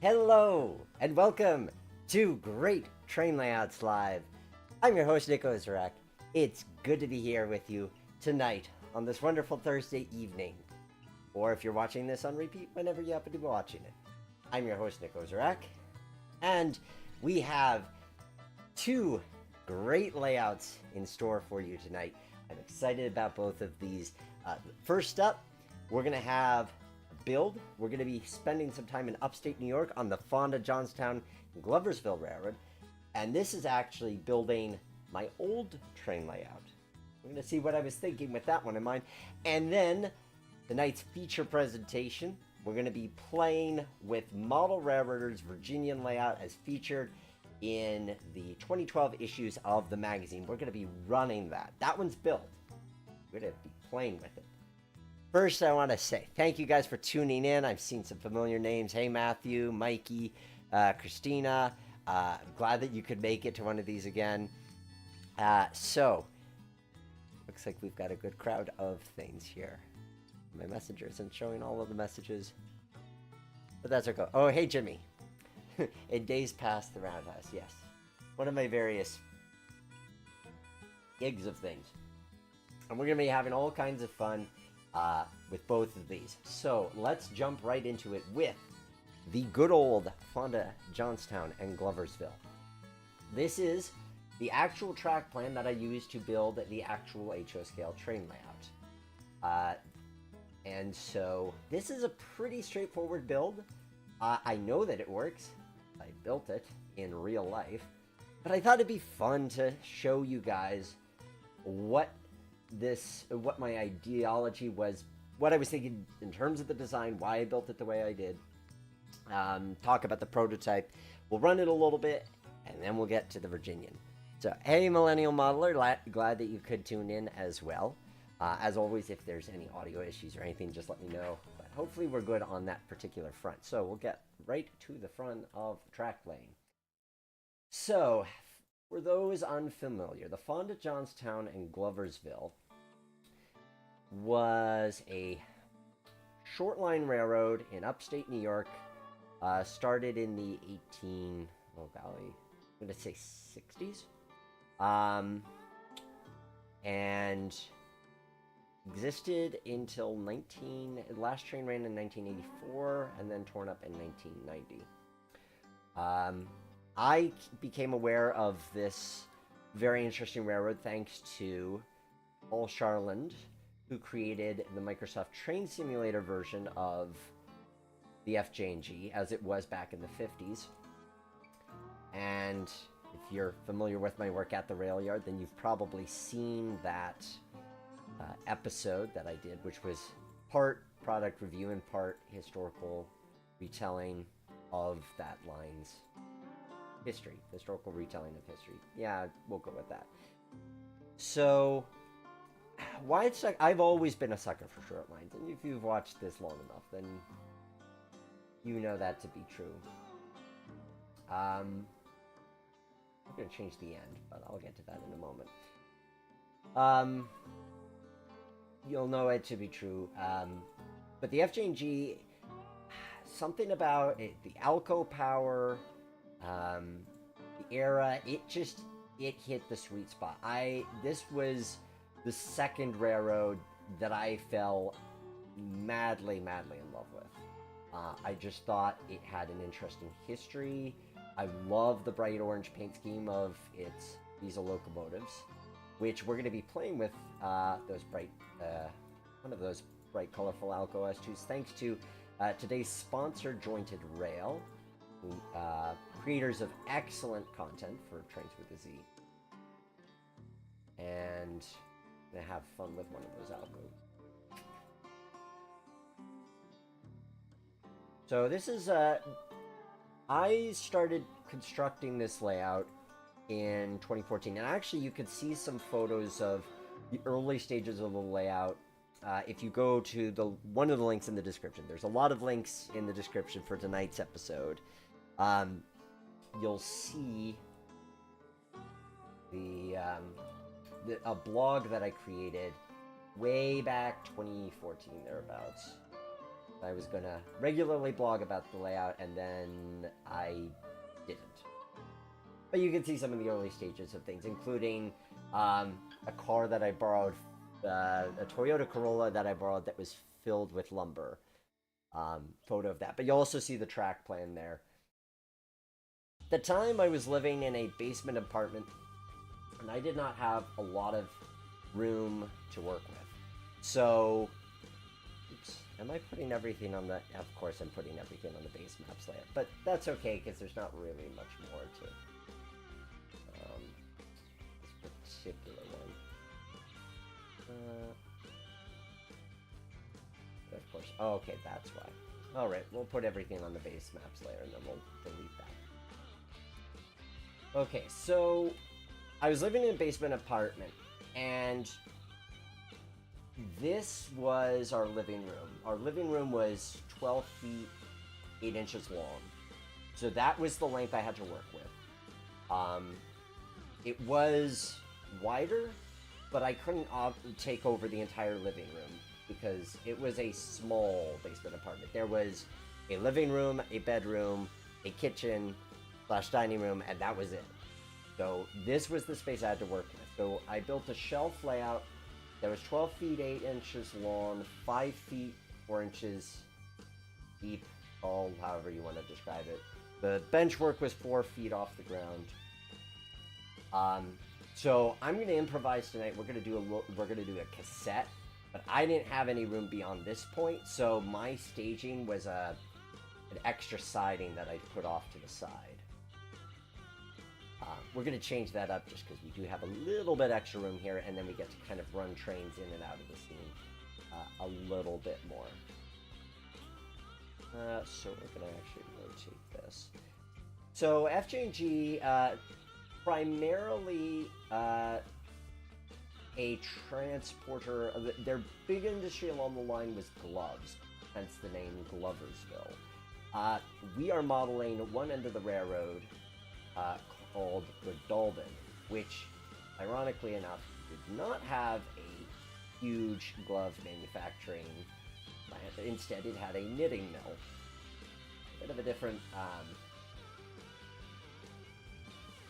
Hello, and welcome to Great Train Layouts Live. I'm your host, Nick Ozarek. It's good to be here with you tonight on this wonderful Thursday evening, or if you're watching this on repeat, whenever you happen to be watching it. I'm your host, Nick Ozarek, and we have two great layouts in store for you tonight. I'm excited about both of these. First up, we're going to have build. We're going to be spending some time in upstate New York on the Fonda Johnstown Gloversville Railroad. And this is actually building my old train layout. We're going to see what I was thinking with that one in mind. And then tonight's feature presentation, we're going to be playing with Model Railroader's Virginian layout as featured in the 2012 issues of the magazine. We're going to be running that. That one's built. We're going to be playing with it. First, I want to say thank you guys for tuning in. I've seen some familiar names. Hey, Matthew, Mikey, Christina. I'm glad that you could make it to one of these again. So, looks like we've got a good crowd of things here. My messenger isn't showing all of the messages, but that's okay. Oh, hey, Jimmy. In days past the roundhouse, yes. One of my various gigs of things. And we're going to be having all kinds of fun with both of these. So let's jump right into it with the good old Fonda Johnstown and Gloversville. This is the actual track plan that I used to build the actual HO scale train layout. And so this is a pretty straightforward build. I know that it works. I built it in real life, but I thought it'd be fun to show you guys what my ideology was, what I was thinking in terms of the design, why I built it the way I did. Talk about the prototype. We'll run it a little bit, and then we'll get to the Virginian. So, hey, Millennial Modeler, glad that you could tune in as well. As always, if there's any audio issues or anything, just let me know. But hopefully we're good on that particular front. So we'll get right to the front of the track lane. So, for those unfamiliar, the Fonda Johnstown and Gloversville was a short line railroad in upstate New York, started in the I'm going to say 60s, and existed until last train ran in 1984, and then torn up in 1990. I became aware of this very interesting railroad thanks to Paul Charland, who created the Microsoft Train Simulator version of the FJ&G as it was back in the 50s. And if you're familiar with my work at the rail yard, then you've probably seen that episode that I did, which was part product review and part historical retelling of that line's historical retelling of history. Yeah, we'll go with that. So, I've always been a sucker for short lines, and if you've watched this long enough, then you know that to be true. I'm going to change the end, but I'll get to that in a moment. You'll know it to be true. But the FJ&G, something about it, the Alco power, the era, it hit the sweet spot. This was the second railroad that I fell madly in love with. I just thought it had an interesting history. I love the bright orange paint scheme of its diesel locomotives, which we're going to be playing with one of those bright, colorful Alco S2s, thanks to today's sponsor, Jointed Rail, creators of excellent content for Trains with a Z. And I'm going to have fun with one of those Alcos. So this is, I started constructing this layout in 2014, and actually you could see some photos of the early stages of the layout if you go to one of the links in the description. There's a lot of links in the description for tonight's episode. You'll see a blog that I created way back 2014 thereabouts. I was gonna regularly blog about the layout, and then I didn't. But you can see some of the early stages of things, including a car that I borrowed, a Toyota Corolla that I borrowed that was filled with lumber. Photo of that. But you'll also see the track plan there. At the time, I was living in a basement apartment, and I did not have a lot of room to work with. So, oops, am I putting everything on the... Of course I'm putting everything on the base maps layer, but that's okay, because there's not really much more to this particular one. Of course. Oh, okay, that's why. Alright, we'll put everything on the base maps layer, and then we'll delete that. Okay, so I was living in a basement apartment, and this was our living room. Our living room was 12 feet, 8 inches long. So that was the length I had to work with. It was wider, but I couldn't take over the entire living room because it was a small basement apartment. There was a living room, a bedroom, a kitchen / dining room, and that was it. So this was the space I had to work with. So I built a shelf layout that was 12 feet 8 inches long, 5 feet 4 inches deep, tall, however you want to describe it. The bench work was 4 feet off the ground. So I'm going to improvise tonight. We're going to do a cassette, but I didn't have any room beyond this point, so my staging was an extra siding that I put off to the side. We're going to change that up just because we do have a little bit extra room here, and then we get to kind of run trains in and out of the scene a little bit more. So we're going to actually rotate this. So FJ&G, primarily a transporter. Their big industry along the line was gloves, hence the name Gloversville. We are modeling one end of the railroad called Godalvin, which, ironically enough, did not have a huge glove manufacturing plant. Instead, it had a knitting mill. A bit of a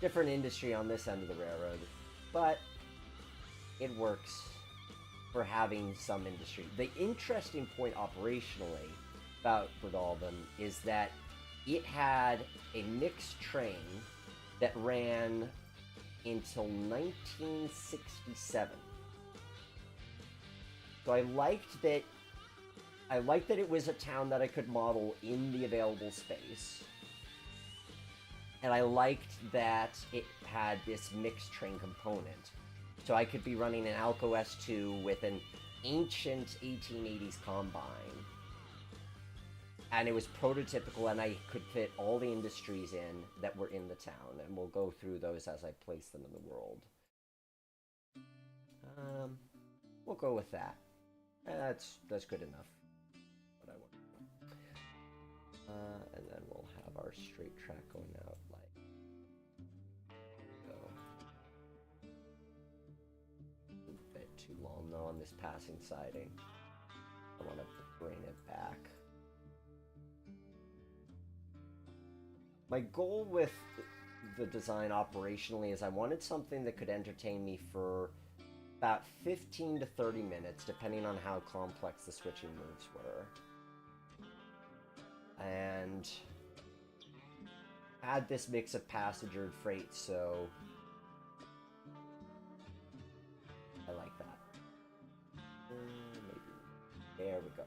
different industry on this end of the railroad, but it works for having some industry. The interesting point operationally about Godalvin is that it had a mixed train that ran until 1967. So I liked that it was a town that I could model in the available space. And I liked that it had this mixed train component. So I could be running an Alco S2 with an ancient 1880s combine. And it was prototypical, and I could fit all the industries in that were in the town. And we'll go through those as I place them in the world. We'll go with that. That's good enough. What I want. And then we'll have our straight track going out like so. A bit too long though on this passing siding. I want to bring it back. My goal with the design operationally is I wanted something that could entertain me for about 15 to 30 minutes, depending on how complex the switching moves were. And add this mix of passenger and freight, so I like that. Maybe. There we go.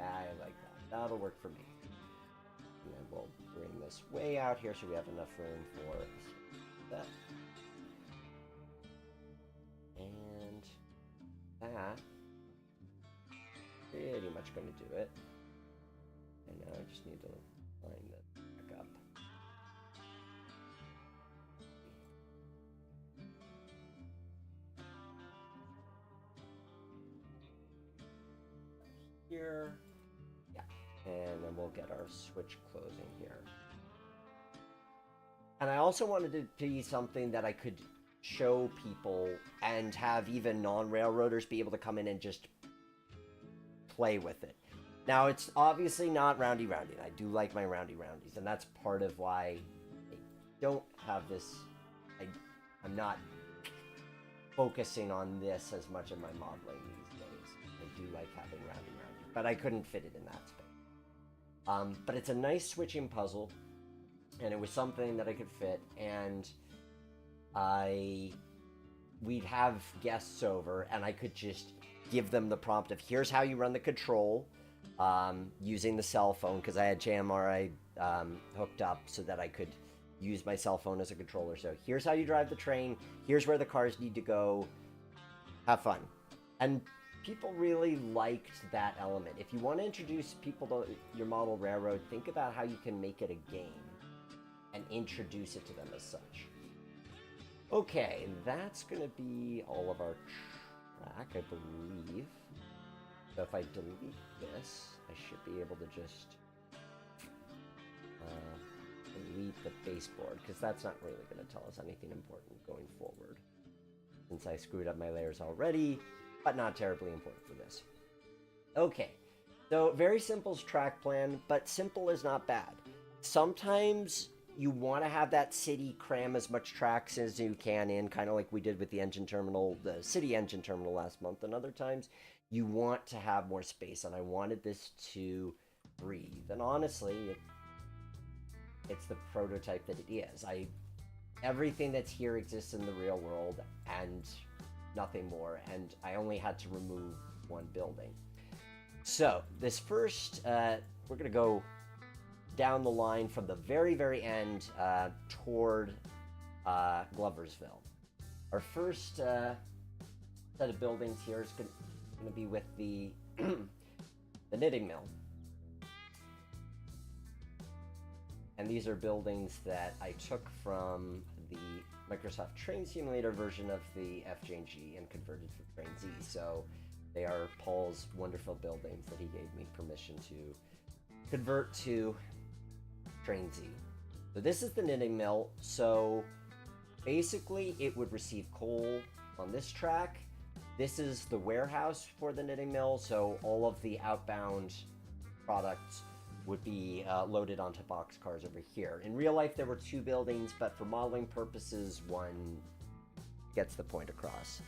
I like that. That'll work for me. And then we'll bring this way out here so we have enough room for that. And that pretty much going to do it. And now I just need to line this back up. Here. Yeah. And then we'll get our switch closing here. And I also wanted it to be something that I could show people and have even non-railroaders be able to come in and just play with it. Now, it's obviously not roundy roundy, and I do like my roundy roundies, and that's part of why I don't have this. I'm not focusing on this as much in my modeling these days. I do like having roundy roundy, but I couldn't fit it in that space. But it's a nice switching puzzle, and it was something that I could fit, and we'd have guests over, and I could just give them the prompt of here's how you run the control using the cell phone, because I had JMRI hooked up so that I could use my cell phone as a controller. So here's how you drive the train, here's where the cars need to go, have fun. And people really liked that element. If you want to introduce people to your model railroad, think about how you can make it a game and introduce it to them as such. Okay, that's going to be all of our track, I believe. So if I delete this, I should be able to just delete the baseboard, because that's not really going to tell us anything important going forward, since I screwed up my layers already, but not terribly important for this. Okay, so very simple track plan, but simple is not bad. Sometimes you want to have that city cram as much tracks as you can in, kind of like we did with the engine terminal, the city engine terminal last month, and other times you want to have more space, and I wanted this to breathe. And honestly, it's the prototype that it is. Everything that's here exists in the real world and nothing more, and I only had to remove one building. So this first, we're gonna go down the line from the very, very end toward Gloversville. Our first set of buildings here is going to be with the the knitting mill. And these are buildings that I took from the Microsoft Train Simulator version of the FJ&G and converted for Train Z. So they are Paul's wonderful buildings that he gave me permission to convert to Train Z. So this is the knitting mill. So basically it would receive coal on this track. This is the warehouse for the knitting mill. So all of the outbound products would be loaded onto boxcars over here. In real life, there were two buildings, but for modeling purposes, one gets the point across.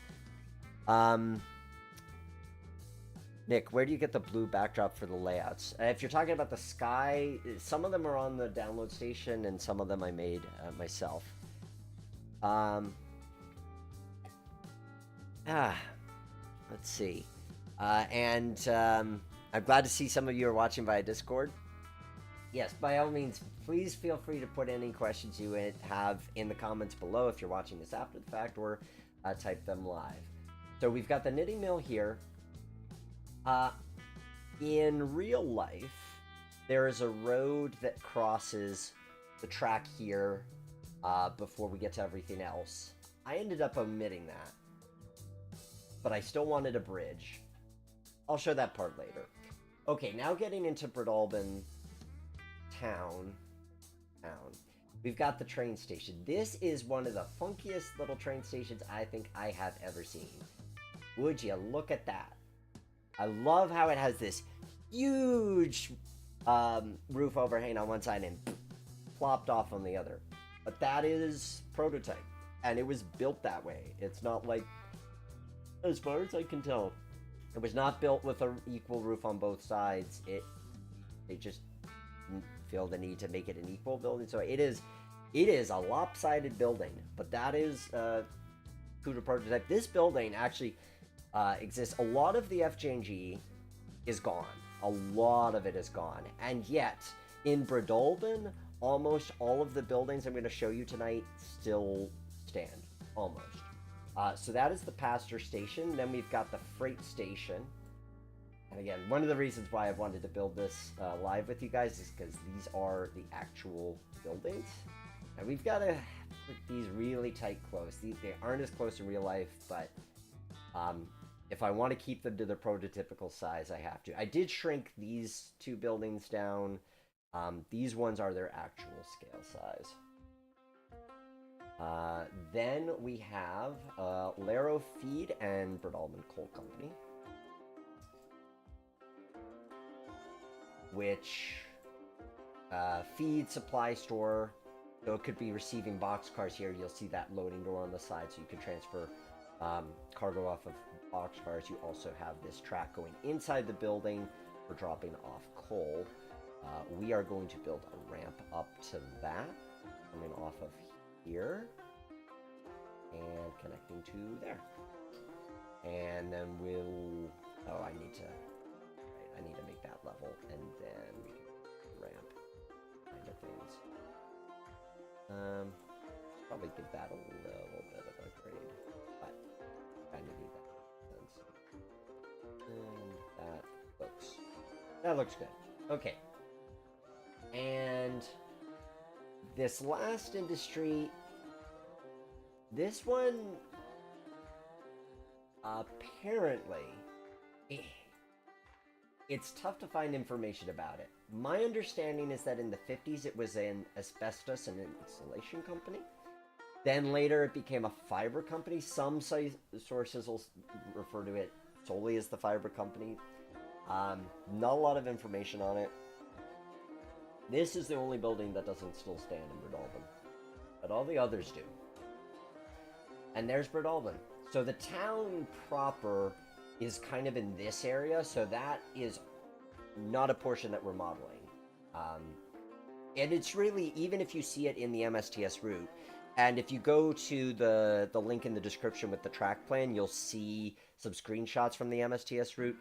Nick, where do you get the blue backdrop for the layouts? If you're talking about the sky, some of them are on the download station, and some of them I made myself. Let's see. I'm glad to see some of you are watching via Discord. Yes, by all means, please feel free to put any questions you have in the comments below if you're watching this after the fact, or type them live. So we've got the knitting mill here. In real life, there is a road that crosses the track here before we get to everything else. I ended up omitting that, but I still wanted a bridge. I'll show that part later. Okay, now getting into Breadalbane town. We've got the train station. This is one of the funkiest little train stations I think I have ever seen. Would you look at that? I love how it has this huge roof overhang on one side and plopped off on the other. But that is prototype, and it was built that way. It's not like, as far as I can tell, it was not built with an equal roof on both sides. They just feel the need to make it an equal building. So it is a lopsided building, but that is true to prototype. This building actually exists. A lot of the FJ&G is gone. A lot of it is gone. And yet, in Breadalbane, almost all of the buildings I'm going to show you tonight still stand. Almost. So that is the passenger station. Then we've got the freight station. And again, one of the reasons why I've wanted to build this live with you guys is because these are the actual buildings. And we've got to put these really tight close. They aren't as close in real life, but if I want to keep them to the prototypical size, I have to. I did shrink these two buildings down. These ones are their actual scale size. Then we have Laro Feed and Breadalbane Coal Company. which feed supply store. So it could be receiving boxcars here. You'll see that loading door on the side, so you can transfer cargo off of boxcars. You also have this track going inside the building for dropping off coal. We are going to build a ramp up to that, coming off of here and connecting to there. And then we'll... Oh, I need to make that level, and then we can ramp kind of things. Probably give that a little bit of a grade, but kind of need that sense. And that looks good. Okay. And this last industry, this one apparently it's tough to find information about it. My understanding is that in the 50s it was an asbestos and insulation company. Then later it became a fiber company. Some sources will refer to it solely as the fiber company. Not a lot of information on it. This is the only building that doesn't still stand in Breadalbane, but all the others do. And there's Breadalbane. So the town proper is kind of in this area, so that is not a portion that we're modeling. And it's really, even if you see it in the MSTS route, and if you go to the link in the description with the track plan, you'll see some screenshots from the MSTS route.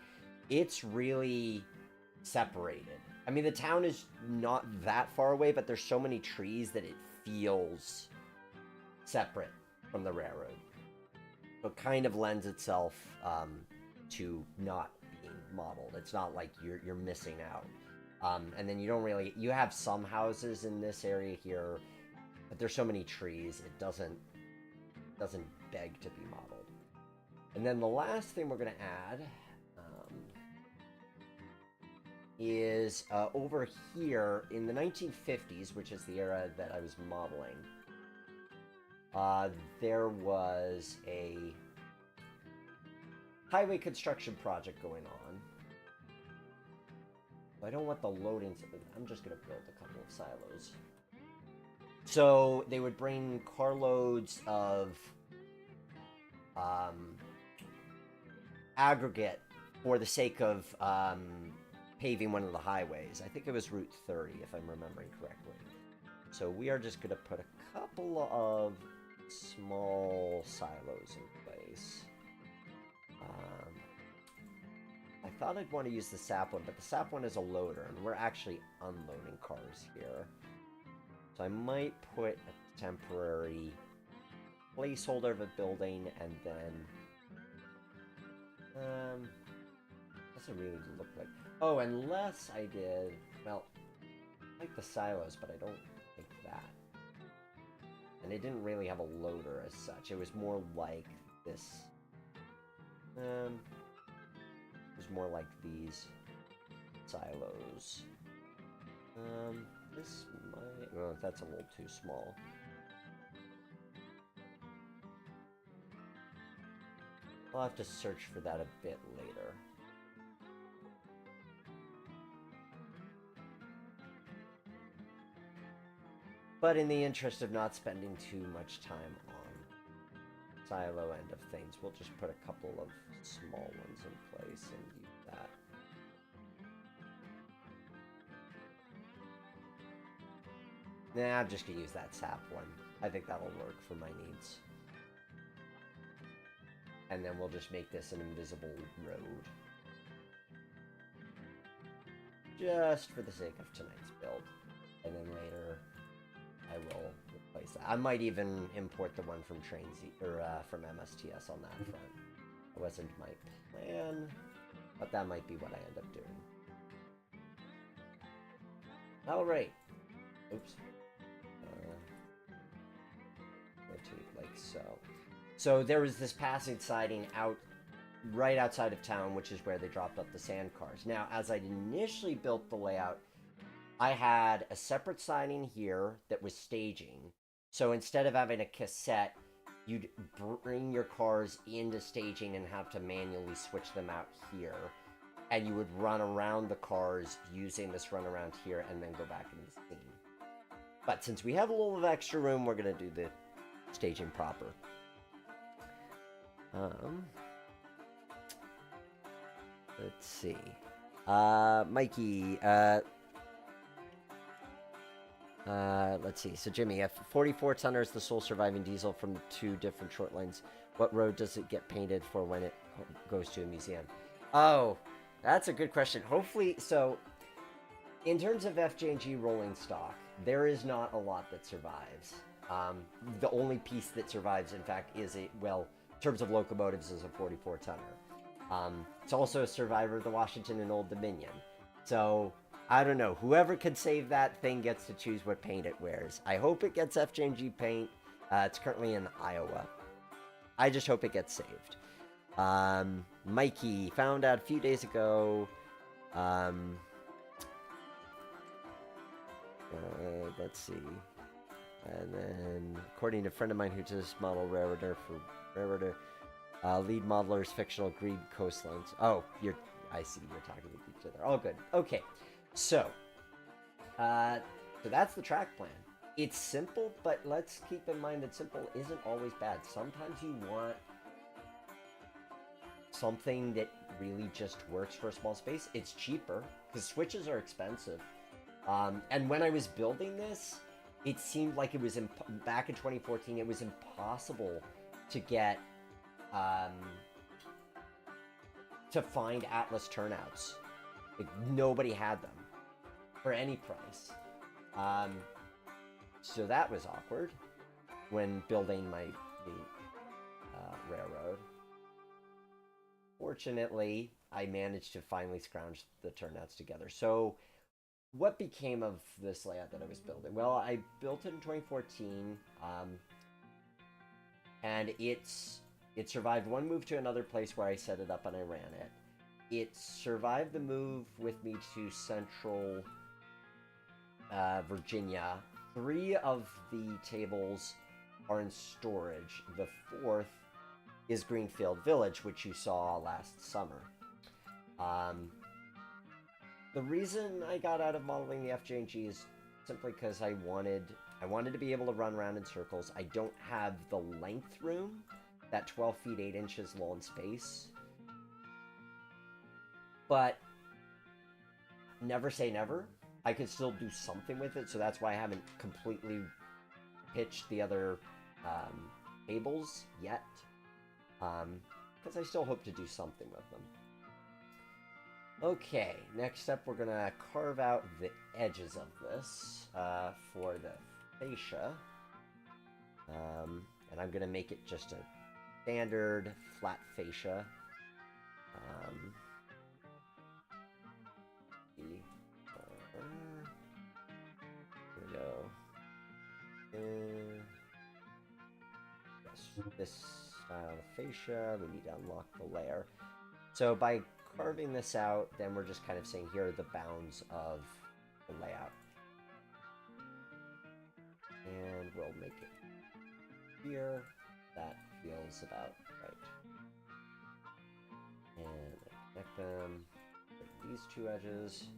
It's really separated. I mean, the town is not that far away, but there's so many trees that it feels separate from the railroad. So it kind of lends itself to not being modeled. It's not like you're missing out. And then you have some houses in this area here, but there's so many trees, it doesn't beg to be modeled. And then the last thing we're going to add is over here in the 1950s, which is the era that I was modeling. There was a highway construction project going on. I don't want the loadings. I'm just going to build a couple of silos. So they would bring carloads of aggregate for the sake of paving one of the highways. I think it was Route 30, if I'm remembering correctly. So we are just going to put a couple of small silos in place. I thought I'd want to use the sap one, but the sap one is a loader, and we're actually unloading cars here. So I might put a temporary placeholder of a building, and then... doesn't really look like... Oh, unless I did... Well, I like the silos, but I don't think that. And it didn't really have a loader as such. It was more like this. It was more like these silos. This might... Oh, that's a little too small. I'll have to search for that a bit later. But in the interest of not spending too much time on silo end of things, we'll just put a couple of small ones in place and use that. Nah, I'm just going to use that sap one. I think that'll work for my needs. And then we'll just make this an invisible road. Just for the sake of tonight's build. And then later, I will replace that. I might even import the one from from MSTS on that front. It wasn't my plan, but that might be what I end up doing. Alright. Oops. Rotate like so. So there was this passing siding right outside of town, which is where they dropped up the sand cars. Now, as I initially built the layout, I had a separate siding here that was staging. So instead of having a cassette, you'd bring your cars into staging and have to manually switch them out here. and you would run around the cars using this runaround here and then go back into the scene. But since we have a little of extra room, we're going to do the staging proper. Let's see. Mikey, let's see. So, Jimmy, if 44 tonner is the sole surviving diesel from the two different short lines, what road does it get painted for when it goes to a museum? Oh, that's a good question. Hopefully, so in terms of FJ&G rolling stock, there is not a lot that survives. The only piece that survives, in fact, is in terms of locomotives, is a 44 tonner. It's also a survivor of the Washington and Old Dominion. So, I don't know. Whoever could save that thing gets to choose what paint it wears. I hope it gets FJ&G paint. It's currently in Iowa. I just hope it gets saved. Mikey found out a few days ago. Let's see. And then, according to a friend of mine who just modeled Railroader for Railroader, lead modeler's fictional Greed coastlines. Oh, I see. You're talking with each other. All good. Okay. So that's the track plan. It's simple, but let's keep in mind that simple isn't always bad. Sometimes you want something that really just works for a small space. It's cheaper because switches are expensive. And when I was building this, it seemed like it was back in 2014. It was impossible to get to find Atlas turnouts. Like, nobody had them for any price. So that was awkward when building the railroad. Fortunately, I managed to finally scrounge the turnouts together. So what became of this layout that I was building? Well, I built it in 2014, and it survived one move to another place where I set it up and I ran it. It survived the move with me to Central Virginia. 3 of the tables are in storage. The 4th is Greenfield Village, which you saw last summer. The reason I got out of modeling the FJ&G is simply because I wanted to be able to run around in circles. I don't have the length room, that 12 feet 8 inches lawn space. But never say never. I could still do something with it, so that's why I haven't completely pitched the other tables yet. Because I still hope to do something with them. Okay, next up we're going to carve out the edges of this for the fascia. And I'm going to make it just a standard flat fascia. Here we go. This style of fascia, we need to unlock the layer. So by carving this out, then we're just kind of saying here are the bounds of the layout. And we'll make it here. That feels about right. And connect them with these 2 edges.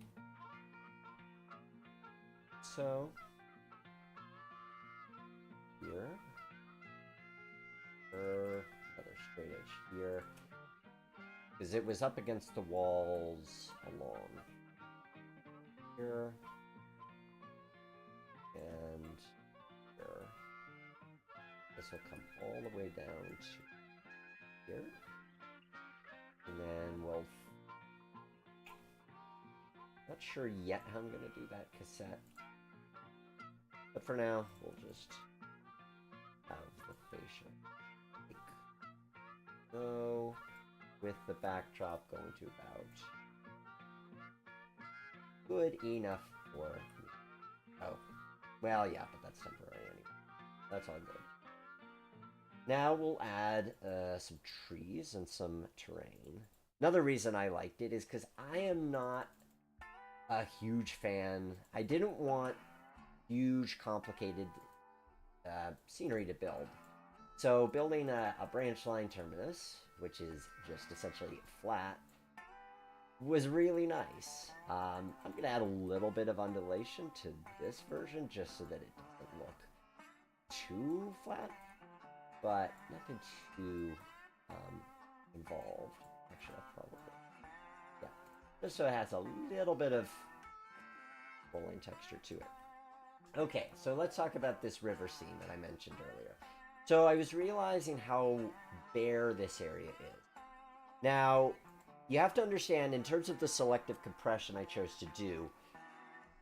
So here, another straight edge here, because it was up against the walls along here and here. This will come all the way down to here, and then we'll. Not sure yet how I'm going to do that cassette. But for now, we'll just have the fascia. So, with the backdrop going to about good enough for me. Oh, well, yeah, but that's temporary anyway. That's all good. Now we'll add some trees and some terrain. Another reason I liked it is because I am not a huge fan. I didn't want huge, complicated scenery to build. So building a branch line terminus, which is just essentially flat, was really nice. I'm going to add a little bit of undulation to this version just so that it doesn't look too flat, but nothing too involved. Actually, I'll probably, yeah, just so it has a little bit of rolling texture to it. Okay, so let's talk about this river scene that I mentioned earlier. So I was realizing how bare this area is. Now, you have to understand, in terms of the selective compression I chose to do,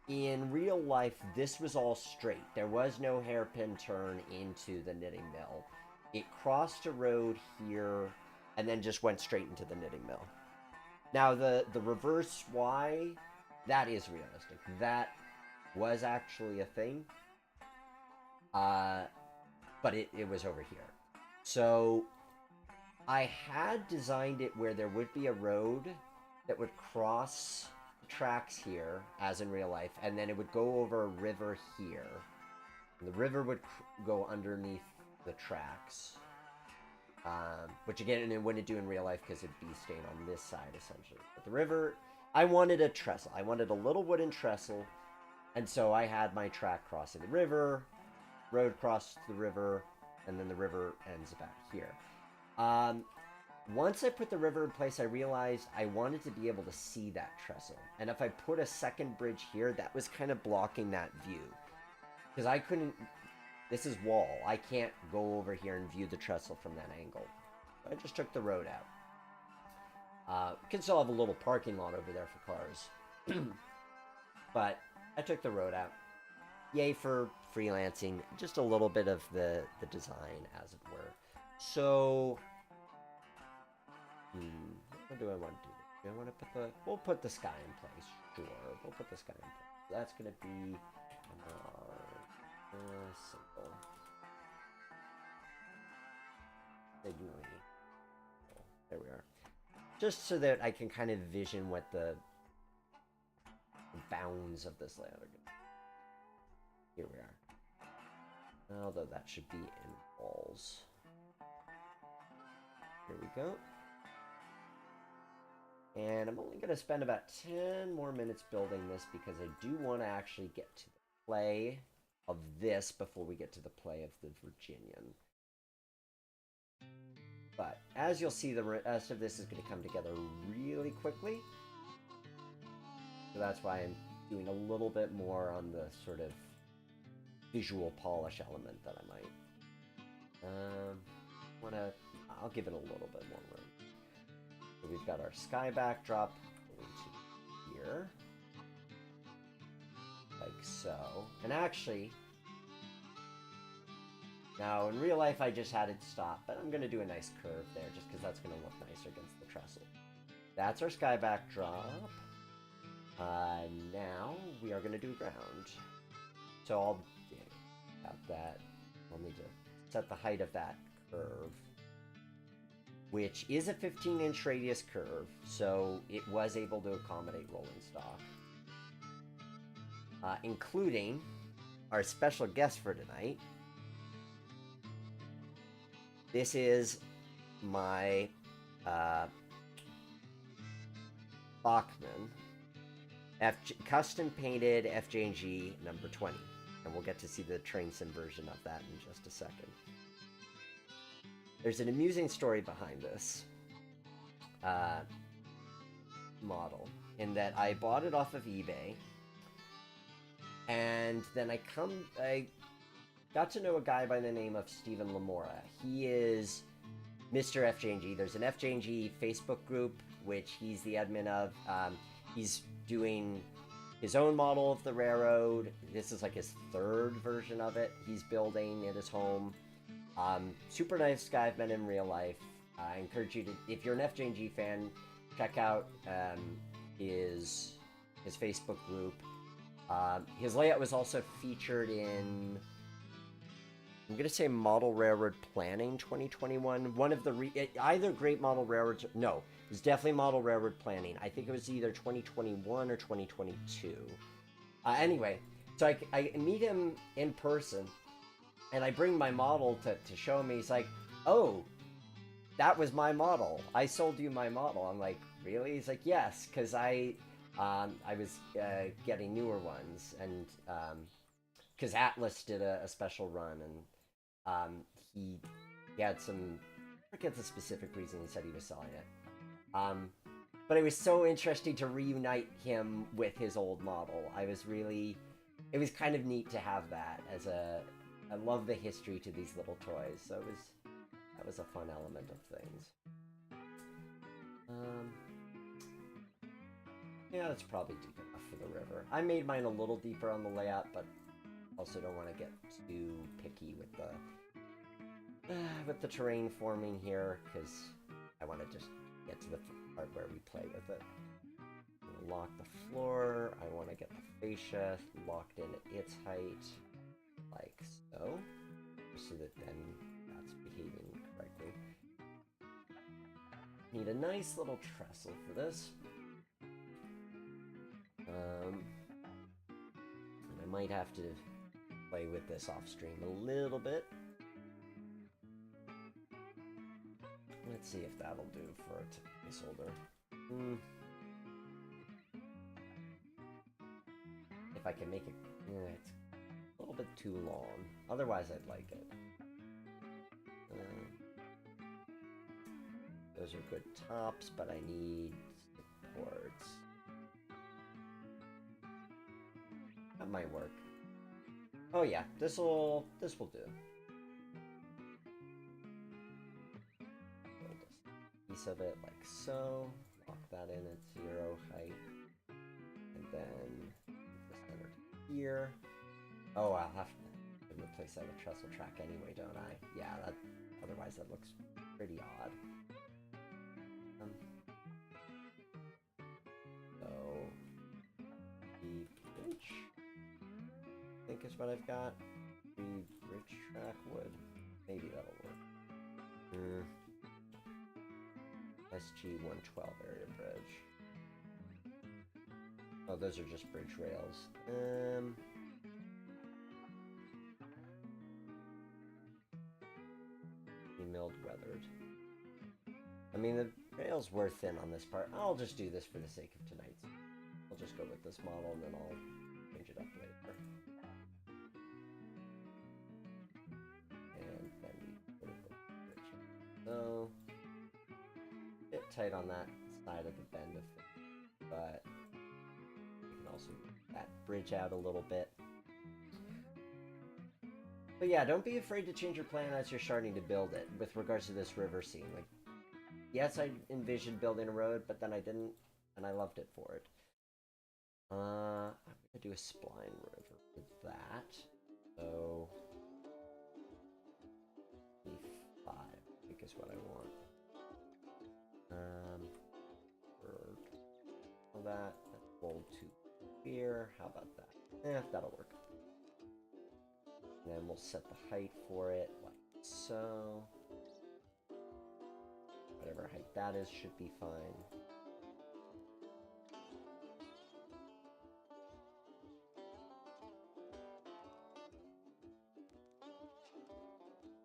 in real life, this was all straight. There was no hairpin turn into the knitting mill. It crossed a road here and then just went straight into the knitting mill. Now, the reverse Y, that is realistic. That was actually a thing. But it was over here. So I had designed it where there would be a road that would cross the tracks here, as in real life, and then it would go over a river here. And the river would go underneath the tracks. Which again, it wouldn't do in real life because it'd be staying on this side, essentially. But the river, I wanted a trestle. I wanted a little wooden trestle. And so I had my track crossing the river, road crossed the river, and then the river ends about here. Once I put the river in place, I realized I wanted to be able to see that trestle. And if I put a second bridge here, that was kind of blocking that view. Because I couldn't... This is wall. I can't go over here and view the trestle from that angle. So I just took the road out. Can still have a little parking lot over there for cars. But I took the road out. Yay for freelancing. Just a little bit of the design, as it were. So... what do I want to do? Do I want to put the... We'll put the sky in place. Sure, we'll put the sky in place. That's going to be... simple. Signally. There we are. Just so that I can kind of vision what the bounds of this layout are going to be. Here we are. Although that should be in walls. Here we go. And I'm only going to spend about 10 more minutes building this because I do want to actually get to the play of this before we get to the play of the Virginian. But as you'll see, the rest of this is going to come together really quickly. So that's why I'm doing a little bit more on the sort of visual polish element that I might. I'll give it a little bit more room. So we've got our sky backdrop into here. Like so. And actually, now in real life I just had it stop, but I'm going to do a nice curve there just because that's going to look nicer against the trestle. That's our sky backdrop. Now we are going to do ground. So I'll about that. I'll need to set the height of that curve, which is a 15-inch radius curve, so it was able to accommodate rolling stock. Including our special guest for tonight. This is my Bachmann custom painted FJ&G number 20. And we'll get to see the train sim version of that in just a second. There's an amusing story behind this model in that I bought it off of eBay. And then I got to know a guy by the name of Stephen Lamora. He is Mr. FJ&G. There's an FJ&G Facebook group, which he's the admin of. He's doing his own model of the railroad. This is like his third version of it. He's building at his home. Super nice guy I've met in real life. I encourage you to, if you're an FJ&G fan, check out his Facebook group. His layout was also featured in, I'm going to say Model Railroad Planning 2021. One of the, either Great Model Railroads, no, it was definitely Model Railroad Planning. I think it was either 2021 or 2022. Anyway, so I meet him in person, and I bring my model to show him. He's like, oh, that was my model. I sold you my model. I'm like, really? He's like, yes, because I was getting newer ones, and because Atlas did a special run, and he had some, I forget the specific reason he said he was selling it. But it was so interesting to reunite him with his old model. It was kind of neat to have that as I love the history to these little toys, so that was a fun element of things. Yeah, that's probably deep enough for the river. I made mine a little deeper on the layout, but also don't want to get too picky with the terrain forming here, because I want to just get to the part where we play with it. Lock the floor. I want to get the fascia locked in at its height, like so, so that then that's behaving correctly. Need a nice little trestle for this. And I might have to play with this off stream a little bit. Let's see if that'll do for a placeholder. If I can make it, it's a little bit too long. Otherwise, I'd like it. Those are good tops, but I need supports. That might work. Oh yeah, this'll do. Build a piece of it like so. Lock that in at 0 height, and then the center here. Oh, I'll have to replace that with trestle track anyway, don't I? Yeah, otherwise that looks pretty odd. So the bridge, I think is what I've got. The bridge track wood, maybe that'll work. SG-112 area bridge. Oh, those are just bridge rails. Milled, weathered. I mean, the rails were thin on this part. I'll just do this for the sake of tonight. I'll just go with this model and then I'll change it up later. And then we put it over the bridge. So, a bit tight on that side of the bend of it, but you can also move that bridge out a little bit. But yeah, don't be afraid to change your plan as you're starting to build it with regards to this river scene. Like, yes, I envisioned building a road, but then I didn't, and I loved it for it. I'm gonna do a spline river with that. So, E5, I think is what I want. For that, fold to here. How about that? That'll work. And then we'll set the height for it like so. Whatever height that is should be fine.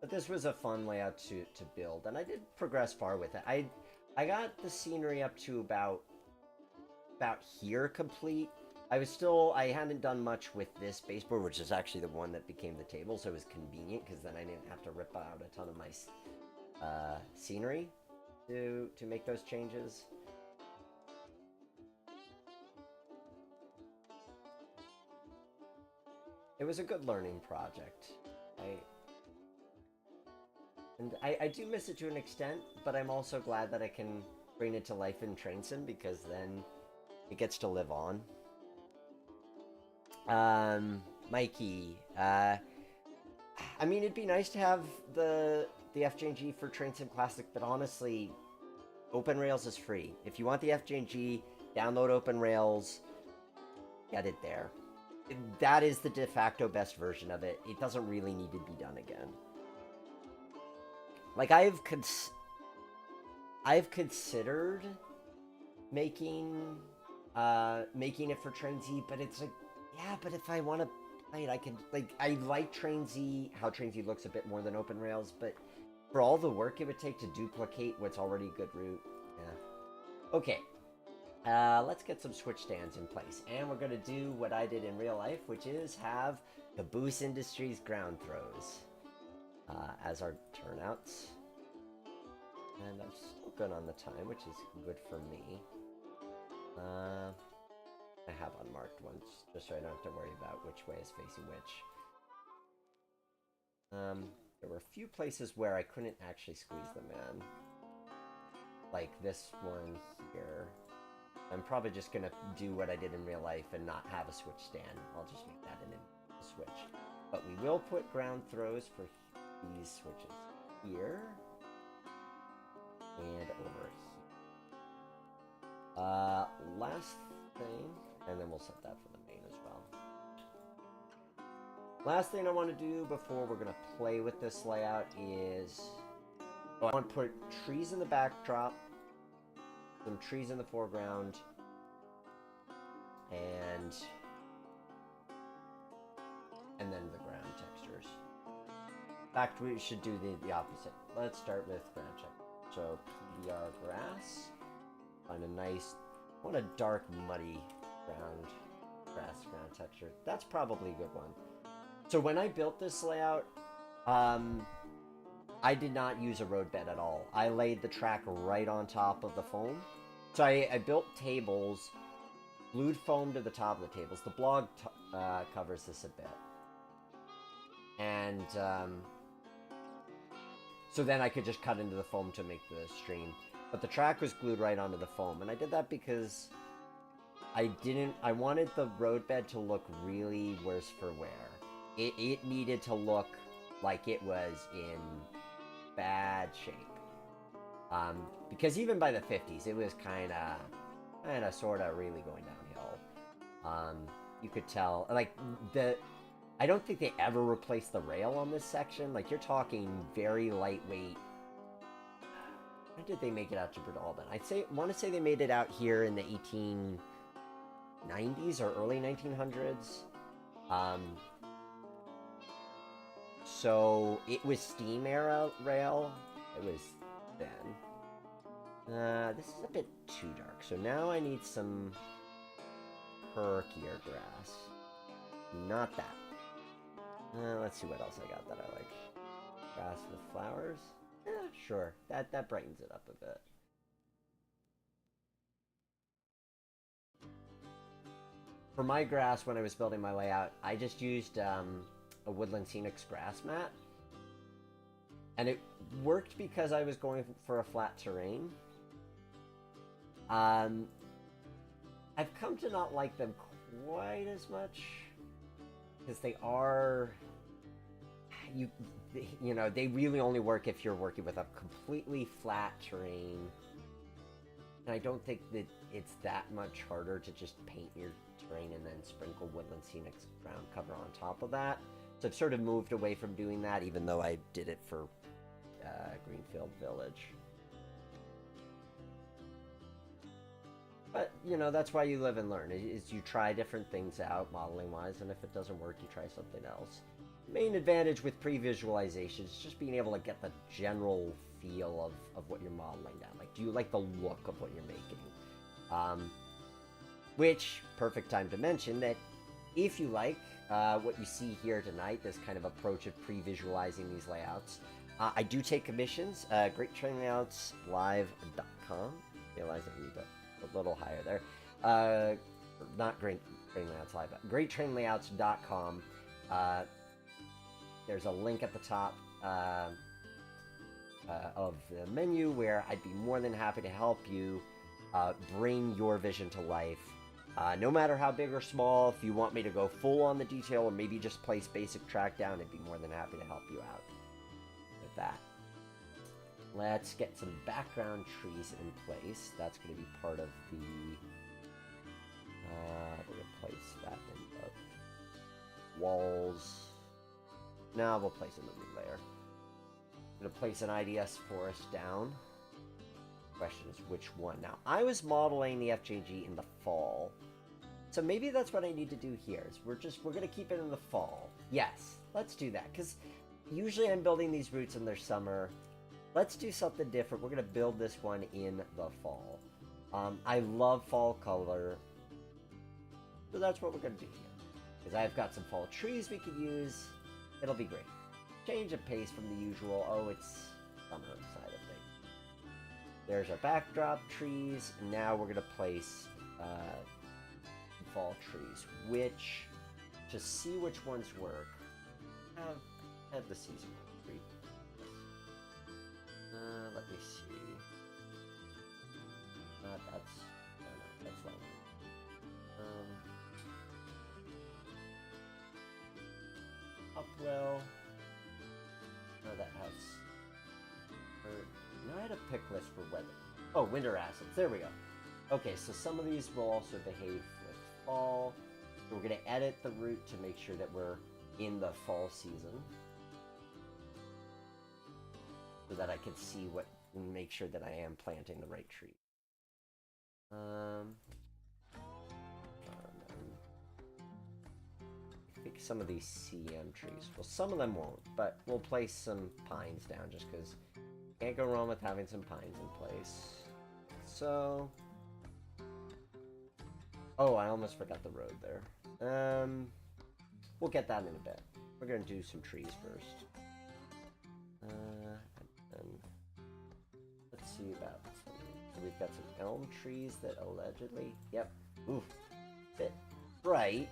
But this was a fun layout to build, and I did progress far with it. I got the scenery up to about here complete. I hadn't done much with this baseboard, which is actually the one that became the table, so it was convenient because then I didn't have to rip out a ton of my scenery to make those changes. It was a good learning project. I do miss it to an extent, but I'm also glad that I can bring it to life in Train Sim because then it gets to live on. Mikey, I mean, it'd be nice to have the FJ&G for Train Sim Classic, but honestly, Open Rails is free. If you want the FJ&G, download Open Rails, get it there. That is the de facto best version of it. It doesn't really need to be done again. Like, I've considered making it for Train Z, but it's like, yeah, but if I want to play it, I can, like, I like Train Z, how Train Z looks a bit more than Open Rails, but for all the work it would take to duplicate what's already a good route, yeah. Okay, let's get some switch stands in place. And we're going to do what I did in real life, which is have Caboose Industries ground throws as our turnouts. And I'm still good on the time, which is good for me. I have unmarked ones, just so I don't have to worry about which way is facing which. There were a few places where I couldn't actually squeeze them in. Like this one here. I'm probably just going to do what I did in real life and not have a switch stand. I'll just make that an switch. But we will put ground throws for these switches here and over here. Last thing, and then we'll set that for the main as well. Last thing I want to do before we're going to play with this layout is I want to put trees in the backdrop, some trees in the foreground, and then the ground textures. In fact, we should do the opposite. Let's start with ground texture. So PBR grass. Find a nice, I want a dark, muddy grass ground texture. That's probably a good one. So when I built this layout, I did not use a road bed at all. I laid the track right on top of the foam. So I built tables, glued foam to the top of the tables. The blog covers this a bit. And so then I could just cut into the foam to make the stream. But the track was glued right onto the foam. And I did that because I wanted the roadbed to look really worse for wear. It needed to look like it was in bad shape. Because even by the 50s, it was kind of, sort of really going downhill. You could tell, like, I don't think they ever replaced the rail on this section. Like, you're talking very lightweight. When did they make it out to Bredalbin? I want to say they made it out here in the 1890s or early 1900s. So it was steam era rail. It was then. This is a bit too dark. So now I need some perkier grass. Not that. Let's see what else I got that I like. Grass with flowers. Sure. That brightens it up a bit. For my grass, when I was building my layout, I just used a Woodland Scenics grass mat. And it worked because I was going for a flat terrain. I've come to not like them quite as much. Because they are... You know, they really only work if you're working with a completely flat terrain. And I don't think that it's that much harder to just paint your terrain and then sprinkle Woodland Scenics ground cover on top of that. So I've sort of moved away from doing that, even though I did it for Greenfield Village. But, you know, that's why you live and learn, is you try different things out modeling-wise, and if it doesn't work, you try something else. The main advantage with pre-visualization is just being able to get the general feel of what you're modeling down. Like, do you like the look of what you're making? Which, perfect time to mention that if you like what you see here tonight, this kind of approach of pre-visualizing these layouts, I do take commissions, GreatTrainLayoutsLive.com. Realize I need a little higher there. Not Great Train Layouts Live, but GreatTrainLayouts.com. There's a link at the top of the menu where I'd be more than happy to help you bring your vision to life. No matter how big or small, if you want me to go full on the detail or maybe just place basic track down, I'd be more than happy to help you out with that. Let's get some background trees in place. That's going to be part of the... we're going to place that in the walls. Now we'll place in the root layer. I'm going to place an IDS forest down. Question is which one. Now, I was modeling the FJ&G in the fall. So maybe that's what I need to do here. Is we're going to keep it in the fall. Yes, let's do that. Because usually I'm building these routes in their summer. Let's do something different. We're going to build this one in the fall. I love fall color, so that's what we're going to do here. Because I've got some fall trees we could use. It'll be great. Change of pace from the usual, oh, it's summer side of things. There's our backdrop trees, and now we're going to place fall trees, which, to see which ones work, have the seasonal tree. Let me see. That's lovely. Upwell. No, that house. I had a pick list for weather. Oh, winter assets. There we go. Okay, so some of these will also behave with fall. So we're going to edit the route to make sure that we're in the fall season, so that I can see what, and make sure that I am planting the right tree. I think some of these CM trees, well, some of them won't, but we'll place some pines down just because can't go wrong with having some pines in place. So, oh, I almost forgot the road there. We'll get that in a bit. We're gonna do some trees first. And let's see about some. So we've got some elm trees that allegedly, yep, oof, bit bright.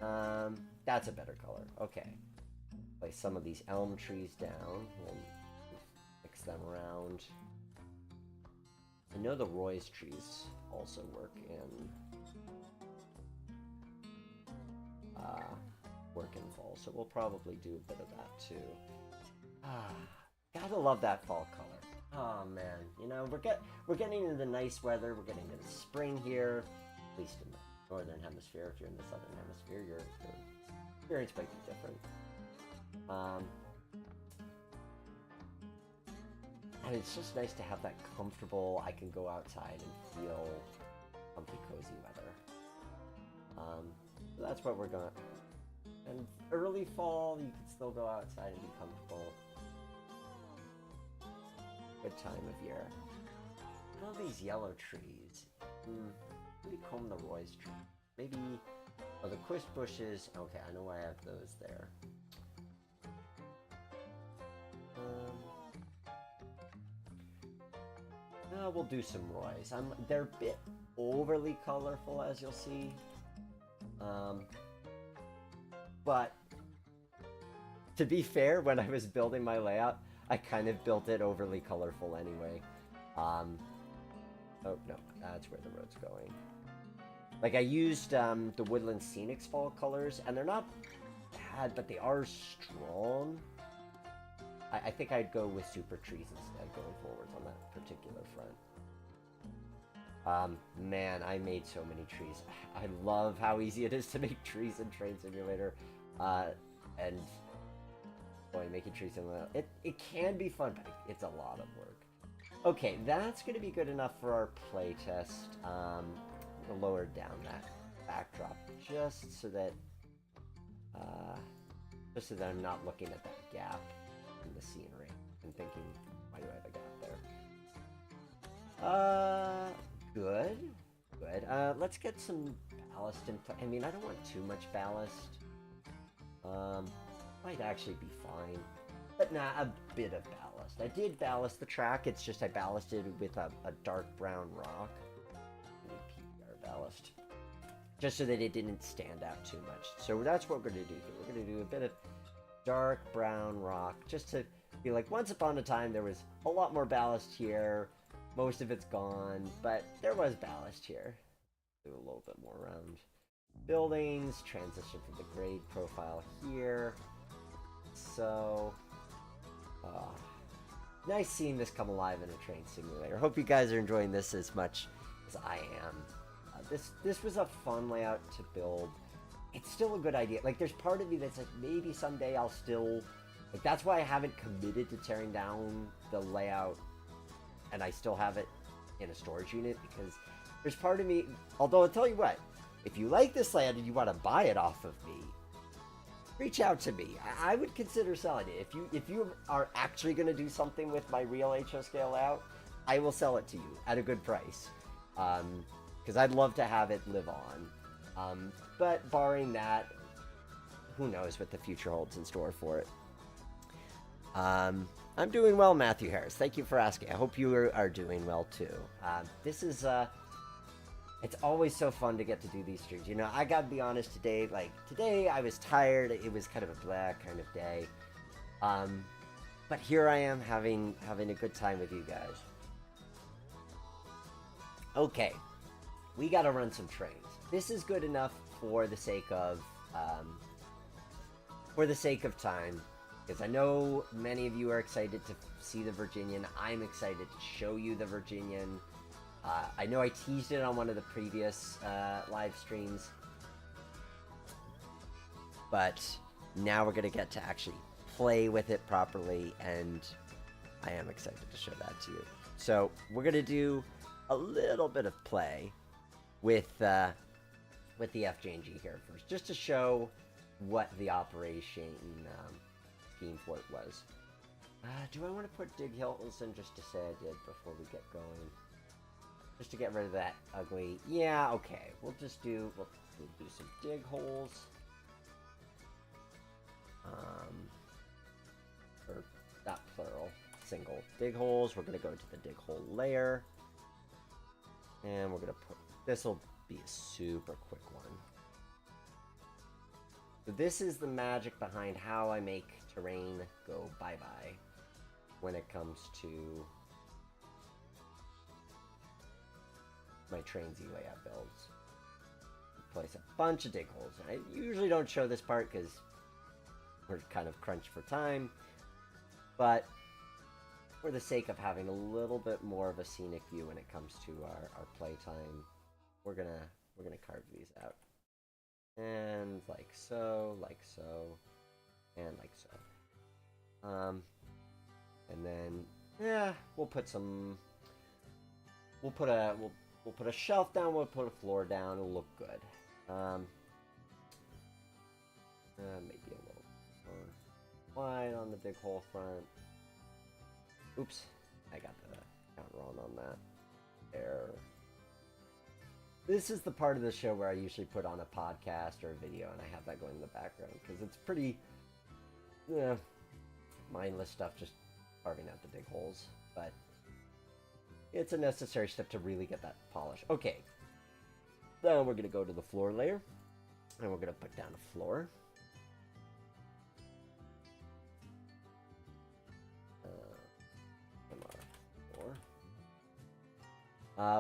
That's a better color. Okay, place some of these elm trees down. We'll mix them around. I know the Roy's trees also work in fall, so we'll probably do a bit of that too. Gotta love that fall color. Oh man, you know, we're getting into the nice weather. We're getting into spring here, at least in the northern hemisphere. If you're in the southern hemisphere, your experience might be different. And it's just nice to have that comfortable, I can go outside and feel comfy, cozy weather. So that's what we're going. And early fall, you can still go outside and be comfortable. Good time of year. And all these yellow trees. Maybe comb the Roy's tree. Maybe, oh, the quist bushes. Okay, I know why I have those there. No, we'll do some Roy's. They're a bit overly colorful, as you'll see. But to be fair, when I was building my layout, I kind of built it overly colorful anyway. Oh no, that's where the road's going. Like I used the Woodland Scenics fall colors, and they're not bad, but they are strong. I think I'd go with super trees instead going forwards on that particular front. Man, I made so many trees. I love how easy it is to make trees in Train Simulator. And boy, making trees in the it can be fun, but it's a lot of work. Okay, that's going to be good enough for our playtest. We'll lower down that backdrop just so that I'm not looking at that gap in the scenery and thinking, why do I have a gap there? Good. Let's get some ballast in. I mean, I don't want too much ballast. Might actually be fine, but nah, a bit of ballast. I did ballast the track. It's just I ballasted with a dark brown rock. PBR ballast, just so that it didn't stand out too much. So that's what we're gonna do here. We're gonna do a bit of dark brown rock, just to be like, once upon a time there was a lot more ballast here. Most of it's gone, but there was ballast here. Do a little bit more around buildings, transition from the grade profile here. So, nice seeing this come alive in a train simulator. Hope you guys are enjoying this as much as I am. This was a fun layout to build. It's still a good idea. Like, there's part of me that's like, maybe someday I'll still... Like, that's why I haven't committed to tearing down the layout, and I still have it in a storage unit, because there's part of me... Although, I'll tell you what, if you like this layout and you want to buy it off of me, reach out to me. I would consider selling it. If you are actually going to do something with my real HO scale layout, I will sell it to you at a good price. because I'd love to have it live on. But barring that, who knows what the future holds in store for it. I'm doing well, Matthew Harris. Thank you for asking. I hope you are doing well too. This is it's always so fun to get to do these streams. You know, I gotta be honest today. Like today, I was tired. It was kind of a black kind of day. But here I am having a good time with you guys. Okay, we gotta run some trains. This is good enough for the sake of time. Because I know many of you are excited to see the Virginian. I'm excited to show you the Virginian. I know I teased it on one of the previous live streams. But now we're going to get to actually play with it properly. And I am excited to show that to you. So we're going to do a little bit of play with the FJ&G here first. Just to show what the operation... scheme for it was. Do I want to put dig hills in just to say I did before we get going? Just to get rid of that ugly... Yeah, okay. We'll do some dig holes. Or not plural, single dig holes. We're going to go to the dig hole layer. And we're going to put... This will be a super quick one. So this is the magic behind how I make terrain go bye-bye when it comes to my train Z layout builds. Place a bunch of dig holes. I usually don't show this part because we're kind of crunched for time, but for the sake of having a little bit more of a scenic view when it comes to our playtime, we're gonna carve these out. And like so, and like so. And then, yeah, we'll put a shelf down, we'll put a floor down, it'll look good. Maybe a little more wide on the dig hole front. Oops, I got the count wrong on that. There. This is the part of the show where I usually put on a podcast or a video and I have that going in the background because it's pretty mindless stuff, just carving out the dig holes, but it's a necessary step to really get that polish. Okay, then we're going to go to the floor layer and we're going to put down a floor.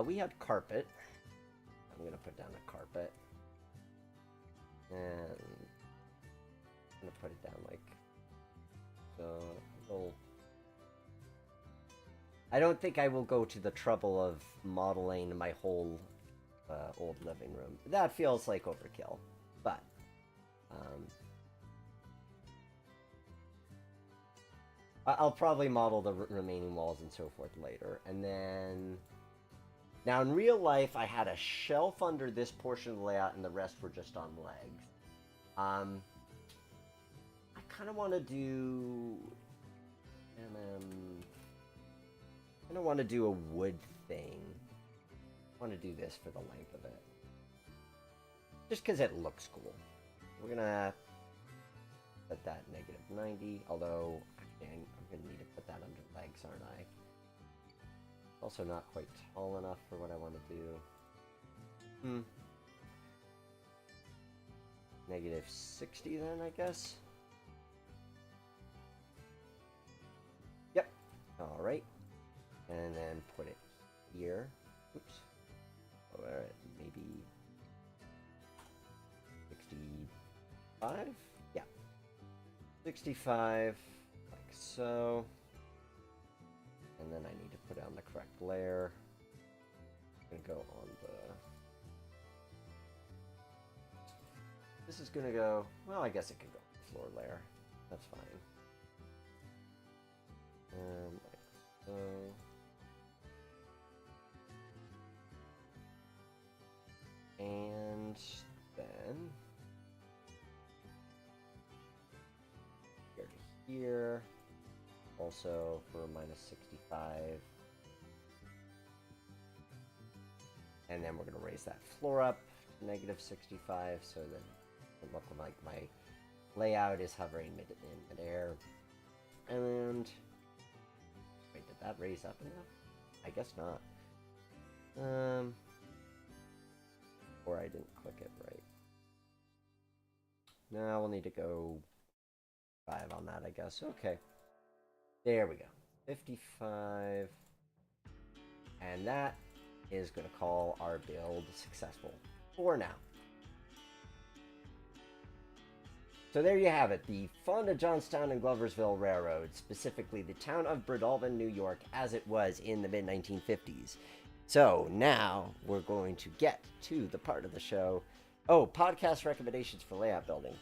We had carpet. I'm going to put down a carpet. And I'm going to put it down like so. I don't think I will go to the trouble of modeling my whole old living room. That feels like overkill. But I'll probably model the remaining walls and so forth later. And then... Now, in real life, I had a shelf under this portion of the layout, and the rest were just on legs. I kind of want to do... I don't want to do a wood thing. I want to do this for the length of it. Just because it looks cool. We're going to set that -90, although actually, I'm going to need to put that under legs, aren't I? Also not quite tall enough for what I want to do. -60 then, I guess. Yep. Alright. And then put it here. Oops. Alright, maybe 65? Yeah. 65, like so. And then I need to put down the correct layer. I'm gonna go on the... This is gonna go... Well, I guess it can go on the floor layer. That's fine. Like so. And then... Here to here. Also for -65. And then we're going to raise that floor up to -65 so that it looks like my layout is hovering in midair. And wait, did that raise up enough? I guess not. Or I didn't click it right. No, we'll need to go 5 on that, I guess. Okay. There we go. 55. And that is going to call our build successful for now. So there you have it, the Fonda Johnstown and Gloversville Railroad, specifically the town of Breadalbin, New York, as it was in the mid-1950s. So now we're going to get to the part of the show. Oh, podcast recommendations for layout building.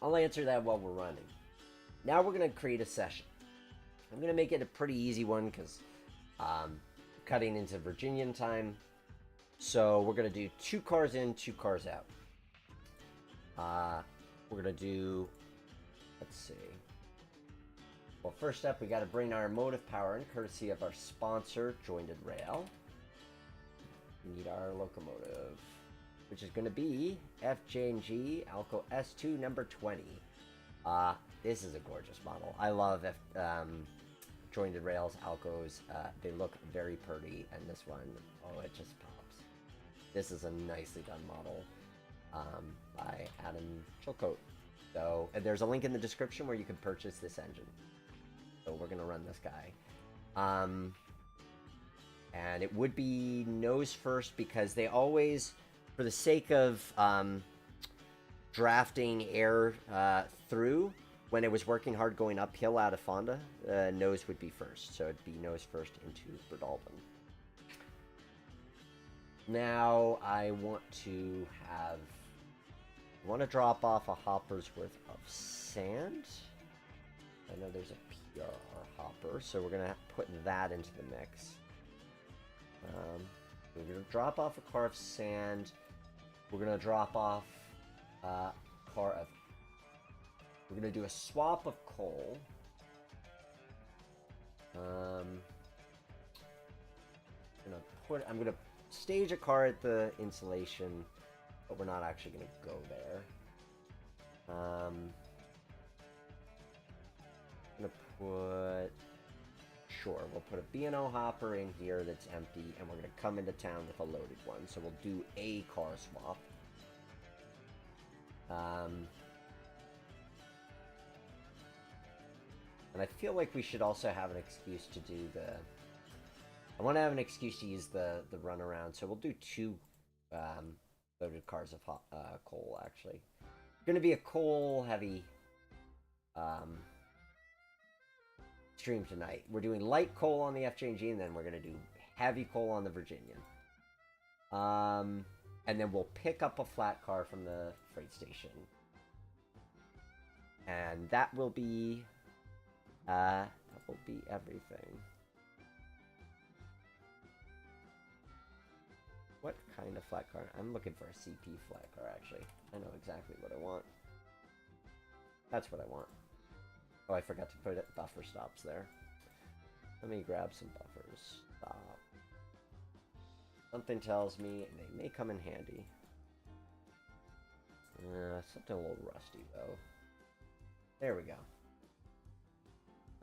I'll answer that while we're running. Now we're going to create a session. I'm going to make it a pretty easy one because cutting into Virginian time. So we're going to do 2 cars in, 2 cars out. We're going to do, let's see. Well, first up, we got to bring our motive power in, courtesy of our sponsor, Jointed Rail. We need our locomotive, which is going to be FJ&G Alco S2 number 20. This is a gorgeous model. I love Jointed Rails, Alcos. They look very pretty, and this one, oh, it just pops. This is a nicely done model by Adam Chilcote. So there's a link in the description where you can purchase this engine. So we're gonna run this guy, and it would be nose first because they always, for the sake of drafting air through when it was working hard going uphill out of Fonda, nose would be first. So it'd be nose first into Breadalbin. Now I want to drop off a hopper's worth of sand. I know there's a PR hopper, so we're gonna put that into the mix. We're gonna drop off a car of sand. We're gonna drop off a car of. We're gonna do a swap of coal. I'm gonna stage a car at the insulation, but we're not actually gonna go there. We'll put a B&O hopper in here that's empty, and we're going to come into town with a loaded one. So we'll do a car swap. And I feel like we should also have an excuse to do I want to have an excuse to use the runaround, so we'll do 2 loaded cars of coal, actually. It's going to be a coal-heavy stream tonight. We're doing light coal on the FJ&G, and then we're going to do heavy coal on the Virginian. And then we'll pick up a flat car from the freight station. And that will be everything. What kind of flat car? I'm looking for a CP flat car, actually. I know exactly what I want. That's what I want. Oh, I forgot to put buffer stops there. Let me grab some buffers. Stop. Something tells me they may come in handy. Something a little rusty, though. There we go.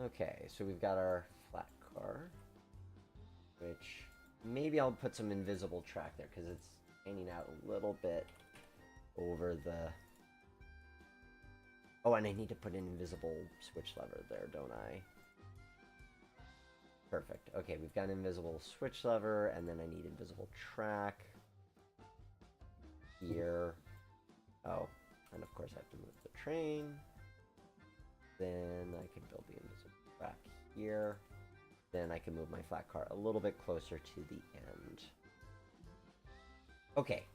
Okay, so we've got our flat car, which maybe I'll put some invisible track there because it's hanging out a little bit over the... Oh, and I need to put an invisible switch lever there, don't I? Perfect. Okay, we've got an invisible switch lever, and then I need invisible track here. Oh, and of course I have to move the train. Then I can build the invisible track here. Then I can move my flat car a little bit closer to the end. Okay,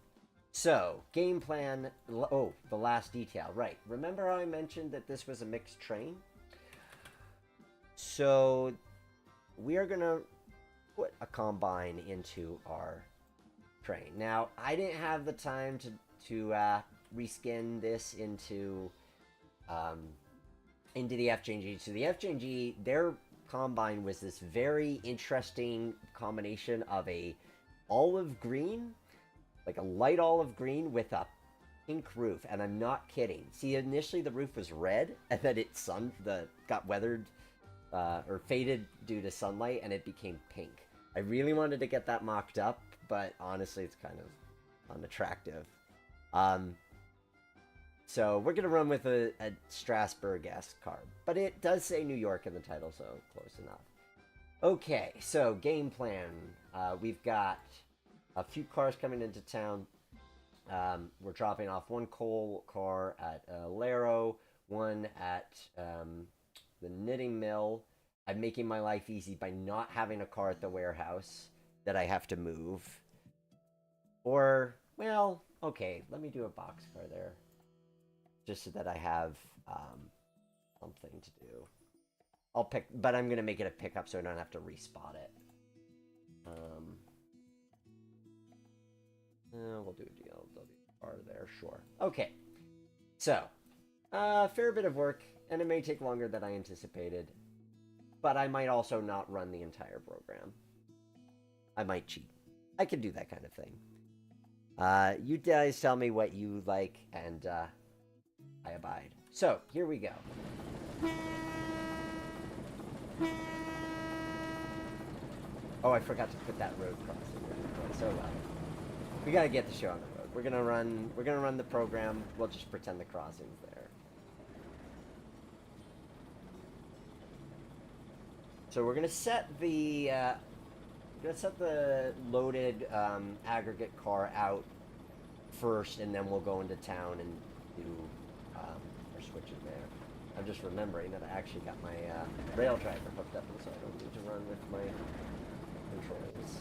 so game plan. Oh, the last detail. Right. Remember how I mentioned that this was a mixed train? So we are going to put a combine into our train. Now, I didn't have the time to reskin this into the FJ&G. So the FJ&G, their combine was this very interesting combination of a olive green, like a light olive green with a pink roof, and I'm not kidding. See, initially the roof was red, and then it got weathered or faded due to sunlight, and it became pink. I really wanted to get that mocked up, but honestly, it's kind of unattractive. So we're gonna run with a Strasbourg-esque car, but it does say New York in the title, so close enough. Okay, so game plan. We've got a few cars coming into town. We're dropping off one coal car at Laro, one at the knitting mill. I'm making my life easy by not having a car at the warehouse that I have to move. Or, well, okay, let me do a boxcar there. Just so that I have something to do. But I'm going to make it a pickup so I don't have to respot it. We'll do a DLW car there, sure. Okay, so, fair bit of work, and it may take longer than I anticipated. But I might also not run the entire program. I might cheat. I can do that kind of thing. You guys tell me what you like, and I abide. So, here we go. Oh, I forgot to put that road crossing there. So well. We gotta get the show on the road. We're gonna run the program. We'll just pretend the crossing's there. So we're gonna set the loaded aggregate car out first, and then we'll go into town and do our switching there. I'm just remembering that I actually got my rail driver hooked up, so I don't need to run with my controls.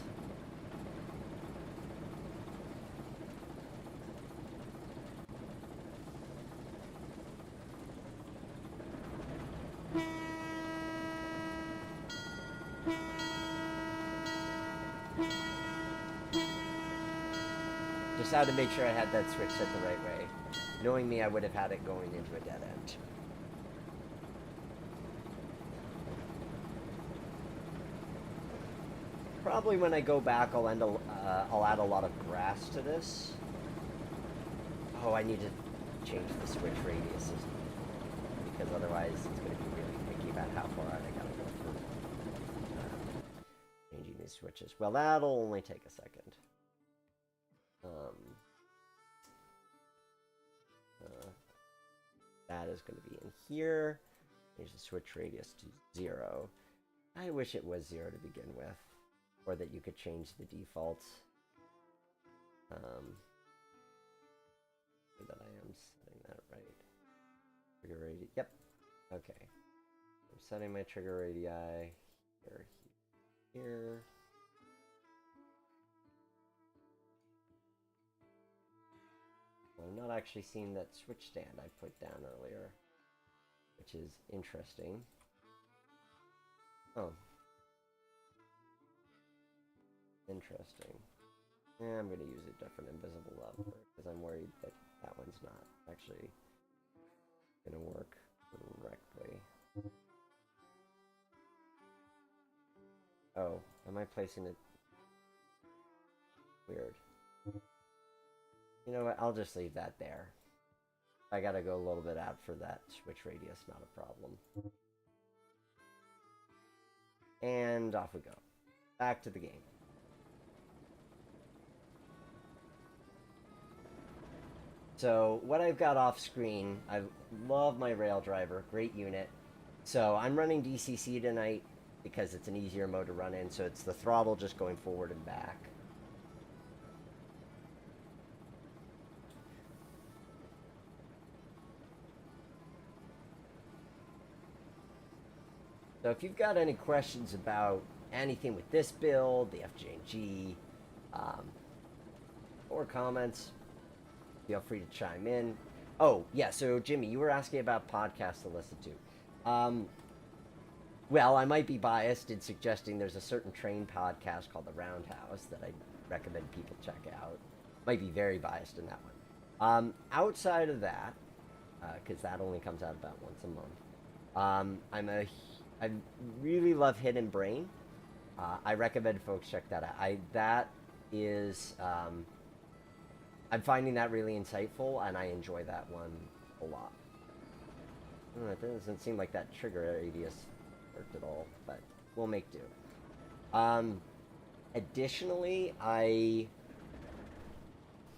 Just had to make sure I had that switch set the right way. Knowing me, I would have had it going into a dead end. Probably when I go back, I'll add a lot of grass to this. Oh, I need to change the switch radiuses, because otherwise it's going to be really picky about how far out I gotta go for changing these switches. Well, that'll only take a second. That is going to be in here. Change the switch radius to 0. I wish it was 0 to begin with, or that you could change the defaults. That I am setting that right. Trigger radii. Yep. Okay. I'm setting my trigger radii here, here. I'm not actually seeing that switch stand I put down earlier, which is interesting. Oh. Interesting. Yeah, I'm going to use a different invisible lever, because I'm worried that that one's not actually going to work correctly. Oh, am I placing it weird? You know what, I'll just leave that there. I gotta go a little bit out for that switch radius, not a problem. And off we go. Back to the game. So, what I've got off screen, I love my rail driver, great unit. So, I'm running DCC tonight because it's an easier mode to run in, so it's the throttle just going forward and back. So if you've got any questions about anything with this build, the FJ&G, or comments, feel free to chime in. Oh, yeah, so Jimmy, you were asking about podcasts to listen to. Well, I might be biased in suggesting there's a certain train podcast called The Roundhouse that I recommend people check out. Might be very biased in that one. Outside of that, because that only comes out about once a month, I really love Hidden Brain. I recommend folks check that out. That is I'm finding that really insightful, and I enjoy that one a lot. It doesn't seem like that trigger radius worked at all, but we'll make do. Additionally, I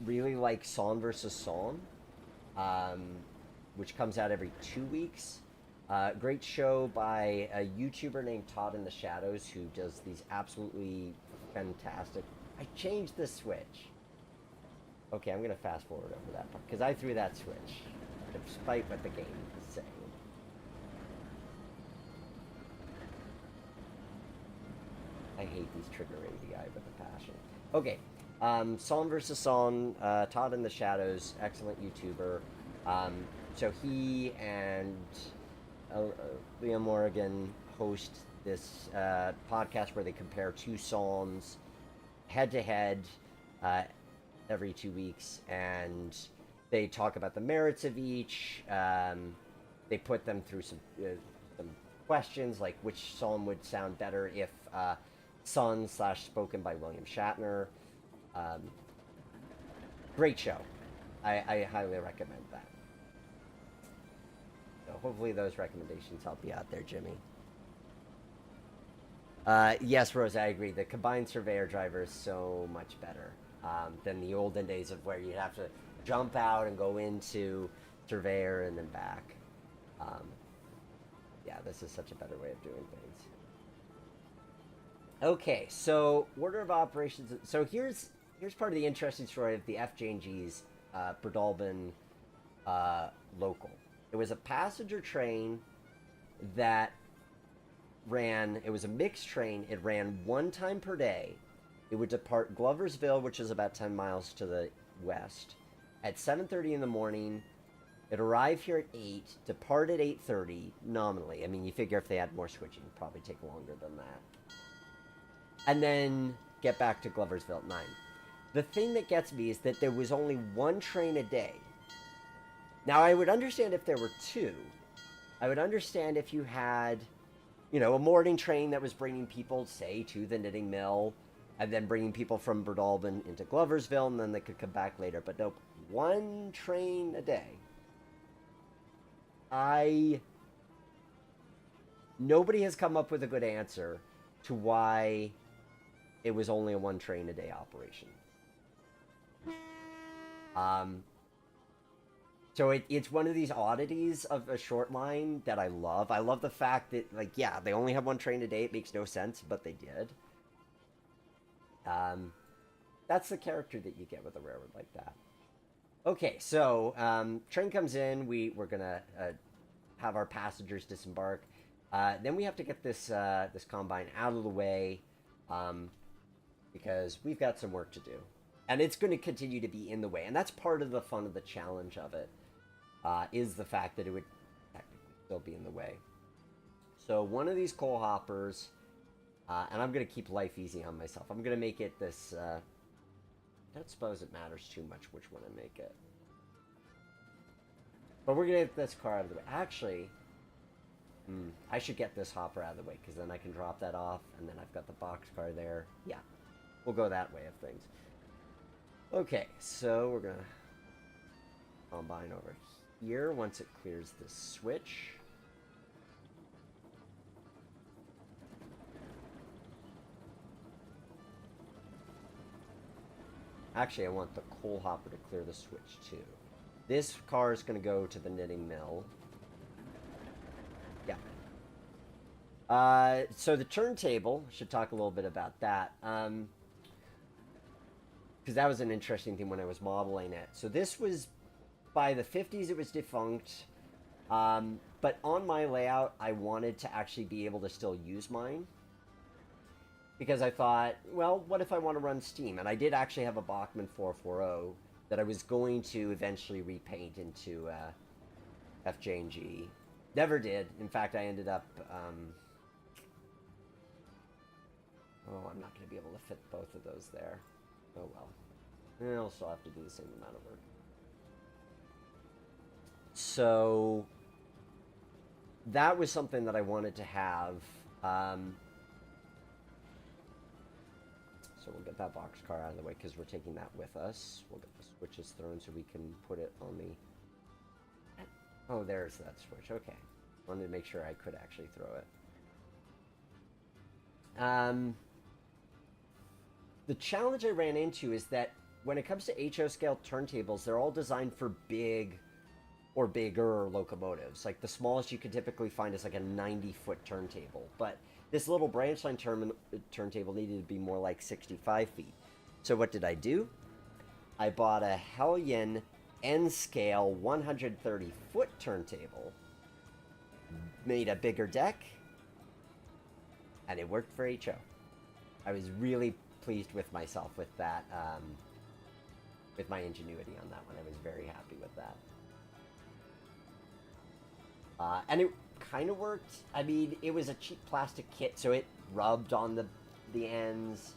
really like Son versus Son, which comes out every 2 weeks. Great show by a YouTuber named Todd in the Shadows, who does these absolutely fantastic... I changed the switch. Okay, I'm going to fast forward over that part, because I threw that switch, despite what the game is saying. I hate these trigger radii with a passion. Okay, Son versus Son, Todd in the Shadows, excellent YouTuber. So he and Liam Morgan host this podcast where they compare two songs head to head every 2 weeks, and they talk about the merits of each. They put them through some questions, like which song would sound better if sung / spoken by William Shatner. Great show. I highly recommend that. So hopefully those recommendations help you out there, Jimmy. Yes, Rose, I agree. The combined surveyor driver is so much better than the olden days of where you'd have to jump out and go into surveyor and then back. Yeah, this is such a better way of doing things. Okay, so order of operations. So here's part of the interesting story of the FJ&G's Breadalbane local. It was a passenger train that ran, it was a mixed train. It ran one time per day. It would depart Gloversville, which is about 10 miles to the west, at 7:30 in the morning. It arrived here at 8, depart at 8:30 nominally. I mean, you figure if they had more switching, it'd probably take longer than that. And then get back to Gloversville at 9. The thing that gets me is that there was only one train a day. Now, I would understand if there were two. I would understand if you had, you know, a morning train that was bringing people, say, to the knitting mill, and then bringing people from Breadalbane into Gloversville, and then they could come back later. But nope, one train a day. Nobody has come up with a good answer to why it was only a one train a day operation. So it's one of these oddities of a short line that I love. I love the fact that, like, yeah, they only have one train a day. It makes no sense, but they did. That's the character that you get with a railroad like that. Okay, so train comes in. We're gonna have our passengers disembark. Then we have to get this combine out of the way because we've got some work to do, and it's going to continue to be in the way. And that's part of the fun of the challenge of it, is the fact that it would technically still be in the way. So one of these coal hoppers, and I'm going to keep life easy on myself. I'm going to make it this. I don't suppose it matters too much which one I make it. But we're going to get this car out of the way. Actually, I should get this hopper out of the way, because then I can drop that off, and then I've got the box car there. Yeah, we'll go that way of things. Okay, so we're going to combine over here once it clears this switch. Actually, I want the coal hopper to clear the switch too. This car is going to go to the knitting mill. Yeah. So the turntable, should talk a little bit about that. Because that was an interesting thing when I was modeling it. So this was, by the 50s, it was defunct. But on my layout, I wanted to actually be able to still use mine. Because I thought, well, what if I want to run Steam? And I did actually have a Bachmann 440 that I was going to eventually repaint into FJ&G. Never did. In fact, I ended up... oh, I'm not going to be able to fit both of those there. Oh, well. I'll still have to do the same amount of work. So... that was something that I wanted to have. So we'll get that boxcar out of the way because we're taking that with us. We'll get the switches thrown so we can put it on the... Oh, there's that switch. Okay. Wanted to make sure I could actually throw it. The challenge I ran into is that when it comes to HO scale turntables, they're all designed for big or bigger locomotives. Like the smallest you could typically find is like a 90-foot turntable. But this little branch line turntable needed to be more like 65 feet. So what did I do? I bought a Hellion N-scale 130-foot turntable, made a bigger deck, and it worked for HO. I was really pleased with myself with that, with my ingenuity on that one. I was very happy with that. And it kind of worked. I mean, it was a cheap plastic kit, so it rubbed on the ends.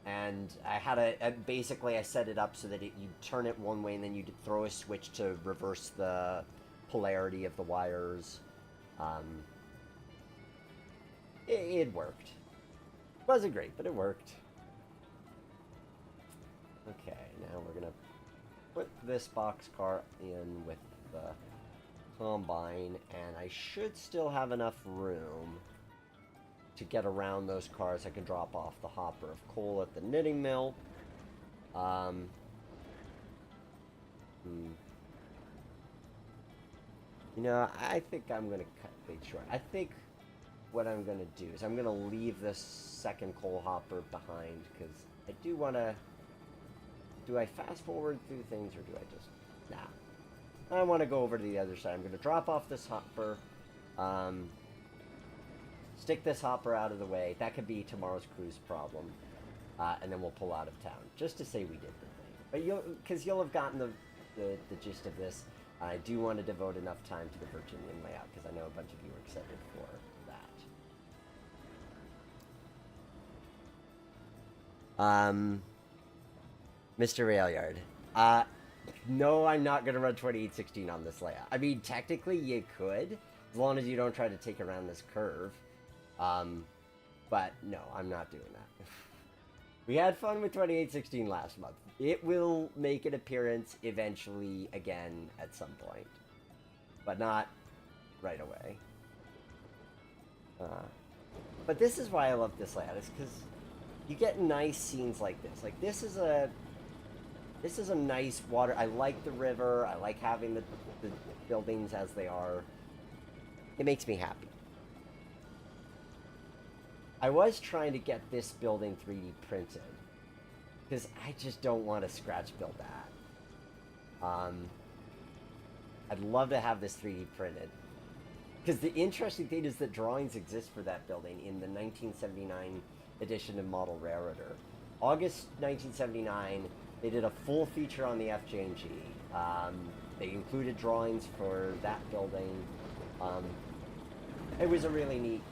And I had basically I set it up so that you turn it one way and then you'd throw a switch to reverse the polarity of the wires. It worked. It wasn't great, but it worked. Okay, now we're gonna put this boxcar in with the combine, and I should still have enough room to get around those cars. I can drop off the hopper of coal at the knitting mill. You know, I think I'm going to cut things short. I think what I'm going to do is I'm going to leave this second coal hopper behind, because I do want to... Do I fast forward through things, or do I just... Nah. I want to go over to the other side. I'm going to drop off this hopper. Stick this hopper out of the way. That could be tomorrow's cruise problem. And then we'll pull out of town, just to say we did the thing. But you'll have gotten the gist of this. I do want to devote enough time to the Virginian layout, because I know a bunch of you are excited for that. Mr. Railyard. No, I'm not going to run 2816 on this layout. I mean, technically you could, as long as you don't try to take around this curve. But no, I'm not doing that. We had fun with 2816 last month. It will make an appearance eventually again at some point, but not right away. But this is why I love this layout, is because you get nice scenes like this. Like this is a nice water. I like the river. I like having the buildings as they are. It makes me happy. I was trying to get this building 3D printed, because I just don't want to scratch build that. I'd love to have this 3D printed, because the interesting thing is that drawings exist for that building in the 1979 edition of Model Railroader. August 1979, they did a full feature on the FJ&G. They included drawings for that building. It was a really neat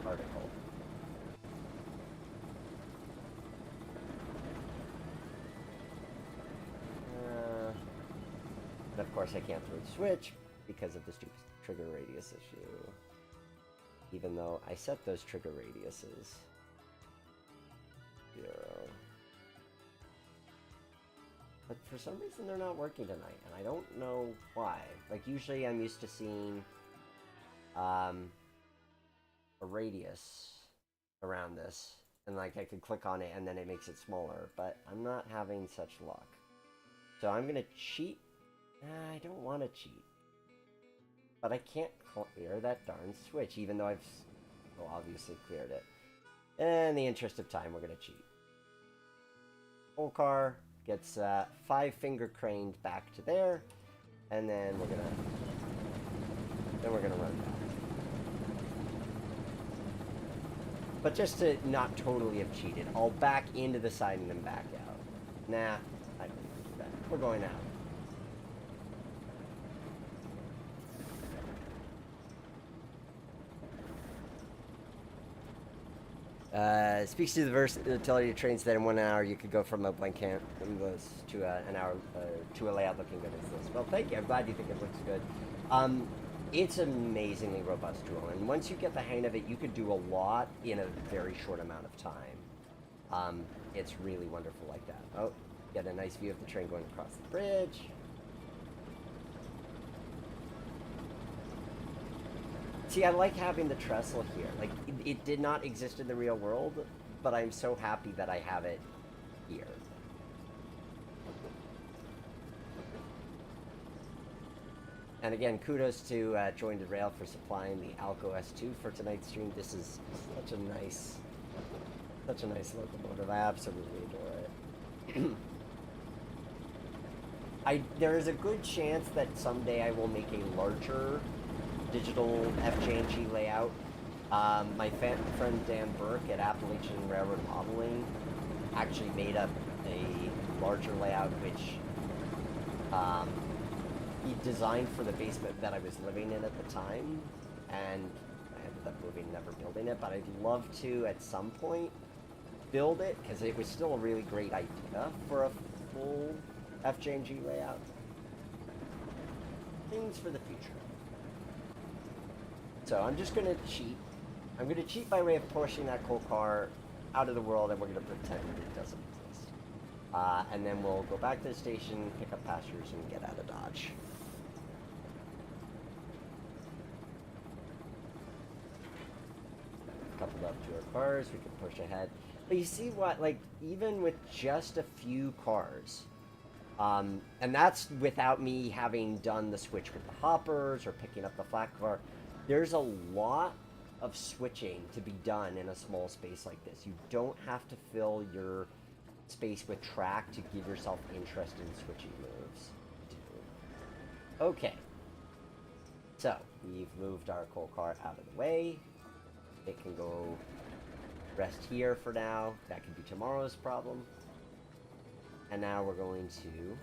article. And of course I can't throw the switch because of the stupid trigger radius issue. Even though I set those trigger radiuses 0. But for some reason they're not working tonight, and I don't know why. Like usually I'm used to seeing a radius around this, and like I could click on it and then it makes it smaller, but I'm not having such luck. So I'm gonna cheat. I don't want to cheat, but I can't clear that darn switch, even though I've obviously cleared it. In the interest of time, we're gonna cheat. Whole car gets 5-finger craned back to there, and then we're gonna run back. But just to not totally have cheated, I'll back into the side and then back out. Nah, I don't do that. We're going out. Speaks to the versatility of trains that in 1 hour you could go from a blank canvas to an hour to a layout looking good as this. Well, thank you. I'm glad you think it looks good. It's an amazingly robust tool, and once you get the hang of it, you could do a lot in a very short amount of time. It's really wonderful like that. Oh, get a nice view of the train going across the bridge. See, I like having the trestle here. Like, it did not exist in the real world, but I'm so happy that I have it here. And again, kudos to Jointed Rail for supplying the Alco S2 for tonight's stream. This is such a nice locomotive. I absolutely adore it. There is a good chance that someday I will make a larger digital FJ&G layout. My friend Dan Burke at Appalachian Railroad Modeling actually made up a larger layout, which he designed for the basement that I was living in at the time, and I ended up moving, never building it, but I'd love to at some point build it, because it was still a really great idea for a full FJ&G layout. Things for the future. So I'm just going to cheat. I'm going to cheat by way of pushing that coal car out of the world, and we're going to pretend it doesn't exist. And then we'll go back to the station, pick up passengers, and get out of Dodge. Coupled up to our cars, we can push ahead. But you see what, like, even with just a few cars, and that's without me having done the switch with the hoppers or picking up the flat car, there's a lot of switching to be done in a small space like this. You don't have to fill your space with track to give yourself interest in switching moves. Okay. So, we've moved our coal car out of the way. It can go rest here for now. That could be tomorrow's problem. And now we're going to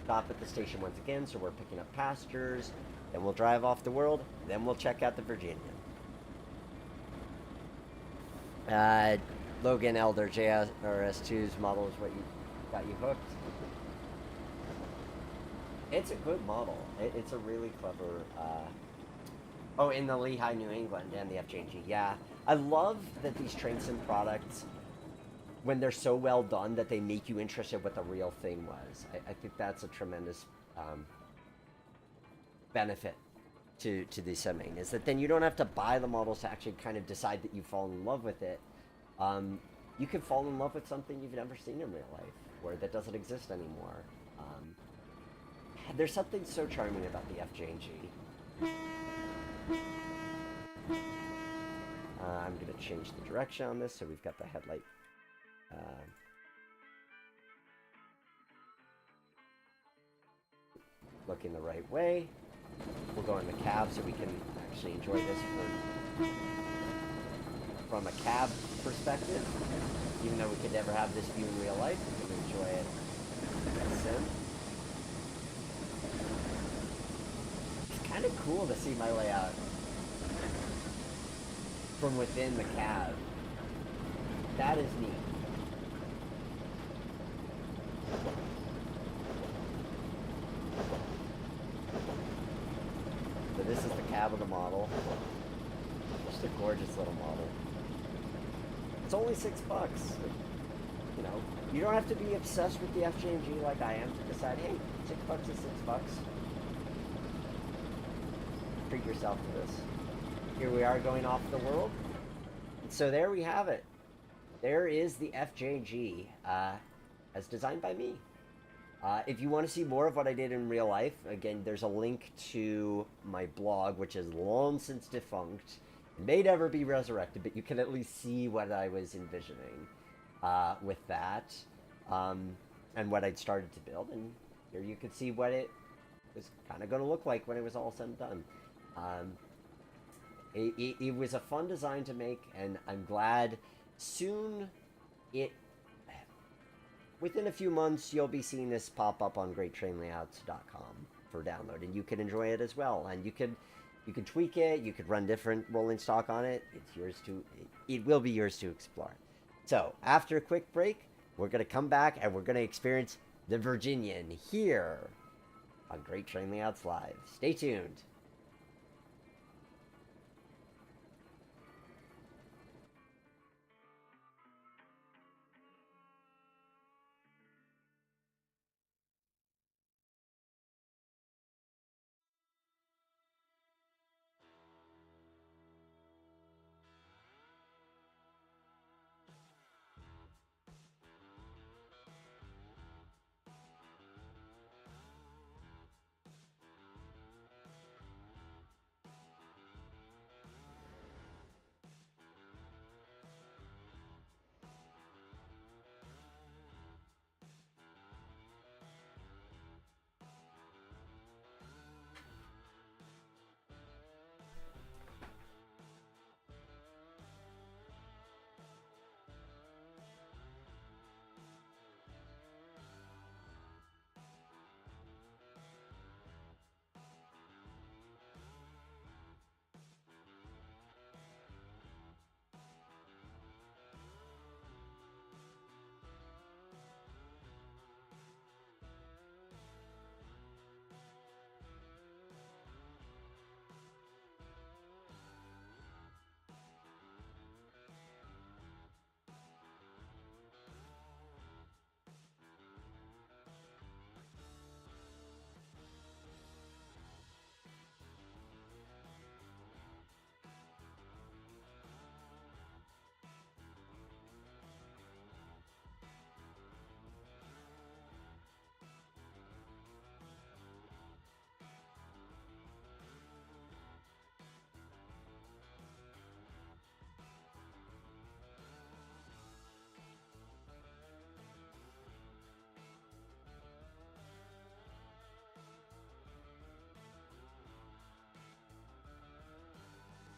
stop at the station once again, so we're picking up passengers. Then we'll drive off the world. Then we'll check out the Virginian. Logan Elder, JRS2's model is what you got you hooked. It's a good model. It's a really clever... Oh, in the Lehigh, New England, and the FJ&G, yeah. I love that these train sim products, when they're so well done, that they make you interested what the real thing was. I think that's a tremendous benefit to the simming, is that then you don't have to buy the models to actually kind of decide that you've fallen in love with it. You can fall in love with something you've never seen in real life, or that doesn't exist anymore. There's something so charming about the FJ&G. I'm going to change the direction on this, so we've got the headlight looking the right way. We'll go in the cab so we can actually enjoy this from a cab perspective. Even though we could never have this view in real life, we can enjoy it in sim. It's kind of cool to see my layout from within the cab. That is neat. So this is the cab of the model. Just a gorgeous little model. It's only $6. You know, you don't have to be obsessed with the FJ&G like I am to decide, hey, $6 is $6. Treat yourself to this. Here we are going off the world. And so there we have it. There is the FJ&G as designed by me. If you want to see more of what I did in real life, again, there's a link to my blog, which is long since defunct. It may never be resurrected, but you can at least see what I was envisioning with that and what I'd started to build. And here you could see what it was kind of going to look like when it was all said and done. It was a fun design to make, and I'm glad soon within a few months, you'll be seeing this pop up on greattrainlayouts.com for download, and you can enjoy it as well. And you can You can tweak it. You could run different rolling stock on it. It's yours to. It will be yours to explore. So after a quick break, we're gonna come back and we're gonna experience the Virginian here on Great Train Layouts Live. Stay tuned.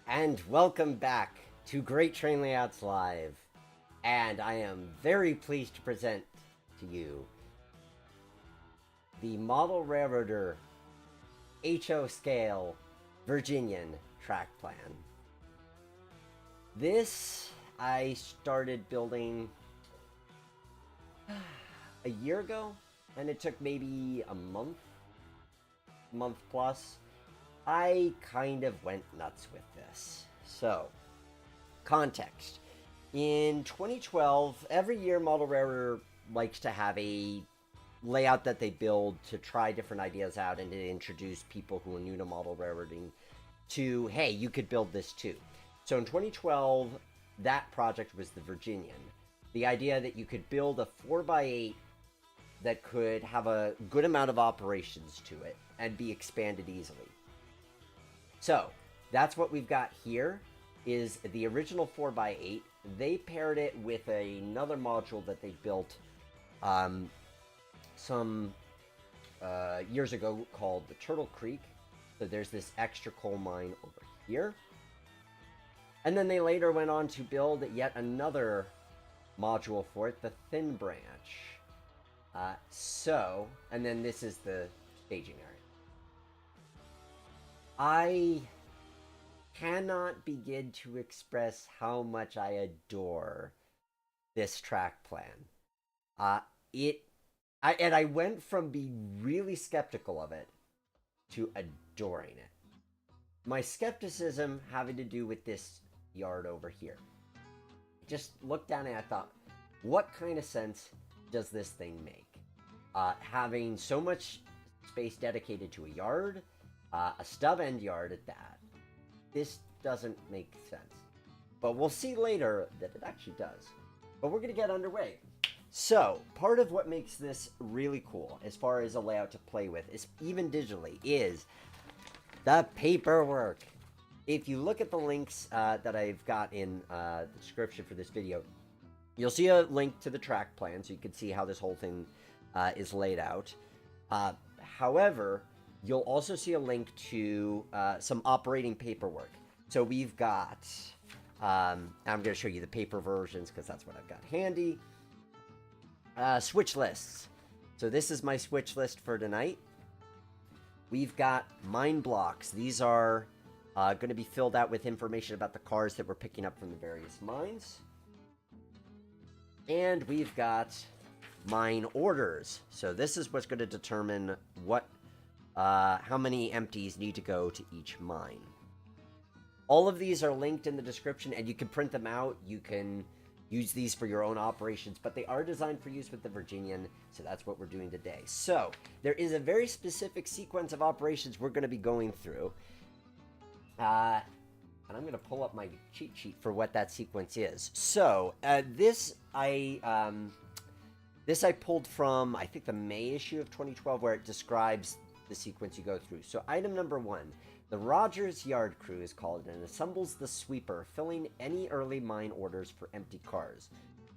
And welcome back to Great Train Layouts Live. And I am very pleased to present to you the Model Railroader HO Scale Virginian track plan. This I started building a year ago, and it took maybe a month plus. I kind of went nuts with this. So, context. In 2012, every year Model Railroader likes to have a layout that they build to try different ideas out and to introduce people who are new to model railroading to, hey, you could build this too. So in 2012, that project was the Virginian. The idea that you could build a 4x8 that could have a good amount of operations to it and be expanded easily. So that's what we've got here is the original 4x8. They paired it with another module that they built some years ago called the Turtle Creek. So there's this extra coal mine over here. And then they later went on to build yet another module for it, the Thin Branch. And then this is the staging area. I cannot begin to express how much I adore this track plan. I went from being really skeptical of it to adoring it. My skepticism having to do with this yard over here. Just looked down and I thought, what kind of sense does this thing make? Having so much space dedicated to a yard, a stub end yard at that, this doesn't make sense. But we'll see later that it actually does. But we're going to get underway. So, part of what makes this really cool, as far as a layout to play with, is even digitally, is the paperwork. If you look at the links that I've got in the description for this video, you'll see a link to the track plan, so you can see how this whole thing is laid out. However, you'll also see a link to some operating paperwork. So we've got, I'm going to show you the paper versions because that's what I've got handy. Switch lists. So this is my switch list for tonight. We've got mine blocks. These are Going to be filled out with information about the cars that we're picking up from the various mines. And we've got mine orders. So this is what's going to determine how many empties need to go to each mine. All of these are linked in the description, and you can print them out. You can use these for your own operations, but they are designed for use with the Virginian, so that's what we're doing today. So there is a very specific sequence of operations we're going to be going through. And I'm going to pull up my cheat sheet for what that sequence is. So this I pulled from, I think, the May issue of 2012, where it describes the sequence you go through. So item number 1, the Rogers Yard Crew is called and assembles the sweeper, filling any early mine orders for empty cars.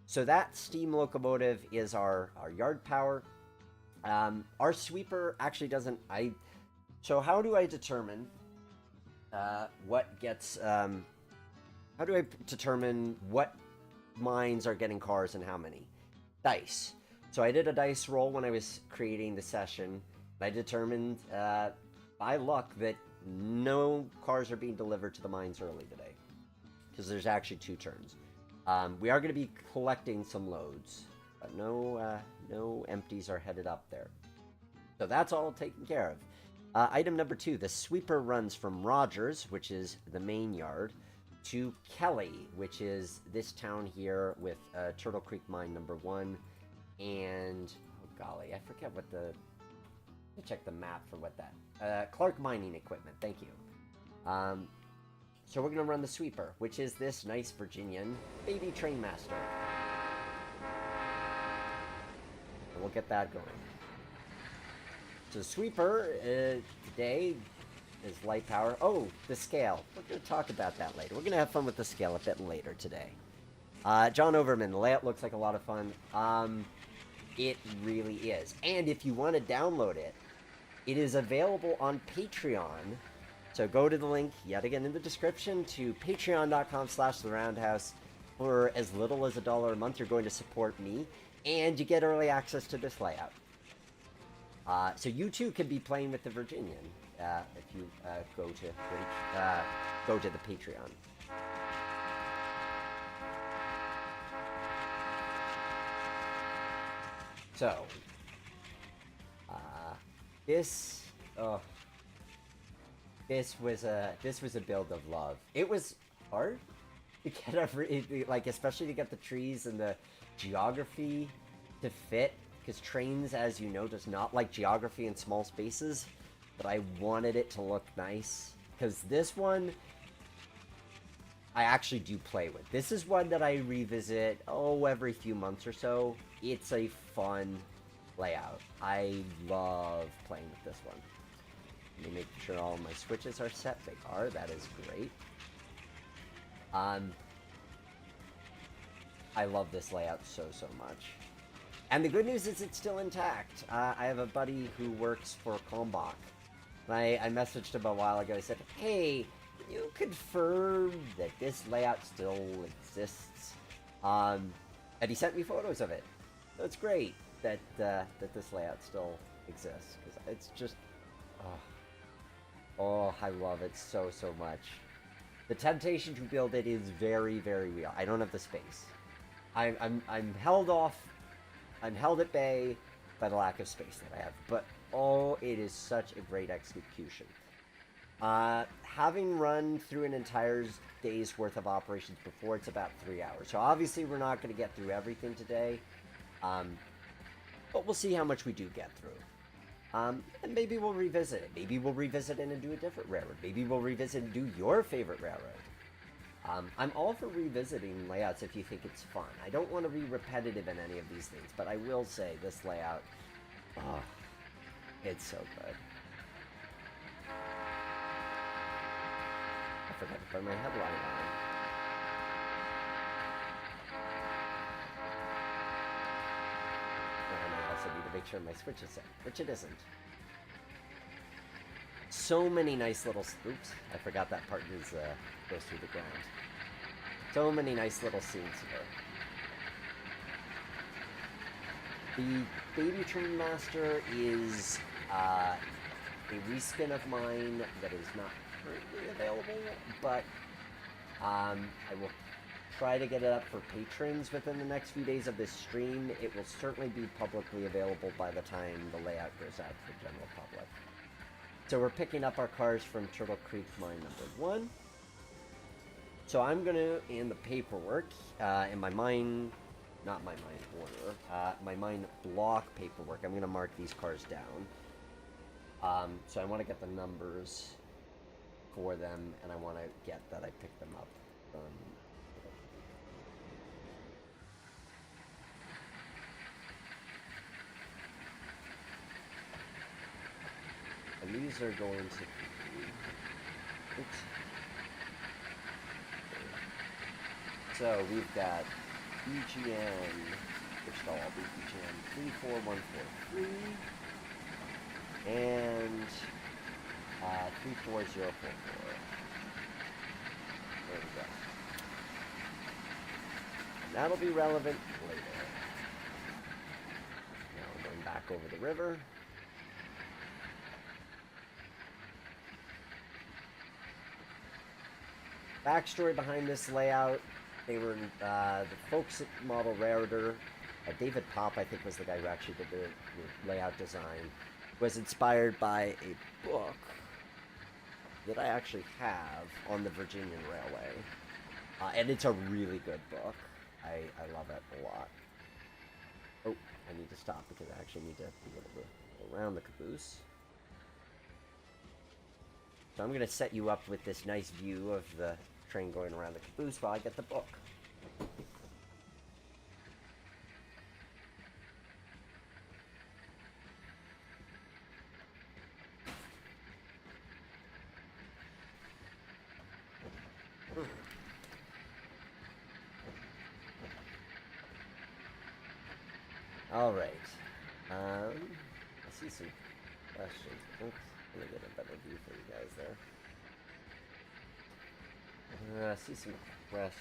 So that steam locomotive is our yard power. Our sweeper actually doesn't... So how do I determine what gets... how do I determine what mines are getting cars and how many? Dice. So I did a dice roll when I was creating the session. I determined by luck that no cars are being delivered to the mines early today, because there's actually 2 turns. We are going to be collecting some loads, but no empties are headed up there. So that's all taken care of. Item number 2, the sweeper runs from Rogers, which is the main yard, to Kelly, which is this town here with Turtle Creek Mine number 1, and, oh golly, I forget what the... Let me check the map for what that... Clark Mining Equipment, thank you. So we're going to run the sweeper, which is this nice Virginian baby train master. And we'll get that going. So the sweeper today is light power. Oh, the scale. We're going to talk about that later. We're going to have fun with the scale a bit later today. John Overman, the layout looks like a lot of fun. It really is. And if you want to download it, it is available on Patreon. So go to the link, yet again in the description, to patreon.com/theroundhouse. For as little as $1 a month, you're going to support me, and you get early access to this layout. So you too can be playing with the Virginian if you go to the Patreon. So, this was a build of love. It was hard to get like, especially to get the trees and the geography to fit, because trains, as you know, does not like geography in small spaces, but I wanted it to look nice, because this one I actually do play with. This is one that I revisit, every few months or so. It's a fun layout. I love playing with this one. Let me make sure all my switches are set. They are. That is great. I love this layout so much. And the good news is it's still intact. I have a buddy who works for Kalmbach. And I messaged him a while ago. I said, hey, can you confirm that this layout still exists? And he sent me photos of it. So it's great that this layout still exists, because it's just, I love it so much. The temptation to build it is very real. I don't have the space. I'm held at bay by the lack of space that I have. But it is such a great execution. Having run through an entire day's worth of operations before, it's about 3 hours. So obviously we're not going to get through everything today. But we'll see how much we do get through. And maybe we'll revisit it. Maybe we'll revisit it and do a different railroad. Maybe we'll revisit and do your favorite railroad. I'm all for revisiting layouts if you think it's fun. I don't want to be repetitive in any of these things, but I will say this layout, it's so good. I forgot to put my headline on. And I also need to make sure my switch is set, which it isn't. So many nice little... Oops, I forgot that part goes through the ground. So many nice little scenes here. The Baby Train Master is a respin of mine that is not currently available, but I will try to get it up for patrons within the next few days of this stream. It will certainly be publicly available by the time the layout goes out to the general public. So we're picking up our cars from Turtle Creek Mine number 1. So I'm going to, in the paperwork, in my mine, not my mine order, my mine block paperwork, I'm going to mark these cars down. So I want to get the numbers for them, and I want to get that I picked them up from... And these are going to be... Oops. So we've got VGN, which they'll all be VGN 34143, and 34044. There we go. And that'll be relevant later. Now we're going back over the river. Backstory behind this layout, they were the folks at Model Railroad, David Popp, I think, was the guy who actually did the layout design, was inspired by a book that I actually have on the Virginian Railway. And it's a really good book. I love it a lot. Oh, I need to stop because I actually need to be able to go around the caboose. So I'm going to set you up with this nice view of the train going around the caboose while I get the book. All right. I see some questions. Oops, let me get a better view for you guys there. I see some questions.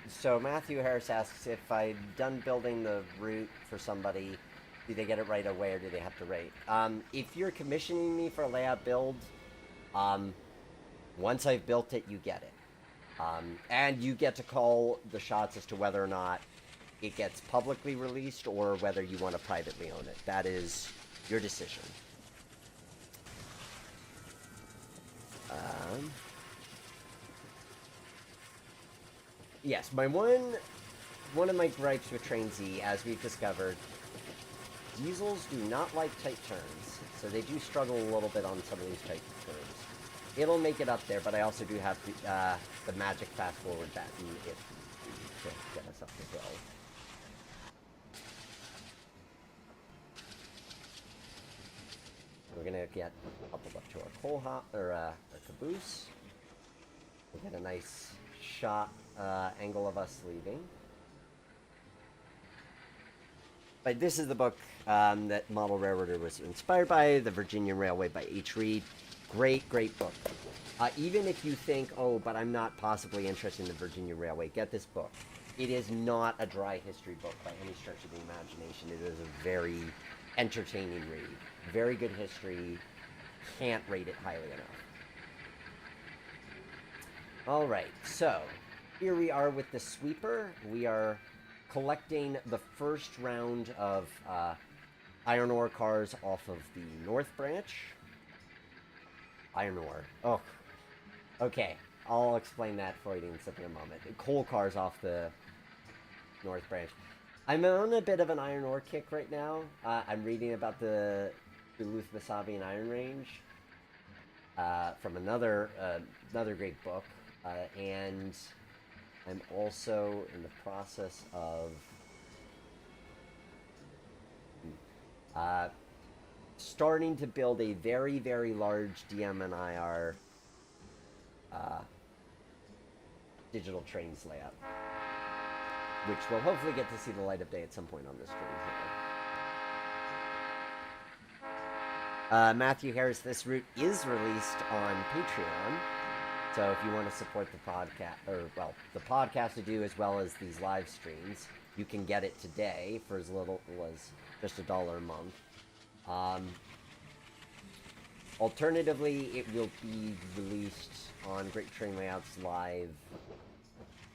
So Matthew Harris asks if I've done building the route for somebody, do they get it right away or do they have to wait? If you're commissioning me for a layout build, once I've built it, you get it. And you get to call the shots as to whether or not it gets publicly released or whether you want to privately own it. That is your decision. Yes, one of my gripes with Train Z, as we've discovered, diesels do not like tight turns, so they do struggle a little bit on some of these tight turns. It'll make it up there, but I also do have the magic fast forward button to get us up the hill. We're gonna get coupled up to our coal hop or our caboose. We'll get a nice shot angle of us leaving. But this is the book that Model Railroader was inspired by, The Virginian Railway by H. Reed. Great, great book. Even if you think, oh, but I'm not possibly interested in the Virginia Railway, get this book. It is not a dry history book by any stretch of the imagination. It is a very entertaining read. Very good history. Can't rate it highly enough. All right, so here we are with the sweeper. We are collecting the first round of iron ore cars off of the North Branch. Iron ore. Oh, okay. I'll explain that for you in a moment. Coal cars off the North Branch. I'm on a bit of an iron ore kick right now. I'm reading about the Duluth-Mesabian Iron Range from another great book, and I'm also in the process of starting to build a very, very large DM&IR digital trains layout, which will hopefully get to see the light of day at some point on this stream here. Matthew Harris, this route is released on Patreon, so if you want to support the podcast, or, well, the podcast to do as well as these live streams, You can get it today for as little as just $1 a month. Alternatively, it will be released on Great Train Layouts Live.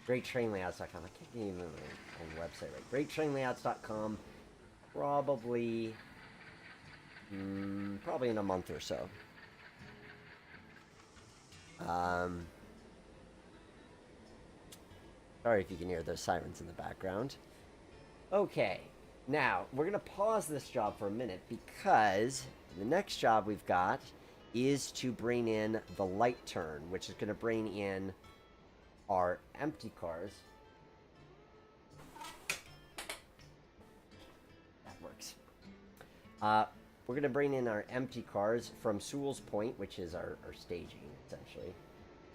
GreatTrainLayouts.com. I can't even remember on the website right. GreatTrainLayouts.com. Probably in a month or so. Sorry if you can hear those sirens in the background. Okay, now we're gonna pause this job for a minute because the next job we've got is to bring in the light turn, which is gonna bring in our empty cars. That works. We're gonna bring in our empty cars from Sewell's Point, which is our staging, essentially.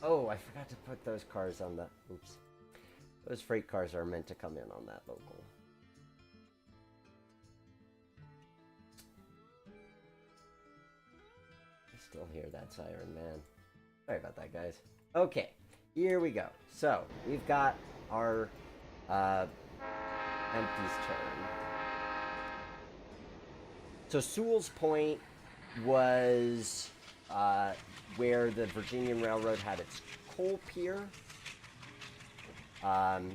Oh, I forgot to put those cars on the... Oops. Those freight cars are meant to come in on that local. I still hear that siren, man. Sorry about that, guys. Okay, here we go. So, we've got our empties turn. So, Sewell's Point was where the Virginian Railroad had its coal pier. On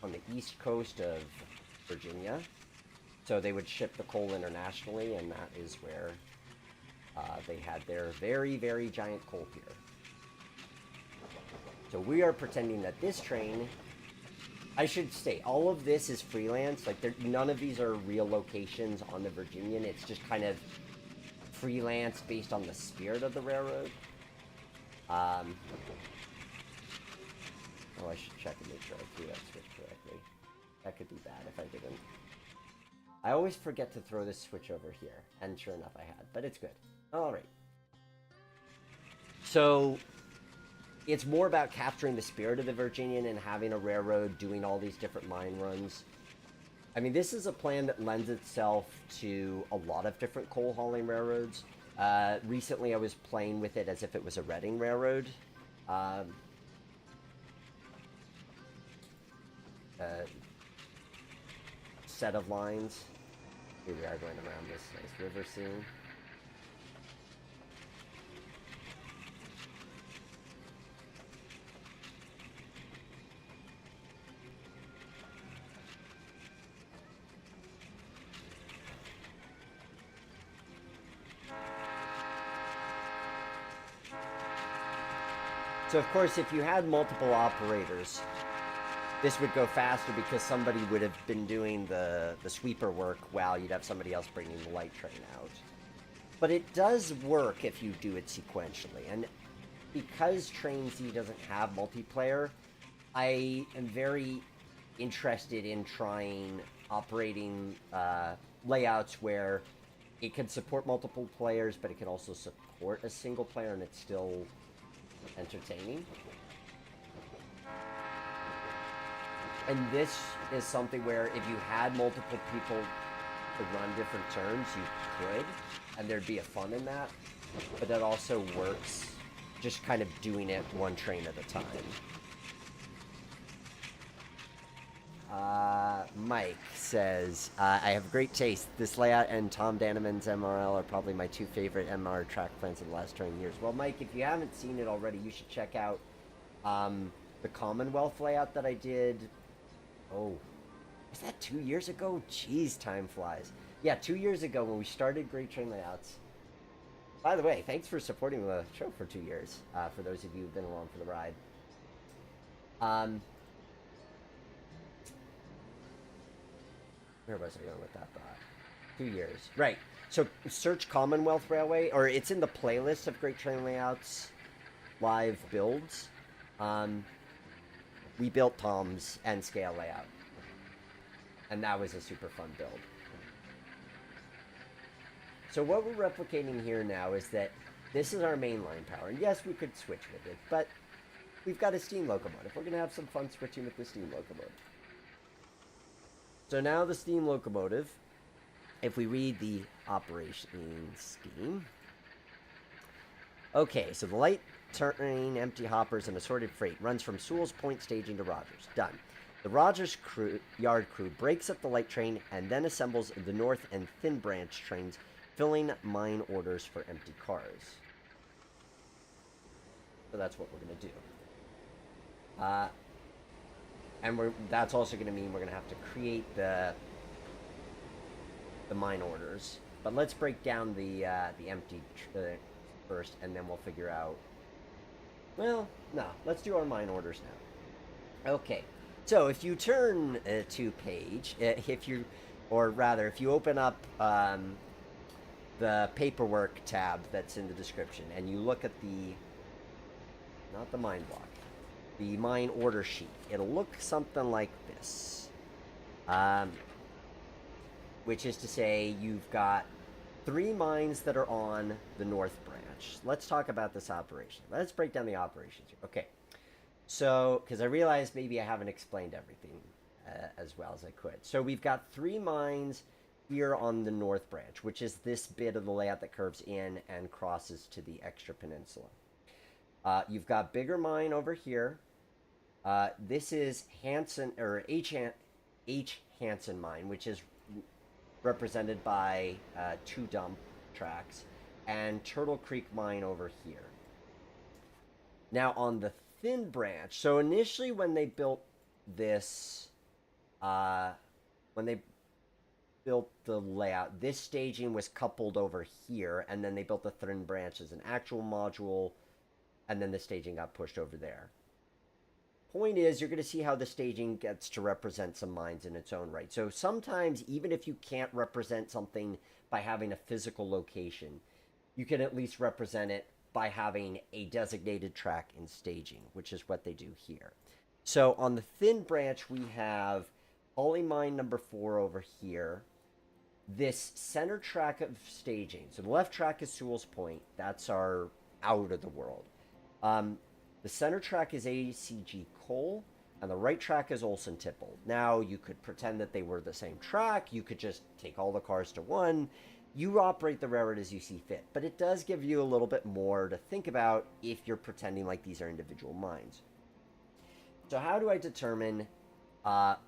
the east coast of Virginia. So they would ship the coal internationally, and that is where they had their very, very giant coal pier. So we are pretending that this train, I should say, all of this is freelance. Like, none of these are real locations on the Virginian. It's just kind of freelance based on the spirit of the railroad. Oh, I should check and make sure I threw that switch correctly. That could be bad if I didn't. I always forget to throw this switch over here, and sure enough I had, but it's good. Alright. So, it's more about capturing the spirit of the Virginian and having a railroad doing all these different mine runs. I mean, this is a plan that lends itself to a lot of different coal hauling railroads. Recently I was playing with it as if it was a Reading railroad. Set of lines. Here we are going around this nice river scene. So of course, if you had multiple operators, this would go faster because somebody would have been doing the sweeper work while you'd have somebody else bringing the light train out. But it does work if you do it sequentially. And because Train Z doesn't have multiplayer, I am very interested in trying operating layouts where it can support multiple players, but it can also support a single player and it's still entertaining. And this is something where if you had multiple people to run different turns, you could, and there'd be a fun in that. But that also works, just kind of doing it one train at a time. Mike says, I have great taste. This layout and Tom Danneman's MRL are probably my two favorite MR track plans of the last 20 years. Well, Mike, if you haven't seen it already, you should check out the Commonwealth layout that I did. Oh, was that 2 years ago? Jeez, time flies. Yeah, 2 years ago when we started Great Train Layouts. By the way, thanks for supporting the show for 2 years, for those of you who've been along for the ride. Where was I going with that thought? 2 years. Right. So search Commonwealth Railway, or it's in the playlist of Great Train Layouts live builds. We built Tom's N-scale layout. And that was a super fun build. So what we're replicating here now is that this is our mainline power. And yes, we could switch with it, but we've got a steam locomotive. We're going to have some fun switching with the steam locomotive. So now the steam locomotive, if we read the operation scheme. Okay, so the light turning, empty hoppers, and assorted freight runs from Sewell's Point staging to Rogers. Done. The Rogers Yard crew breaks up the light train and then assembles the North and Thin Branch trains, filling mine orders for empty cars. So that's what we're going to do. And that's also going to mean we're going to have to create the mine orders. But let's break down the empty first, and then we'll figure out. Well, no, let's do our mine orders now. Okay, so if you turn to page, if you open up the paperwork tab that's in the description, and you look at not the mine block, the mine order sheet, it'll look something like this. Which is to say you've got 3 mines that are on the North Branch. Let's talk about this operation. Let's break down the operations here. Okay, so, because I realized maybe I haven't explained everything as well as I could. So we've got 3 mines here on the North Branch, which is this bit of the layout that curves in and crosses to the extra peninsula. You've got bigger mine over here. This is Hanson, or H. Hanson mine, which is represented by 2 dump tracks, and Turtle Creek mine over here. Now on the Thin Branch, so initially when they built this, when they built the layout, this staging was coupled over here, and then they built the Thin Branch as an actual module, and then the staging got pushed over there. Point is, you're going to see how the staging gets to represent some mines in its own right. So sometimes, even if you can't represent something by having a physical location, you can at least represent it by having a designated track in staging, which is what they do here. So on the Thin Branch, we have Holly Mine number 4 over here. This center track of staging. So the left track is Sewell's Point. That's our out of the world. The center track is ACG Coal, and the right track is Olson Tipple. Now, you could pretend that they were the same track. You could just take all the cars to one. You operate the railroad as you see fit, but it does give you a little bit more to think about if you're pretending like these are individual mines. So how do I determine how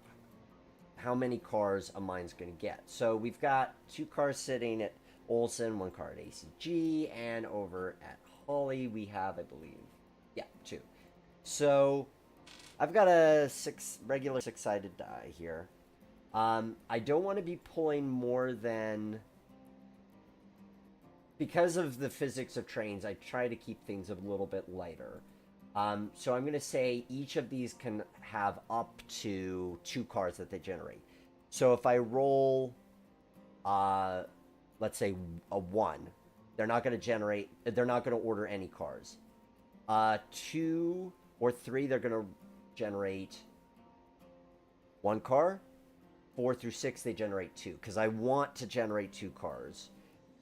many cars a mine's going to get? So we've got 2 cars sitting at Olson, 1 car at ACG, and over at Holly we have, I believe, 2. So I've got a regular 6-sided die here. I don't want to be pulling more than, because of the physics of trains, I try to keep things a little bit lighter. So I'm going to say each of these can have up to 2 cars that they generate. So if I roll, let's say a 1, they're not going to order any cars. 2 or 3, they're going to generate 1 car. 4 through 6, they generate 2, because I want to generate 2 cars.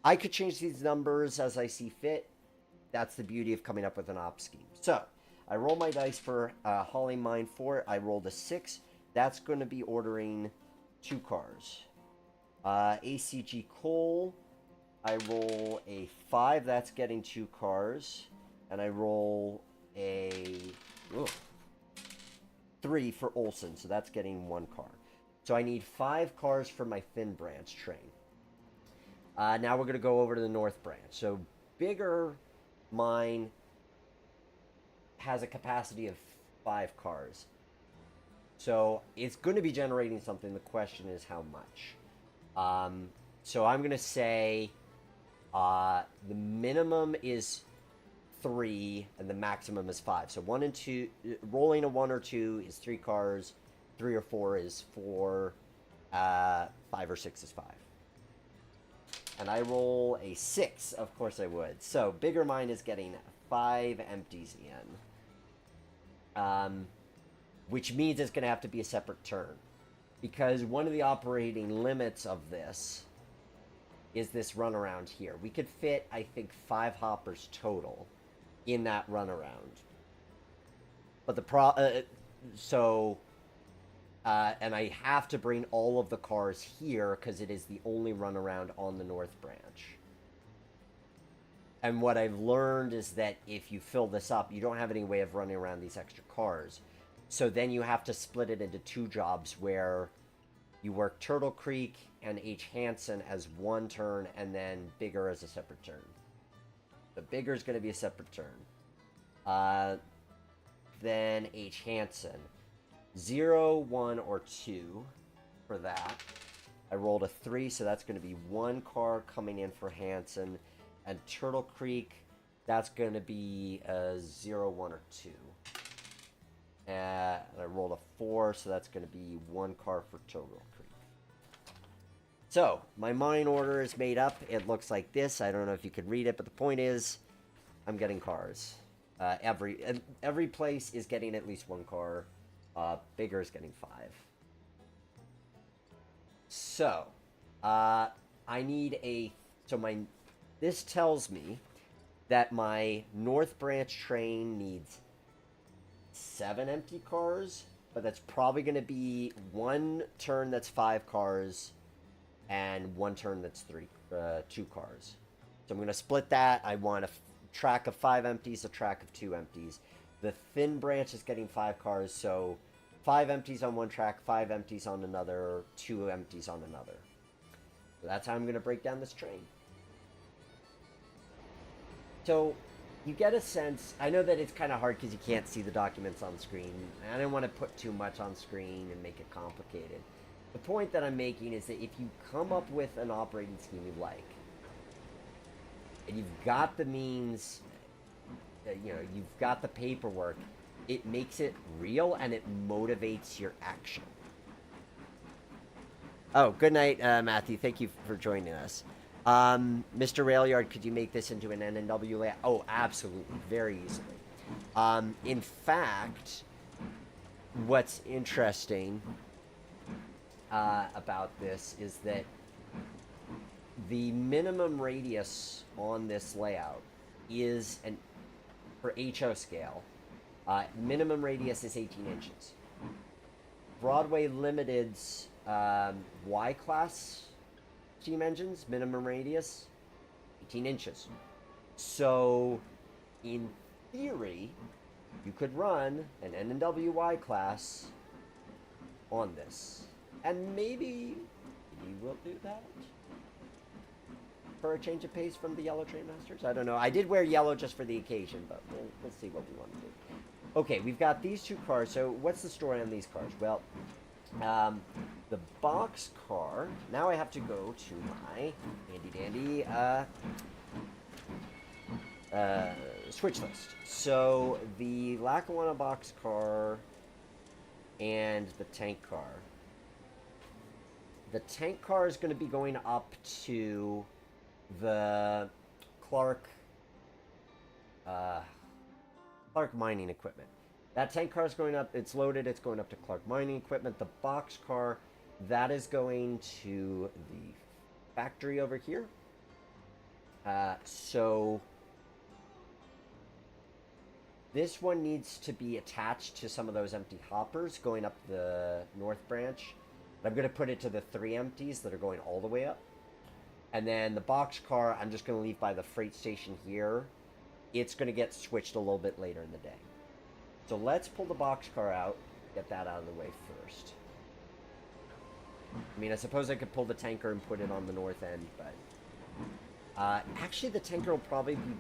I could change these numbers as I see fit. That's the beauty of coming up with an op scheme. So I roll my dice for Holly Mine 4. I rolled a 6. That's going to be ordering 2 cars. ACG Coal, I roll a 5. That's getting 2 cars. And I roll a 3 for Olson, so that's getting 1 car. So I need 5 cars for my Thin Branch train. Now we're going to go over to the North Branch. So bigger mine has a capacity of 5 cars. So it's going to be generating something. The question is how much. So I'm going to say the minimum is 3 and the maximum is 5. So 1 and 2, rolling a 1 or 2 is 3 cars, 3 or 4 is 4, 5 or 6 is 5. And I roll a 6, of course I would. So bigger mine is getting 5 empties in, which means it's going to have to be a separate turn, because one of the operating limits of this is this runaround here. We could fit, I think, 5 hoppers total in that runaround. But the and I have to bring all of the cars here because it is the only runaround on the North Branch. And what I've learned is that if you fill this up, you don't have any way of running around these extra cars. So then you have to split it into two jobs where you work Turtle Creek and H. Hansen as one turn, and then Bigger as a separate turn. The Bigger is going to be a separate turn. Then H. Hansen. 0, 1, or 2 for that. I rolled a 3, so that's going to be one car coming in for Hansen. And Turtle Creek, that's going to be a 0, 1, or 2. And I rolled a 4, so that's going to be one car for Turtle Creek. So, my mine order is made up. It looks like this. I don't know if you can read it, but the point is, I'm getting cars. Every place is getting at least one car. Bigger is getting 5. So, I need a... So, this tells me that my North Branch train needs 7 empty cars, but that's probably going to be one turn that's 5 cars and one turn that's 2 cars. So I'm going to split that. I want a track of 5 empties, a track of 2 empties. The Thin Branch is getting 5 cars, so 5 empties on one track, 5 empties on another, 2 empties on another. So that's how I'm going to break down this train. So you get a sense, I know that it's kind of hard because you can't see the documents on screen. I don't want to put too much on screen and make it complicated. The point that I'm making is that if you come up with an operating scheme you like, and you've got the means, you've got the paperwork, it makes it real and it motivates your action. Oh, good night, Matthew. Thank you for joining us. Mr. Railyard, could you make this into an NNW layout? Oh, absolutely. Very easily. In fact, what's interesting about this is that the minimum radius on this layout is, for HO scale, minimum radius is 18 inches. Broadway Limited's Y-class steam engines, minimum radius, 18 inches. So, in theory, you could run an N&W Y-class on this. And maybe you will do that for a change of pace from the Yellow Train Masters. I don't know. I did wear yellow just for the occasion, but we'll see what we want to do. Okay, we've got these 2 cars. So what's the story on these cars? Well, the box car, now I have to go to my handy-dandy switch list. So the Lackawanna box car and the tank car. The tank car is going to be going up to the Clark Mining Equipment. That tank car is going up, it's loaded, it's going up to Clark Mining Equipment. The box car, that is going to the factory over here. So this one needs to be attached to some of those empty hoppers going up the North Branch. I'm going to put it to the 3 empties that are going all the way up. And then the box car, I'm just going to leave by the freight station here. It's going to get switched a little bit later in the day. So let's pull the box car out, get that out of the way first. I mean, I suppose I could pull the tanker and put it on the north end, but... actually, the tanker will probably be...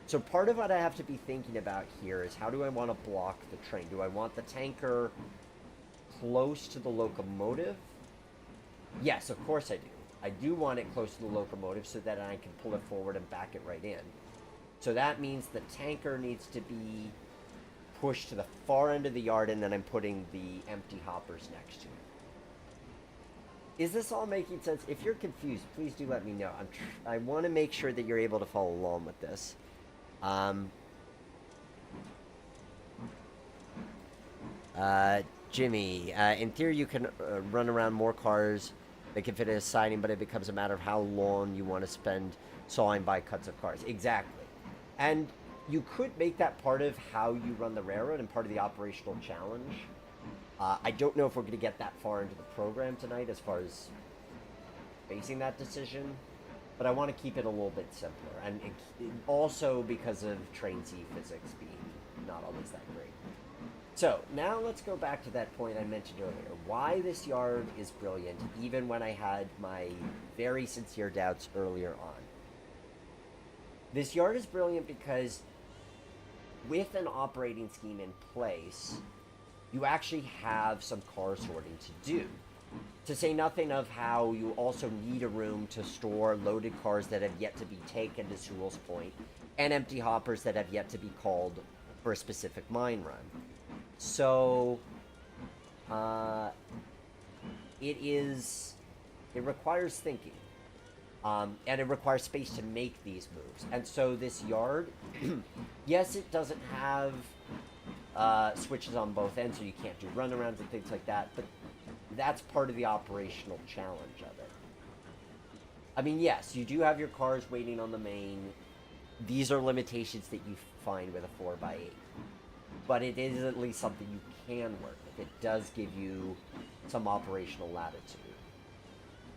So part of what I have to be thinking about here is how do I want to block the train? Do I want the tanker close to the locomotive? Yes, of course I do. I do want it close to the locomotive so that I can pull it forward and back it right in. So that means the tanker needs to be pushed to the far end of the yard, and then I'm putting the empty hoppers next to it. Is this all making sense? If you're confused, please do let me know. I want to make sure that you're able to follow along with this. Jimmy, in theory you can run around more cars that can fit in a siding, but it becomes a matter of how long you want to spend sawing by cuts of cars. Exactly. And you could make that part of how you run the railroad and part of the operational challenge. I don't know if we're going to get that far into the program tonight as far as facing that decision, but I want to keep it a little bit simpler. And also because of train C physics being not always that great. So now let's go back to that point I mentioned earlier. Why this yard is brilliant, even when I had my very sincere doubts earlier on. This yard is brilliant because with an operating scheme in place, you actually have some car sorting to do. To say nothing of how you also need a room to store loaded cars that have yet to be taken to Sewell's Point and empty hoppers that have yet to be called for a specific mine run. So, it requires thinking. And it requires space to make these moves. And so this yard, yes, it doesn't have switches on both ends, so you can't do runarounds and things like that, but that's part of the operational challenge of it. I mean, yes, you do have your cars waiting on the main. These are limitations that you find with a 4x8. But it is at least something you can work with. It does give you some operational latitude.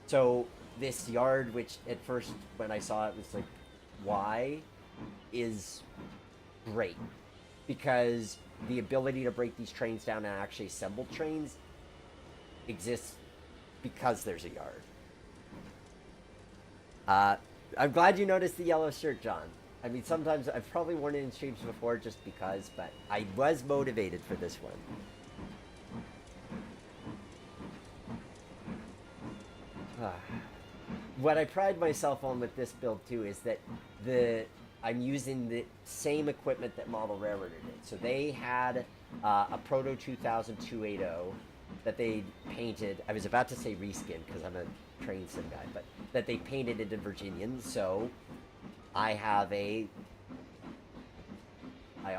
So this yard, which at first when I saw it was like, why, is great. Because the ability to break these trains down and actually assemble trains exists because there's a yard. I'm glad you noticed the yellow shirt, John. I mean, sometimes I've probably worn it in streams before just because, but I was motivated for this one. What I pride myself on with this build too is that I'm using the same equipment that Model Railroader did. So they had a Proto 2000 280 that they painted. I was about to say reskin because I'm a train sim guy, but that they painted it in Virginian. So I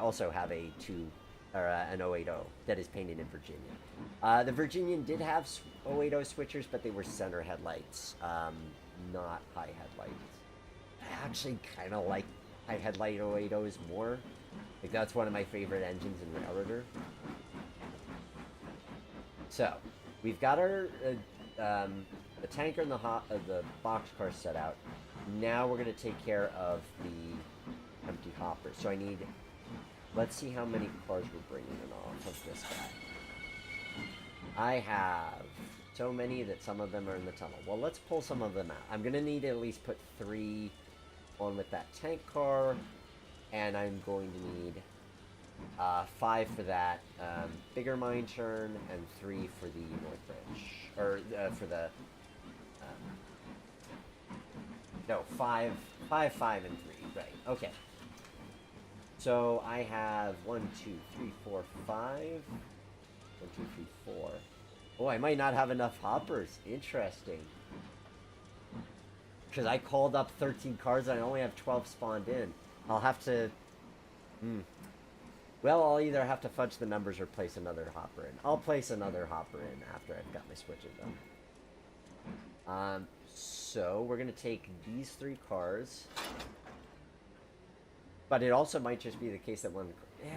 also have an 080 that is painted in Virginia. The Virginian did have 080 switchers, but they were center headlights, not high headlights. I actually kind of like high headlight 080s more. Like, that's one of my favorite engines in Railroader. So, we've got our the tanker and the boxcar set out. Now we're going to take care of the empty hoppers. So let's see how many cars we're bringing in off of this guy. I have so many that some of them are in the tunnel. Well, let's pull some of them out. I'm going to need to at least put 3 on with that tank car, and I'm going to need 5 for that bigger mine turn, and 3 for the Northbridge, or for the no, 5, and 3, right? Okay. So I have 1, 2, 3, 4, 5. 1, 2, 3, 4. Oh, I might not have enough hoppers. Interesting. Because I called up 13 cars and I only have 12 spawned in. I'll have to... Well, I'll either have to fudge the numbers or place another hopper in. I'll place another hopper in after I've got my switches done. So we're going to take these 3 cars. But it also might just be the case that one... Yeah,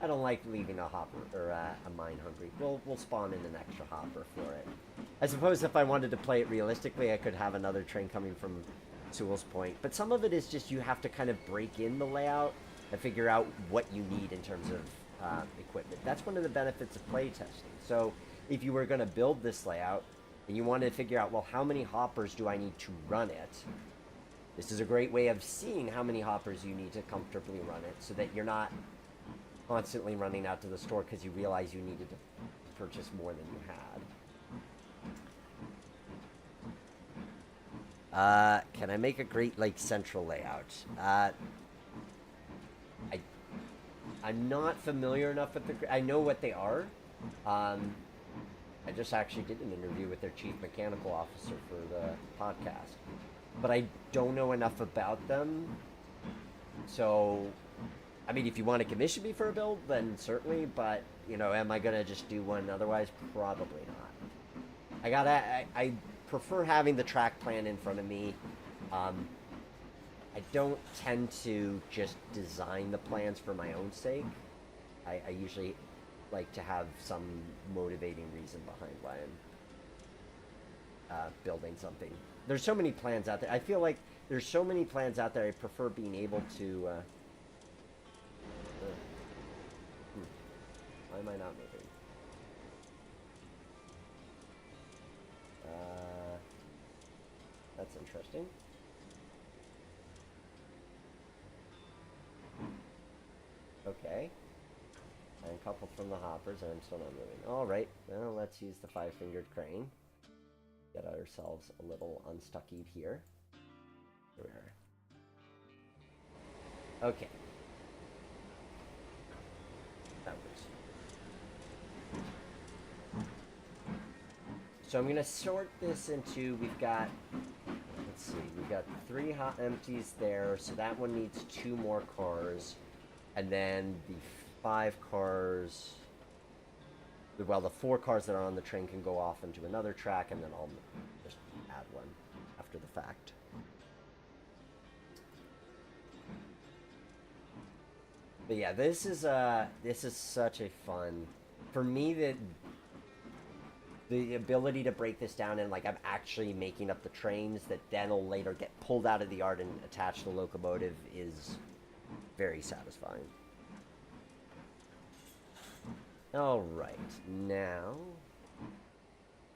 I don't like leaving a hopper or a mine hungry. We'll spawn in an extra hopper for it. I suppose if I wanted to play it realistically, I could have another train coming from Sewell's Point. But some of it is just you have to kind of break in the layout and figure out what you need in terms of equipment. That's one of the benefits of playtesting. So if you were going to build this layout and you wanted to figure out, well, how many hoppers do I need to run it? This is a great way of seeing how many hoppers you need to comfortably run it so that you're not constantly running out to the store because you realize you needed to purchase more than you had. Can I make a Great Lakes Central layout? I'm not familiar enough with I know what they are. I just actually did an interview with their chief mechanical officer for the podcast. But I don't know enough about them. So, I mean, if you want to commission me for a build, then certainly. But, you know, am I going to just do one otherwise? Probably not. I prefer having the track plan in front of me. I don't tend to just design the plans for my own sake. I usually like to have some motivating reason behind why I'm building something. There's so many plans out there. I feel like there's so many plans out there. I prefer being able to... Why am I not moving? That's interesting. Okay. And coupled from the hoppers, and I'm still not moving. Alright, well, let's use the 5-fingered crane. Get ourselves a little unstuckied here. Here we are. Okay. That works. So I'm going to sort this into, we've got, let's see, we've got 3 hot empties there, so that one needs 2 more cars. And then the 5 cars, well, the 4 cars that are on the train can go off into another track, and then I'll just add one after the fact. But yeah, this is such a fun, for me, the ability to break this down and like I'm actually making up the trains that then will later get pulled out of the yard and attached to the locomotive is very satisfying. Alright, now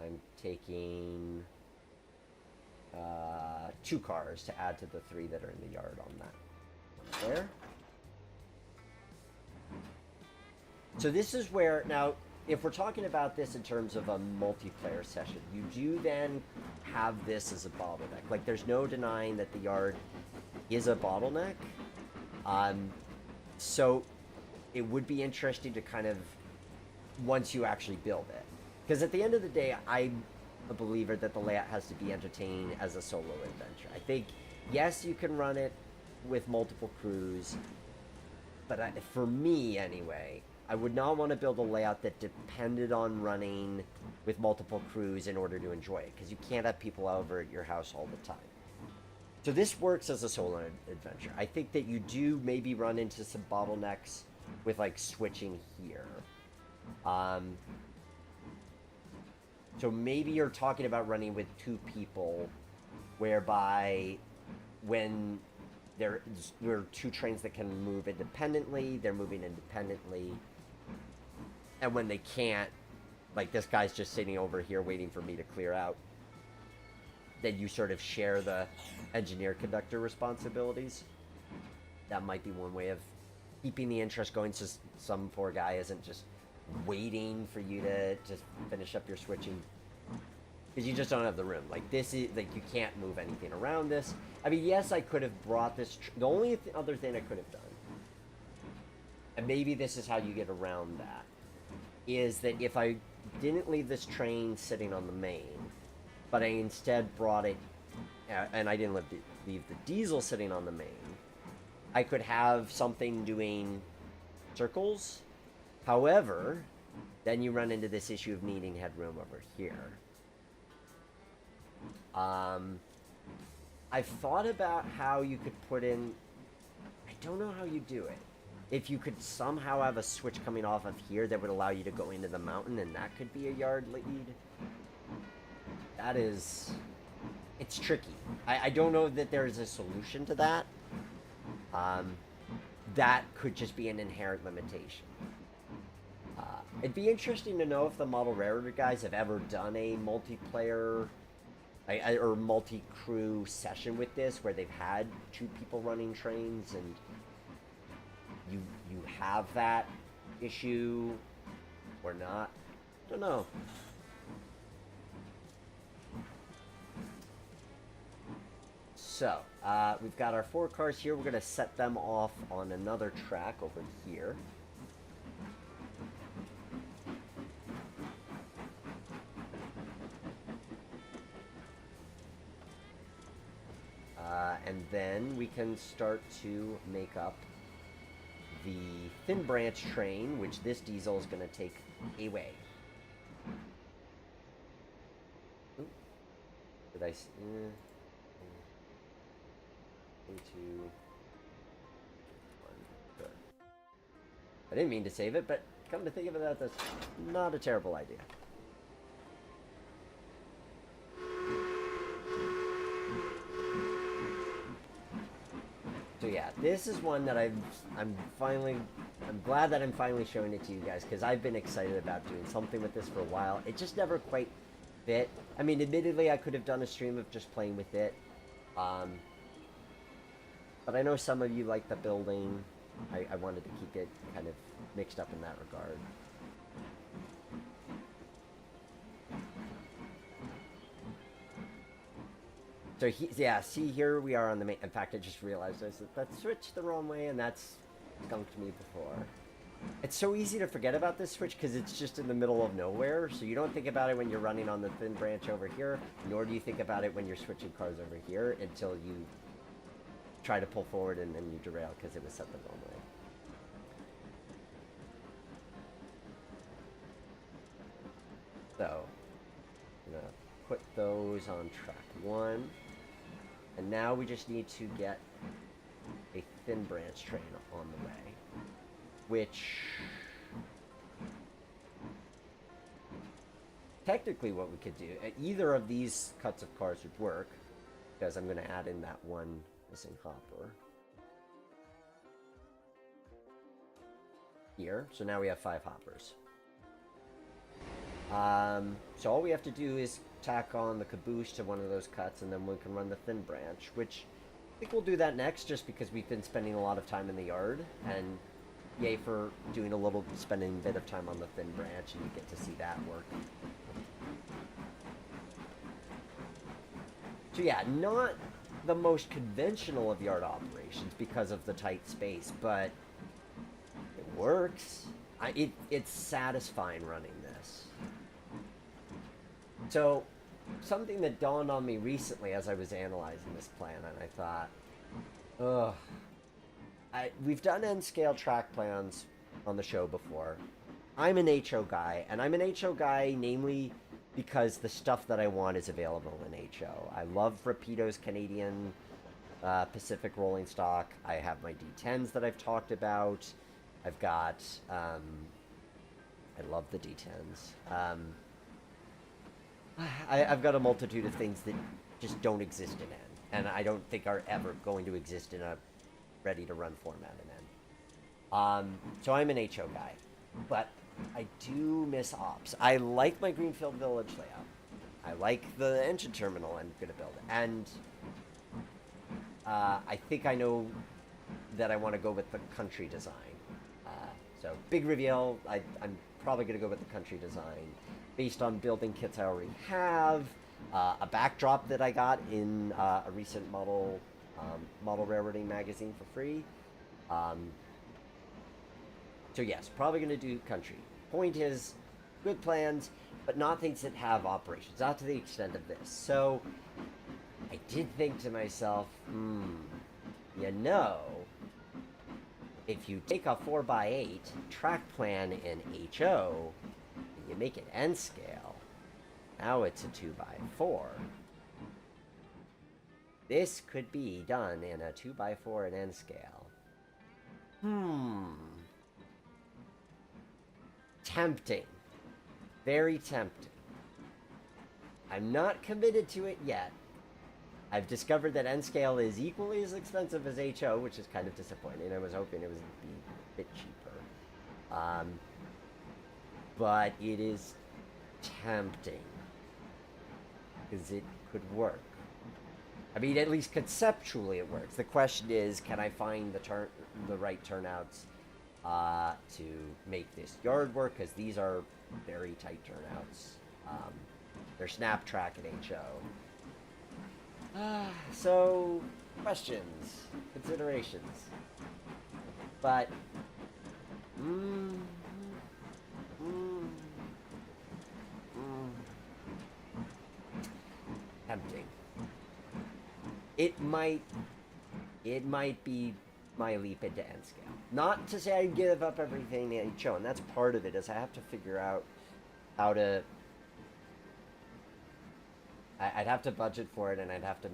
I'm taking 2 cars to add to the 3 that are in the yard on that. There. So this is where, now, if we're talking about this in terms of a multiplayer session, you do then have this as a bottleneck. Like, there's no denying that the yard is a bottleneck. So it would be interesting to kind of, once you actually build it. Because at the end of the day, I'm a believer that the layout has to be entertaining as a solo adventure. I think, yes, you can run it with multiple crews, but for me, anyway, I would not want to build a layout that depended on running with multiple crews in order to enjoy it, because you can't have people over at your house all the time. So this works as a solo adventure. I think that you do maybe run into some bottlenecks with like switching here. So maybe you're talking about running with 2 people, whereby when there are 2 trains that can move independently, they're moving independently. And when they can't, like this guy's just sitting over here waiting for me to clear out, then you sort of share the engineer-conductor responsibilities. That might be one way of keeping the interest going, so some poor guy isn't just waiting for you to just finish up your switching. Because you just don't have the room. Like, this is, like, you can't move anything around this. I mean, yes, I could have brought this, the only other thing I could have done, and maybe this is how you get around that, is that if I didn't leave this train sitting on the main, but I instead brought it, and I didn't leave the diesel sitting on the main, I could have something doing circles. However, then you run into this issue of needing headroom over here. I've thought about how you could put in, I don't know how you do it. If you could somehow have a switch coming off of here that would allow you to go into the mountain, and that could be a yard lead. That is, it's tricky. I don't know that there is a solution to that. That could just be an inherent limitation. It'd be interesting to know if the model railroad guys have ever done a multiplayer or multi-crew session with this, where they've had 2 people running trains, and you have that issue or not. I don't know. So, we've got our 4 cars here. We're going to set them off on another track over here. And then we can start to make up the thin branch train, which this diesel is going to take away. Ooh. Did I... 3, 2, 1. Good. I didn't mean to save it, but come to think of it, that's not a terrible idea. So yeah, this is one that I'm finally, I'm glad that I'm finally showing it to you guys because I've been excited about doing something with this for a while. It just never quite fit. I mean, admittedly, I could have done a stream of just playing with it. Um, but I know some of you like the building. I wanted to keep it kind of mixed up in that regard. So yeah, see, here we are on the main. In fact, I just realized that switched the wrong way, and that's skunked me before. It's so easy to forget about this switch because it's just in the middle of nowhere. So you don't think about it when you're running on the thin branch over here, nor do you think about it when you're switching cars over here until you try to pull forward and then you derail because it was set the wrong way. So, I'm gonna put those on track 1. And now we just need to get a thin branch train on the way, which technically what we could do, either of these cuts of cars would work, because I'm going to add in that one missing hopper here. So now we have 5 hoppers. So all we have to do is tack on the caboose to one of those cuts, and then we can run the thin branch, which I think we'll do that next, just because we've been spending a lot of time in the yard, and yay for doing spending a bit of time on the thin branch, and you get to see that work. So yeah, not the most conventional of yard operations because of the tight space, but it works. It's satisfying running this. So, something that dawned on me recently as I was analyzing this plan, and I thought, we've done N-scale track plans on the show before. I'm an HO guy, and I'm an HO guy namely because the stuff that I want is available in HO. I love Rapido's Canadian Pacific rolling stock. I have my D10s that I've talked about. I've got, I love the D10s. I've got a multitude of things that just don't exist in N, and I don't think are ever going to exist in a ready-to-run format in N. So I'm an HO guy, but I do miss ops. I like my Greenfield Village layout. I like the engine terminal I'm going to build, and I think I know that I want to go with the country design. So big reveal, I'm probably going to go with the country design based on building kits I already have, a backdrop that I got in a recent model railroading magazine for free. So yes, probably going to do country. Point is, good plans, but not things that have operations, not to the extent of this. So I did think to myself, you know, if you take a 4x8 track plan in HO, and you make it N scale, now it's a 2x4. This could be done in a 2x4 in N scale. Tempting. Very tempting. I'm not committed to it yet. I've discovered that N scale is equally as expensive as HO, which is kind of disappointing. I was hoping it would be a bit cheaper. But it is tempting. Because it could work. I mean, at least conceptually it works. The question is, can I find the right turnouts to make this yard work? Because these are very tight turnouts. They're snap track at HO. So, questions, considerations. But, tempting. It might be my leap into N scale. Not to say I give up everything in HO, and that's part of it, is I have to figure out how to... I'd have to budget for it, and I'd have to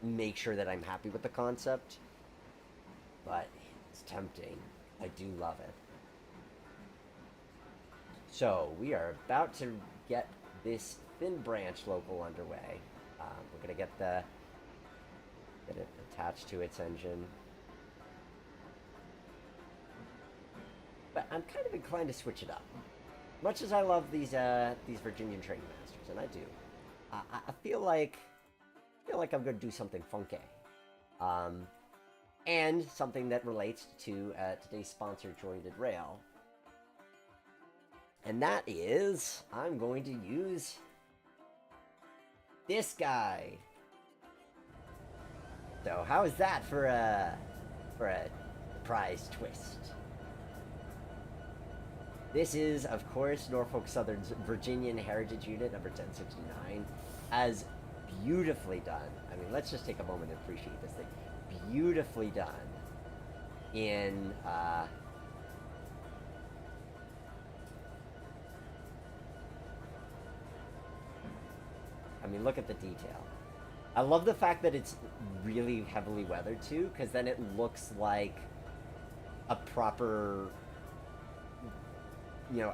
make sure that I'm happy with the concept. But it's tempting. I do love it. So we are about to get this thin branch local underway. We're gonna get the Get it attached to its engine. But I'm kind of inclined to switch it up. Much as I love these Virginian Train Masters, and I do, I feel like I'm going to do something funky, and something that relates to today's sponsor, Jointed Rail, and that is I'm going to use this guy. So how is that for a surprise twist? This is, of course, Norfolk Southern's Virginian Heritage Unit number 1069, as beautifully done. I mean, let's just take a moment to appreciate this thing. Beautifully done in I mean, look at the detail. I love the fact that it's really heavily weathered too, because then it looks like a proper,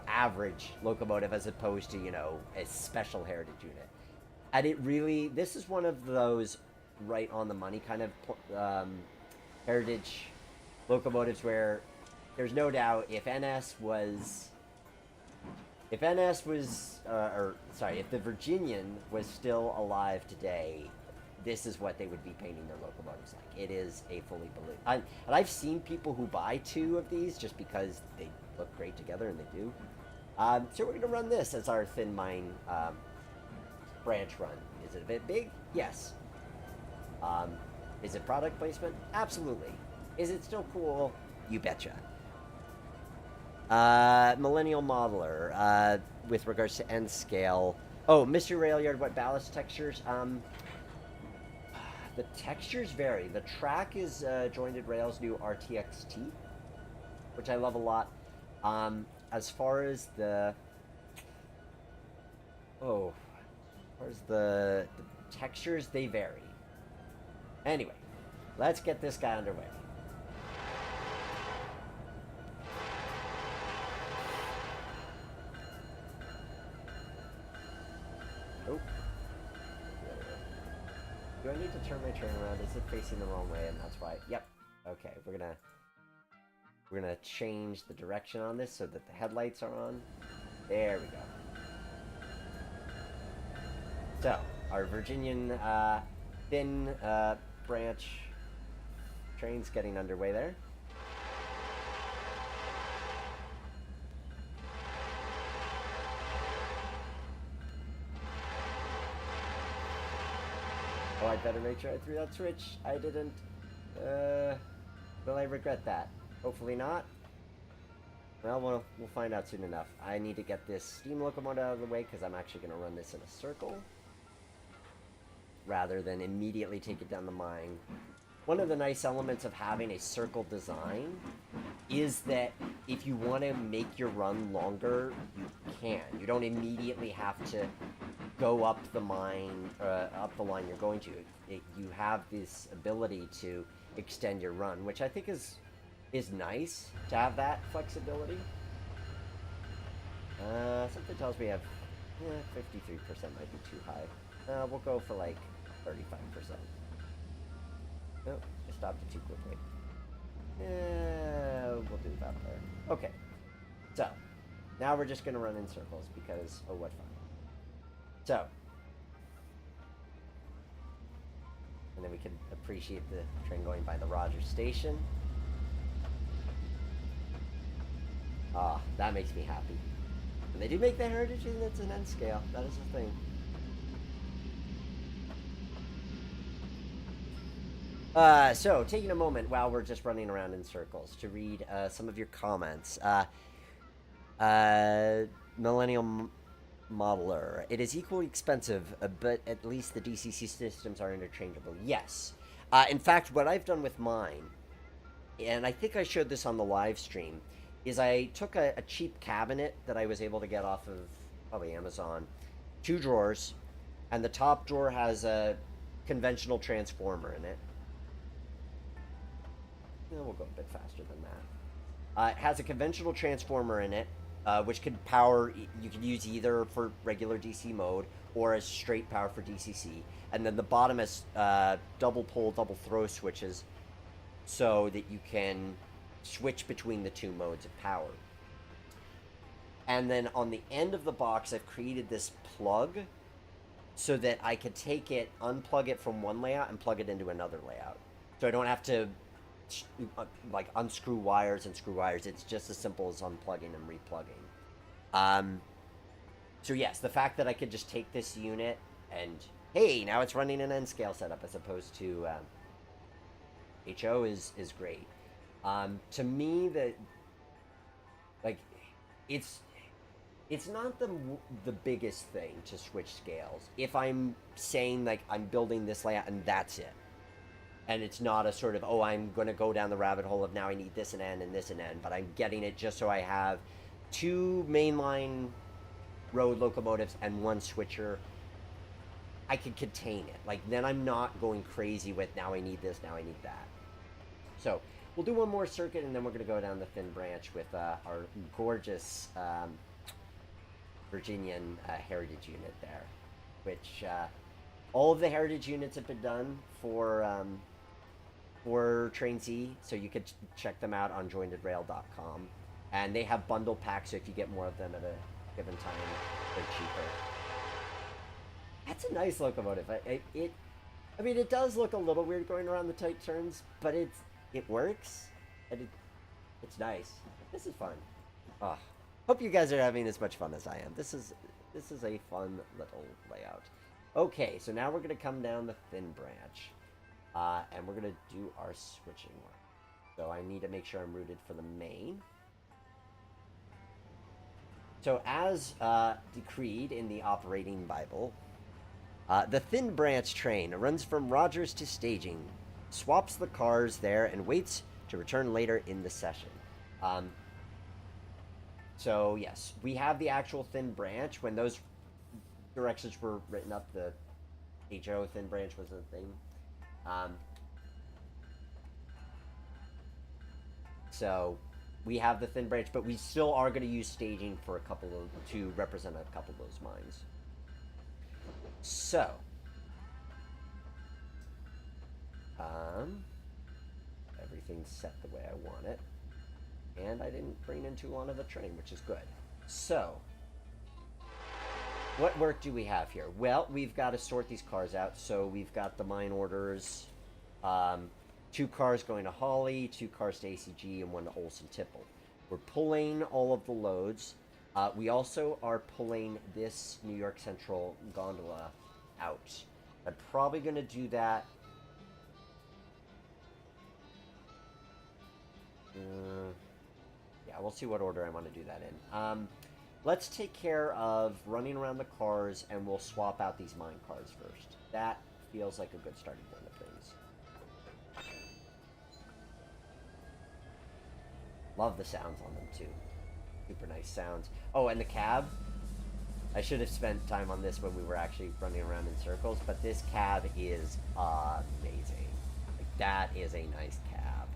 average locomotive as opposed to, a special heritage unit. And it really, this is one of those right on the money kind of heritage locomotives where there's no doubt if if the Virginian was still alive today, this is what they would be painting their locomotives like. It is a fully balloon. And I've seen people who buy 2 of these just because they look great together, and they do. So we're going to run this as our thin mine branch run. Is it a bit big? Yes. Is it product placement? Absolutely. Is it still cool? You betcha. Millennial Modeler, with regards to end scale. Oh, Mystery Rail Yard, what ballast textures? The textures vary. The track is Jointed Rail's new RTXT, which I love a lot. As far as the textures, they vary. Anyway, let's get this guy underway. Oh. Do I need to turn my train around? Is it facing the wrong way? And that's why. Yep. Okay, we're gonna change the direction on this so that the headlights are on. There we go. So, our Virginian thin branch train's getting underway there. Oh, I better make sure I threw that switch. I didn't. Will I regret that? Hopefully not. Well, we'll find out soon enough. I need to get this steam locomotive out of the way because I'm actually going to run this in a circle rather than immediately take it down the mine. One of the nice elements of having a circle design is that if you want to make your run longer, you can. You don't immediately have to go up the mine, up the line you're going to. You have this ability to extend your run, which I think is nice to have that flexibility. Something tells me I have 53% might be too high. We'll go for like 35%. Nope, I stopped it too quickly. We'll do about there. Okay, so now we're just gonna run in circles because what fun. So, and then we can appreciate the train going by the Rogers station. Ah, that makes me happy. And they do make the heritage units an N scale. That is a thing. So, taking a moment while we're just running around in circles to read some of your comments. Millennial Modeler. It is equally expensive, but at least the DCC systems are interchangeable. Yes. In fact, what I've done with mine, and I think I showed this on the live stream, is I took a cheap cabinet that I was able to get off of probably Amazon, 2 drawers, and the top drawer has a conventional transformer in it. We'll go a bit faster than that. It has a conventional transformer in it, which could power. You could use either for regular DC mode or as straight power for DCC. And then the bottom has double pull, double throw switches, so that you can switch between the two modes of power. And then on the end of the box, I've created this plug so that I could take it, unplug it from one layout, and plug it into another layout. So I don't have to like unscrew wires and screw wires. It's just as simple as unplugging and replugging. So yes, the fact that I could just take this unit and hey, now it's running an N scale setup as opposed to HO is great. To me, like it's not the biggest thing to switch scales. If I'm saying like I'm building this layout and that's it, and it's not a sort of, oh, I'm going to go down the rabbit hole of now I need this an N and this an N, but I'm getting it just so I have two mainline road locomotives and one switcher, I can contain it. Like, then I'm not going crazy with now I need this, now I need that. So we'll do one more circuit and then we're going to go down the thin branch with our gorgeous Virginian heritage unit there, which all of the heritage units have been done for Train Z, so you could check them out on jointedrail.com. And they have bundle packs, so if you get more of them at a given time, they're cheaper. That's a nice locomotive. I mean, it does look a little weird going around the tight turns, but it works, and it's nice. This is fun. Oh, hope you guys are having as much fun as I am. This is a fun little layout. Okay, so now we're going to come down the thin branch, and we're going to do our switching work. So I need to make sure I'm rooted for the main. So as decreed in the operating Bible, the thin branch train runs from Rogers to staging, swaps the cars there, and waits to return later in the session. So yes, we have the actual thin branch. When those directions were written up, the HO thin branch was a thing. So we have the thin branch, but we still are going to use staging for to represent a couple of those mines. So everything's set the way I want it, and I didn't bring in too long of a train, which is good. So what work do we have here? Well, we've got to sort these cars out. So we've got the mine orders, 2 cars going to Holly, 2 cars to ACG, and 1 to Olson Tipple. We're pulling all of the loads. We also are pulling this New York Central gondola out. I'm probably going to do that. Yeah, we'll see what order I want to do that in. Let's take care of running around the cars, and we'll swap out these mine cars first. That feels like a good starting point of things. Love the sounds on them, too. Super nice sounds. Oh, and the cab. I should have spent time on this when we were actually running around in circles, but this cab is amazing. Like, that is a nice cab.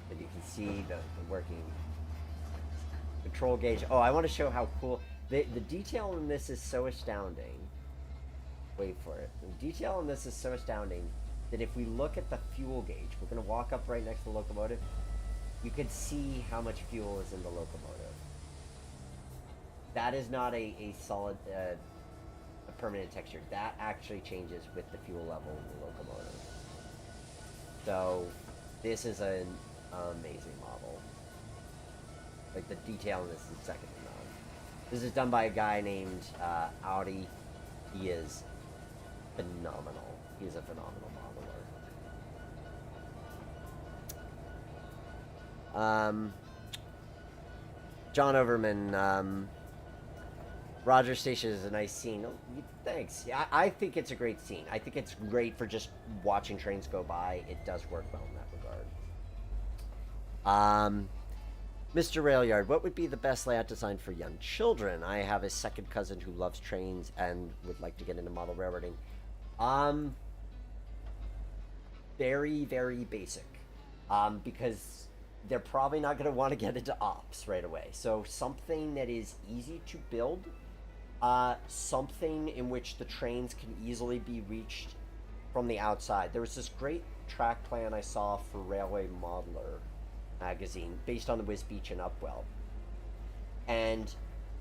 And you can see the working control gauge. Oh, I want to show how cool. The detail in this is so astounding. Wait for it. The detail in this is so astounding that if we look at the fuel gauge, we're going to walk up right next to the locomotive. You can see how much fuel is in the locomotive. That is not a solid, a permanent texture. That actually changes with the fuel level in the locomotive. So this is an amazing model. Like, the detail in this is second to none. This is done by a guy named Audi. He is phenomenal. He is a phenomenal modeler. John Overman, Roger Station is a nice scene. Oh, thanks. Yeah, I think it's a great scene. I think it's great for just watching trains go by. It does work well in that regard. Mr. Railyard, what would be the best layout design for young children? I have a second cousin who loves trains and would like to get into model railroading. Um, Very, very basic. Because they're probably not going to want to get into ops right away. So something that is easy to build, something in which the trains can easily be reached from the outside. There was this great track plan I saw for Railway Modeler magazine based on the Whiz Beach and Upwell, and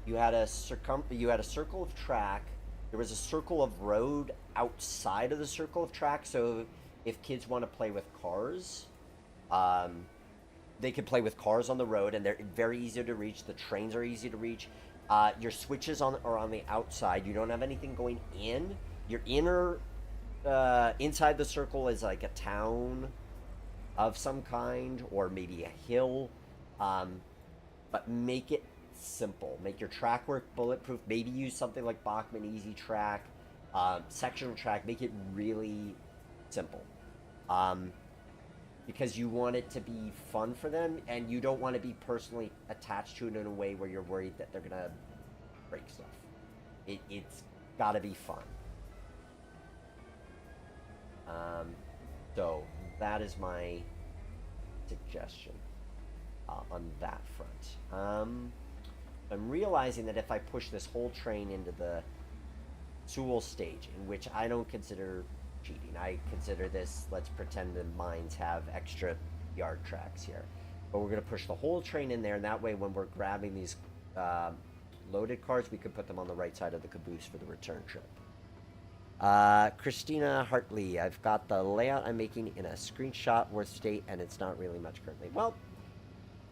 you had a circle of track. There was a circle of road outside of the circle of track, so if kids want to play with cars, they can play with cars on the road, and they're very easy to reach. The trains are easy to reach. Your switches are on the outside. You don't have anything going in. Your inner inside the circle is like a town of some kind, or maybe a hill, but make it simple. Make your track work bulletproof. Maybe use something like Bachmann Easy Track, sectional track. Make it really simple, because you want it to be fun for them, and you don't want to be personally attached to it in a way where you're worried that they're gonna break stuff. It's got to be fun. So that is my suggestion on that front. I'm realizing that if I push this whole train into the Sewell stage, in which I don't consider cheating, I consider this, let's pretend the mines have extra yard tracks here, but we're going to push the whole train in there, and that way when we're grabbing these loaded cars, we can put them on the right side of the caboose for the return trip. Christina Hartley, I've got the layout I'm making in a screenshot worth state, and it's not really much currently. Well,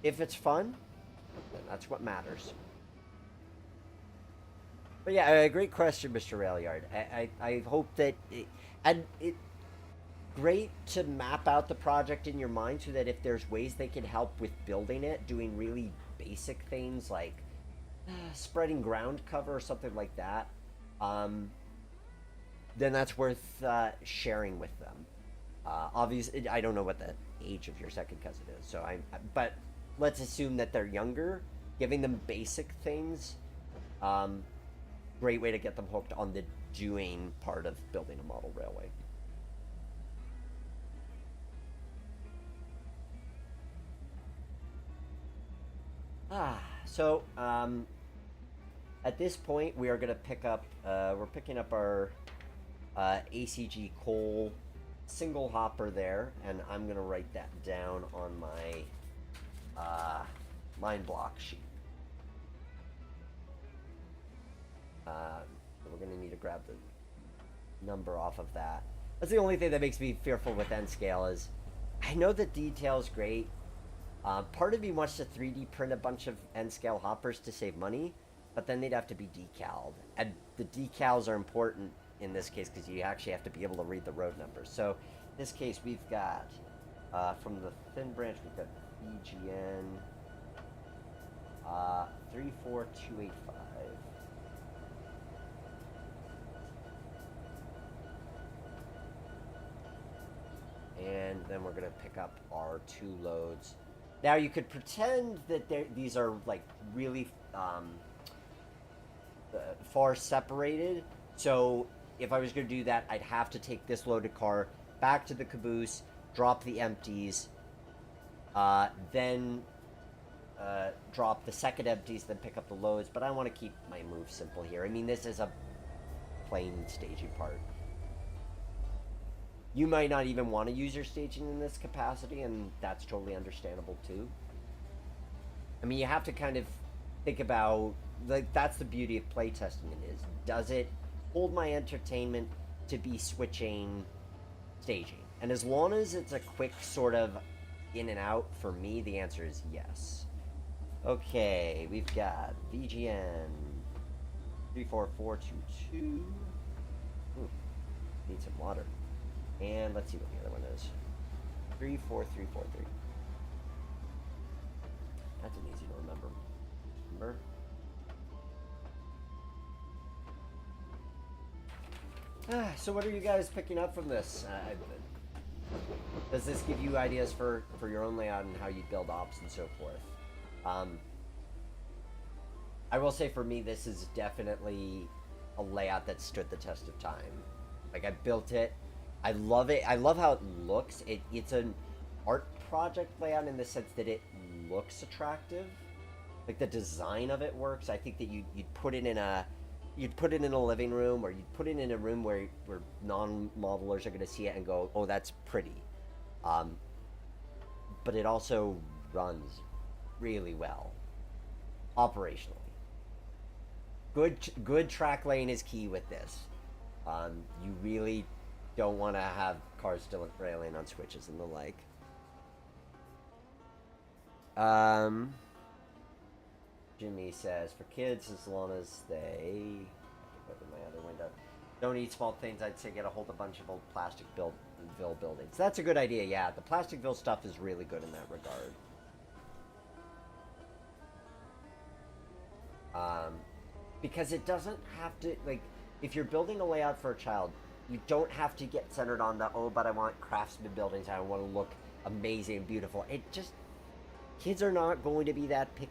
if it's fun, then that's what matters. But yeah, a great question, Mr. Railyard. I hope that great to map out the project in your mind so that if there's ways they can help with building it, doing really basic things like spreading ground cover or something like that, then that's worth sharing with them. Obviously, I don't know what the age of your second cousin is, so but let's assume that they're younger. Giving them basic things, great way to get them hooked on the doing part of building a model railway. So at this point, we are going to pick up. We're picking up our ACG coal single hopper there, and I'm going to write that down on my line block sheet. So we're going to need to grab the number off of that. That's the only thing that makes me fearful with N scale is I know the detail's great. Part of me wants to 3D print a bunch of N scale hoppers to save money, but then they'd have to be decaled, and the decals are important in this case because you actually have to be able to read the road numbers. So in this case, we've got from the thin branch, we've got VGN 34285. And then we're going to pick up our two loads. Now you could pretend that these are like really far separated. So if I was going to do that, I'd have to take this loaded car back to the caboose, drop the empties, then drop the second empties, then pick up the loads. But I want to keep my move simple here. I mean, this is a plain staging part. You might not even want to use your staging in this capacity, and that's totally understandable too. I mean, you have to kind of think about, like, that's the beauty of playtesting is, does it hold my entertainment to be switching staging? And as long as it's a quick sort of in and out, for me, the answer is yes. Okay, we've got VGN 34422. Ooh, need some water. And let's see what the other one is. 34343. That's an easy to remember. So what are you guys picking up from this? Does this give you ideas for your own layout and how you build ops and so forth? Um, I will say for me, this is definitely a layout that stood the test of time. Like I built it, I love it. I love how it looks. It's an art project layout in the sense that it looks attractive. Like the design of it works. I think that you'd put it in a living room, or you'd put it in a room where non-modelers are going to see it and go, oh, that's pretty. Um, but it also runs really well operationally. Good track lane is key with this. You really don't want to have cars derailing on switches and the like. Jimmy says, for kids, as long as they... Open my other window. Don't eat small things. I'd say get a hold of a bunch of old Plasticville buildings. That's a good idea, yeah. The Plasticville stuff is really good in that regard. Because it doesn't have to, like, if you're building a layout for a child, you don't have to get centered on the, oh, but I want craftsman buildings, I want to look amazing and beautiful. It just, kids are not going to be that picky.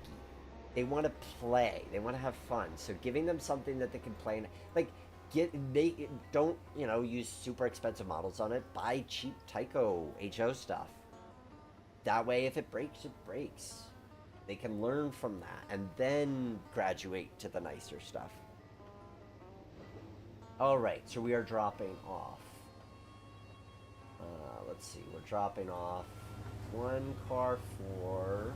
They want to play. They want to have fun. So giving them something that they can play, like, don't, use super expensive models on it. Buy cheap Tyco HO stuff. That way, if it breaks, it breaks. They can learn from that and then graduate to the nicer stuff. All right, so we are dropping off. Let's see, we're dropping off one car for...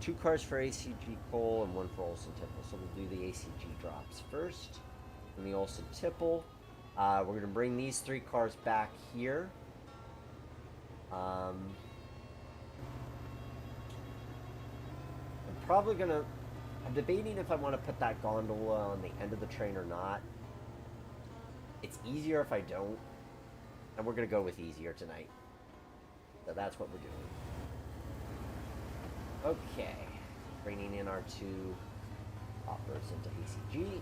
2 cars for ACG Cole and 1 for Olson Tipple. So we'll do the ACG drops first. And the Olson Tipple. We're going to bring these 3 cars back here. I'm probably going to... I'm debating if I want to put that gondola on the end of the train or not. It's easier if I don't. And we're going to go with easier tonight. So that's what we're doing. Okay. Bringing in our 2 hoppers into ACG.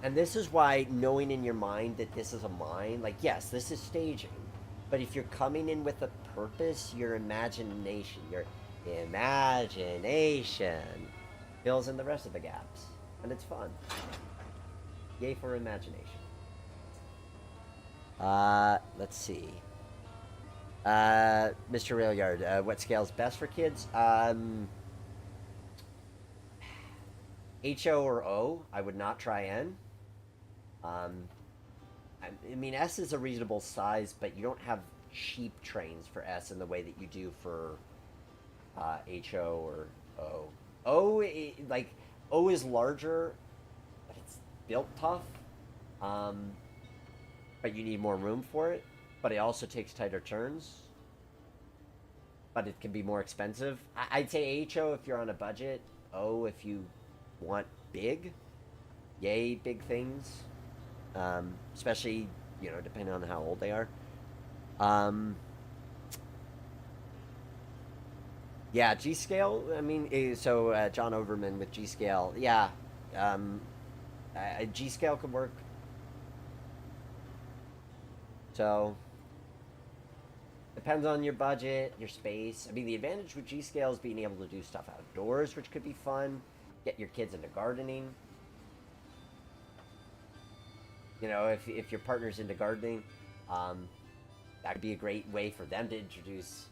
And this is why knowing in your mind that this is a mine, like, yes, this is staging. But if you're coming in with a purpose, your imagination fills in the rest of the gaps. And it's fun. Yay for imagination. Let's see. Mr. Railyard, what scale's best for kids? HO or O, I would not try N. I mean, S is a reasonable size, but you don't have cheap trains for S in the way that you do for HO or O. O is larger, but it's built tough. But you need more room for it. But it also takes tighter turns. But it can be more expensive. I'd say HO if you're on a budget. O if you want big. Yay, big things. Especially, depending on how old they are. Yeah, G-Scale, I mean, so John Overman with G-Scale, yeah. G-Scale could work. So, depends on your budget, your space. I mean, the advantage with G-Scale is being able to do stuff outdoors, which could be fun. Get your kids into gardening. If your partner's into gardening, that could be a great way for them to introduce,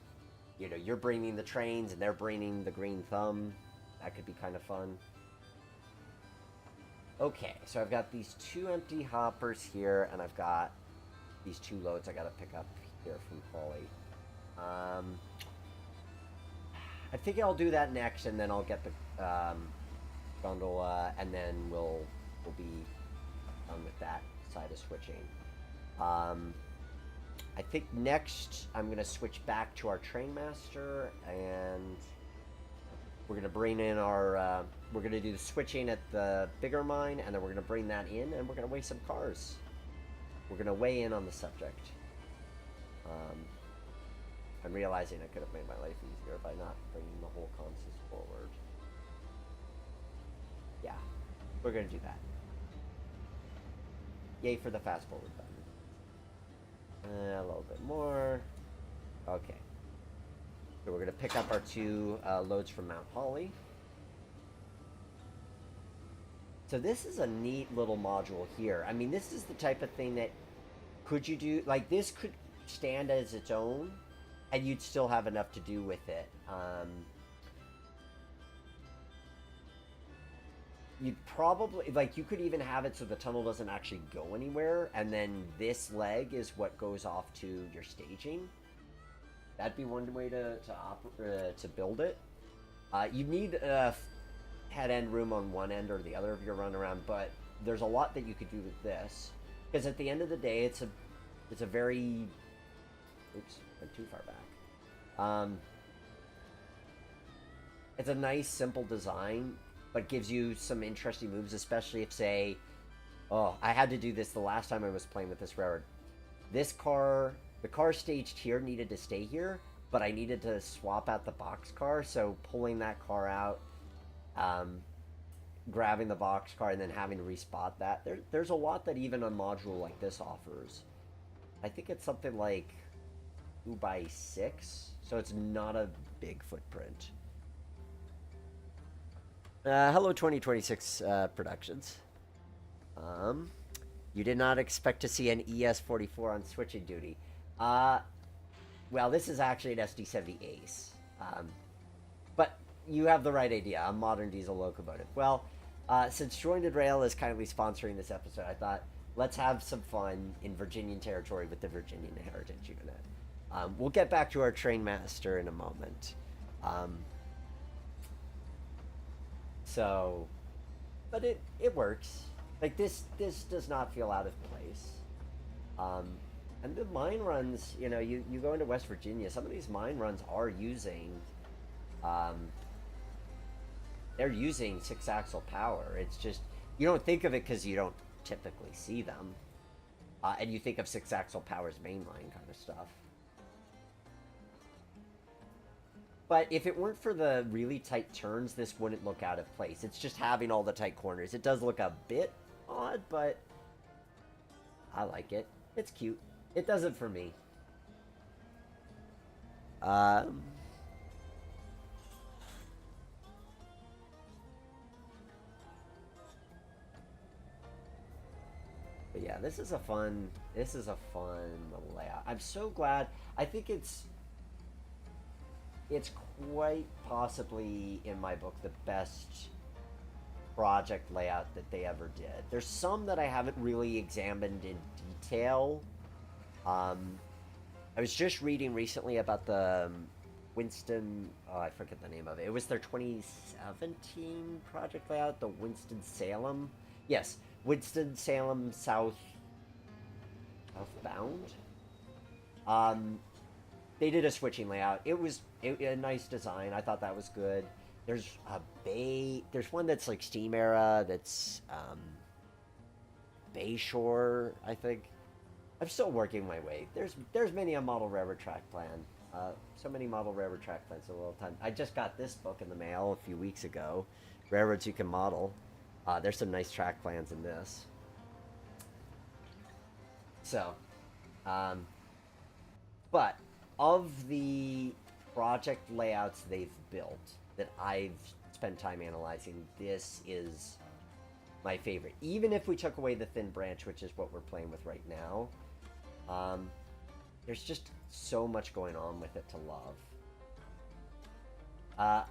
you're bringing the trains and they're bringing the green thumb. That could be kind of fun. Okay, so I've got these 2 empty hoppers here, and I've got these 2 loads I gotta pick up here from Polly. I think I'll do that next, and then I'll get the gondola, and then we'll be done with that side of switching. I think next I'm gonna switch back to our trainmaster, and we're gonna bring in our we're gonna do the switching at the bigger mine, and then we're gonna bring that in, and we're gonna weigh some cars. We're gonna weigh in on the subject. I'm realizing I could have made my life easier by not bringing the whole consist forward. Yeah, we're gonna do that. Yay for the fast forward button. A little bit more. Okay. So we're going to pick up our 2 loads from Mount Holly. So this is a neat little module here. I mean, this is the type of thing that could you do, like this could stand as its own and you'd still have enough to do with it. You'd probably, like you could even have it so the tunnel doesn't actually go anywhere, and then this leg is what goes off to your staging. That'd be one way to build it. You need head-end room on one end or the other of your runaround, but there's a lot that you could do with this, because at the end of the day, it's a very, oops, went too far back. It's a nice, simple design, but gives you some interesting moves, especially if, say, oh, I had to do this the last time I was playing with this railroad. This car, the car staged here needed to stay here, but I needed to swap out the box car, so pulling that car out, grabbing the box car, and then having to respot that. There's a lot that even a module like this offers. I think it's something like 2 by 6, so it's not a big footprint. Hello 2026 Productions. You did not expect to see an ES44 on switching duty. Well, this is actually an SD70 Ace. But you have the right idea, a modern diesel locomotive. Well, since Jointed Rail is kindly sponsoring this episode, I thought, let's have some fun in Virginian territory with the Virginian Heritage Unit. We'll get back to our train master in a moment. So, but it works. Like this does not feel out of place. And the mine runs, you know, you go into West Virginia, some of these mine runs are using, they're using 6-axle power. It's just, you don't think of it because you don't typically see them. And you think of 6-axle power as mainline kind of stuff. But if it weren't for the really tight turns, this wouldn't look out of place. It's just having all the tight corners. It does look a bit odd, but I like it. It's cute. It does it for me. But yeah, this is a fun layout. I'm so glad. I think it's quite possibly, in my book, the best project layout that they ever did. There's some that I haven't really examined in detail. I was just reading recently about the Winston, oh, I forget the name of it. It was their 2017 project layout, the Winston-Salem. Yes, Winston-Salem southbound. They did a switching layout. It was a nice design. I thought that was good. There's a bay. There's one that's like steam era. That's Bayshore, I think. I'm still working my way. There's many a model railroad track plan. So many model railroad track plans in a little time. I just got this book in the mail a few weeks ago. Railroads You Can Model. There's some nice track plans in this. So, but of the project layouts they've built that I've spent time analyzing, this is my favorite. Even if we took away the thin branch, which is what we're playing with right now, there's just so much going on with it to love.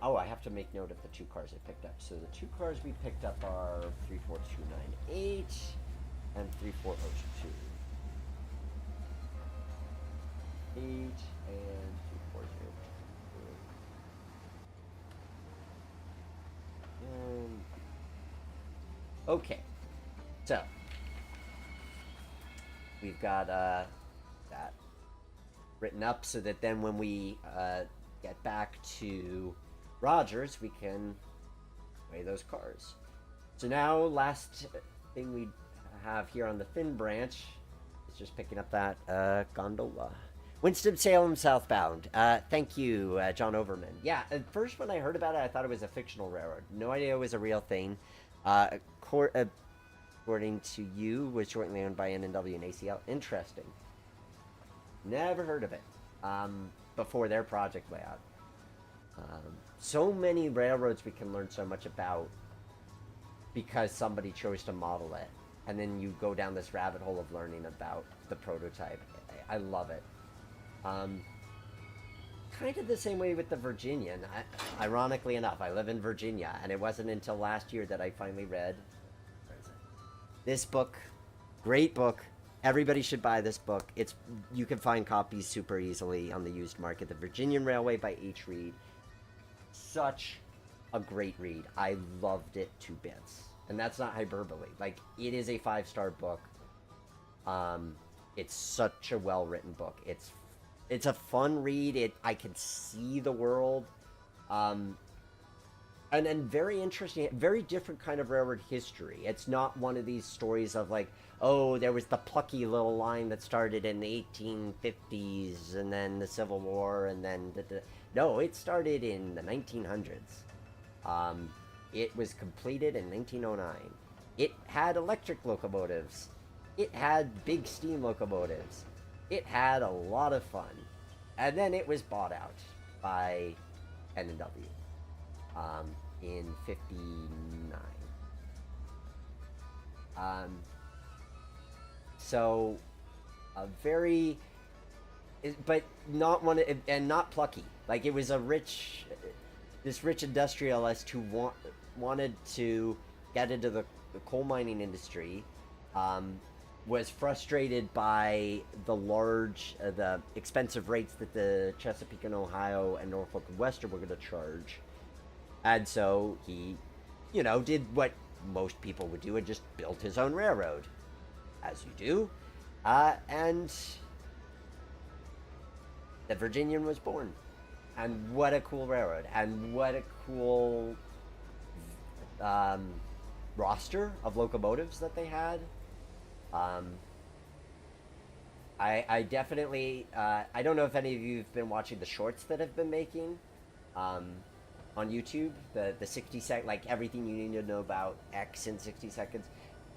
Oh, I have to make note of the 2 cars I picked up. So the 2 cars we picked up are 34298 and 34022. 8 and 34022. Okay, so we've got that written up so that then when we get back to Rogers, we can weigh those cars. So now, last thing we have here on the thin branch is just picking up that gondola. Winston-Salem southbound. Thank you, John Overman. Yeah, at first when I heard about it, I thought it was a fictional railroad. No idea it was a real thing. According to you, was jointly owned by NNW and ACL. Interesting. Never heard of it before their project layout. So many railroads we can learn so much about because somebody chose to model it. And then you go down this rabbit hole of learning about the prototype. I love it. Kind of the same way with the Virginian. Ironically enough, I live in Virginia, and it wasn't until last year that I finally read this book. Great book. Everybody should buy this book. You can find copies super easily on the used market. The Virginian Railway by H. Reed. Such a great read. I loved it to bits. And that's not hyperbole. Like, it is a 5-star book. It's such a well-written book. It's a fun read. I can see the world. And very interesting, very different kind of railroad history. It's not one of these stories of like, oh, there was the plucky little line that started in the 1850s and then the Civil War and then... No, it started in the 1900s. It was completed in 1909. It had electric locomotives. It had big steam locomotives. It had a lot of fun. And then it was bought out by N&W in 59. So, a very... But not one... And not plucky. Like, it was this rich industrialist who wanted to get into the coal mining industry, was frustrated by the expensive rates that the Chesapeake and Ohio and Norfolk and Western were going to charge. And so he, did what most people would do and just built his own railroad, as you do. And the Virginian was born. And what a cool railroad. And what a cool roster of locomotives that they had. I definitely, I don't know if any of you have been watching the shorts that have been making on YouTube, the 60-second, like everything you need to know about X in 60 seconds.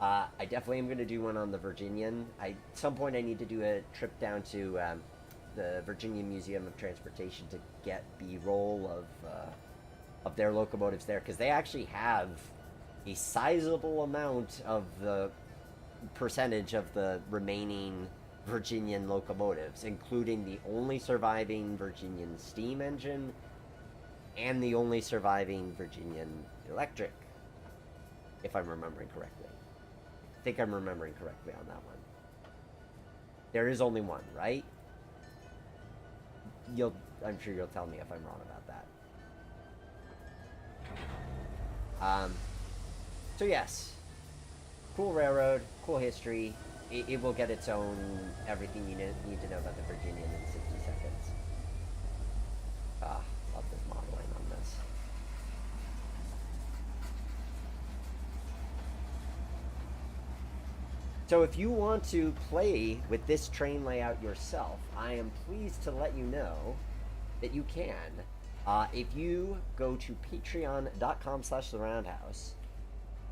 I definitely am going to do one on the Virginian. At some point I need to do a trip down to the Virginia Museum of Transportation to get B-roll of their locomotives there, because they actually have a sizable amount of the percentage of the remaining Virginian locomotives, including the only surviving Virginian steam engine and the only surviving Virginian electric, if I'm remembering correctly. I think I'm remembering correctly on that one. There is only one, right? I'm sure you'll tell me if I'm wrong about that. So yes, cool railroad, cool history. It will get its own everything you need to know about the Virginian in 60 seconds. Love this modeling on this. So if you want to play with this train layout yourself, I am pleased to let you know that you can. If you go to patreon.com/theroundhouse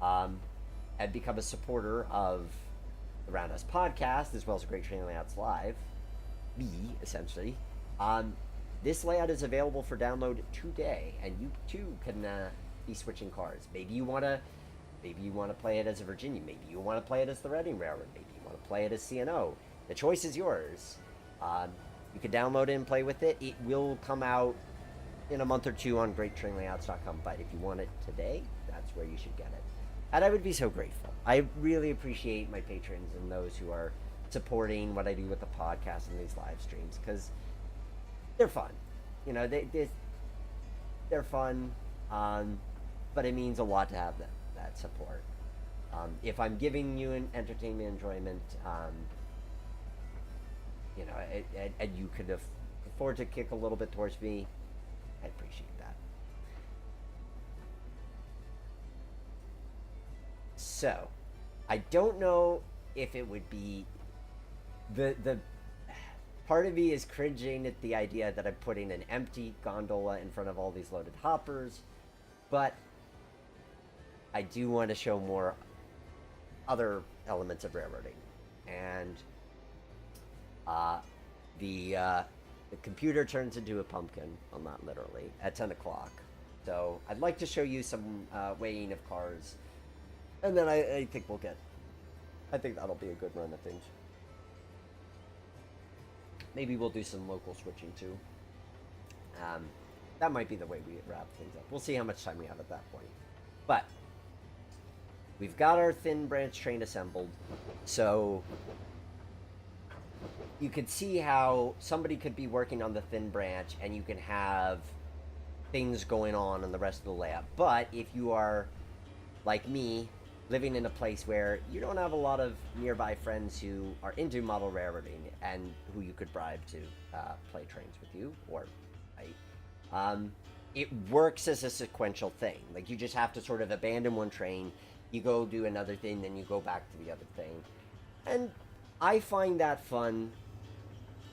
and become a supporter of the Roundhouse podcast, as well as Great Train Layouts Live, essentially, this layout is available for download today, and you too can be switching cars. Maybe you want to play it as a Virginian. Maybe you want to play it as the Reading Railroad. Maybe you want to play it as C&O. The choice is yours. You can download it and play with it. It will come out in a month or two on GreatTrainLayouts.com, but if you want it today, that's where you should get it. And I would be so grateful. I really appreciate my patrons and those who are supporting what I do with the podcast and these live streams, because they're fun. They're fun, but it means a lot to have that support. If I'm giving you an entertainment enjoyment, and you could afford to kick a little bit towards me, I appreciate that. So, I don't know if it would be the part of me is cringing at the idea that I'm putting an empty gondola in front of all these loaded hoppers, but I do want to show more other elements of railroading. And the computer turns into a pumpkin. Well, not literally, at 10 o'clock. So I'd like to show you some weighing of cars. And then I think we'll get... I think that'll be a good run of things. Maybe we'll do some local switching too. That might be the way we wrap things up. We'll see how much time we have at that point. But we've got our thin branch train assembled. So you could see how somebody could be working on the thin branch and you can have things going on in the rest of the layout. But if you are like me, living in a place where you don't have a lot of nearby friends who are into model railroading and who you could bribe to play trains with you, or it works as a sequential thing. Like, you just have to sort of abandon one train, you go do another thing, then you go back to the other thing. And I find that fun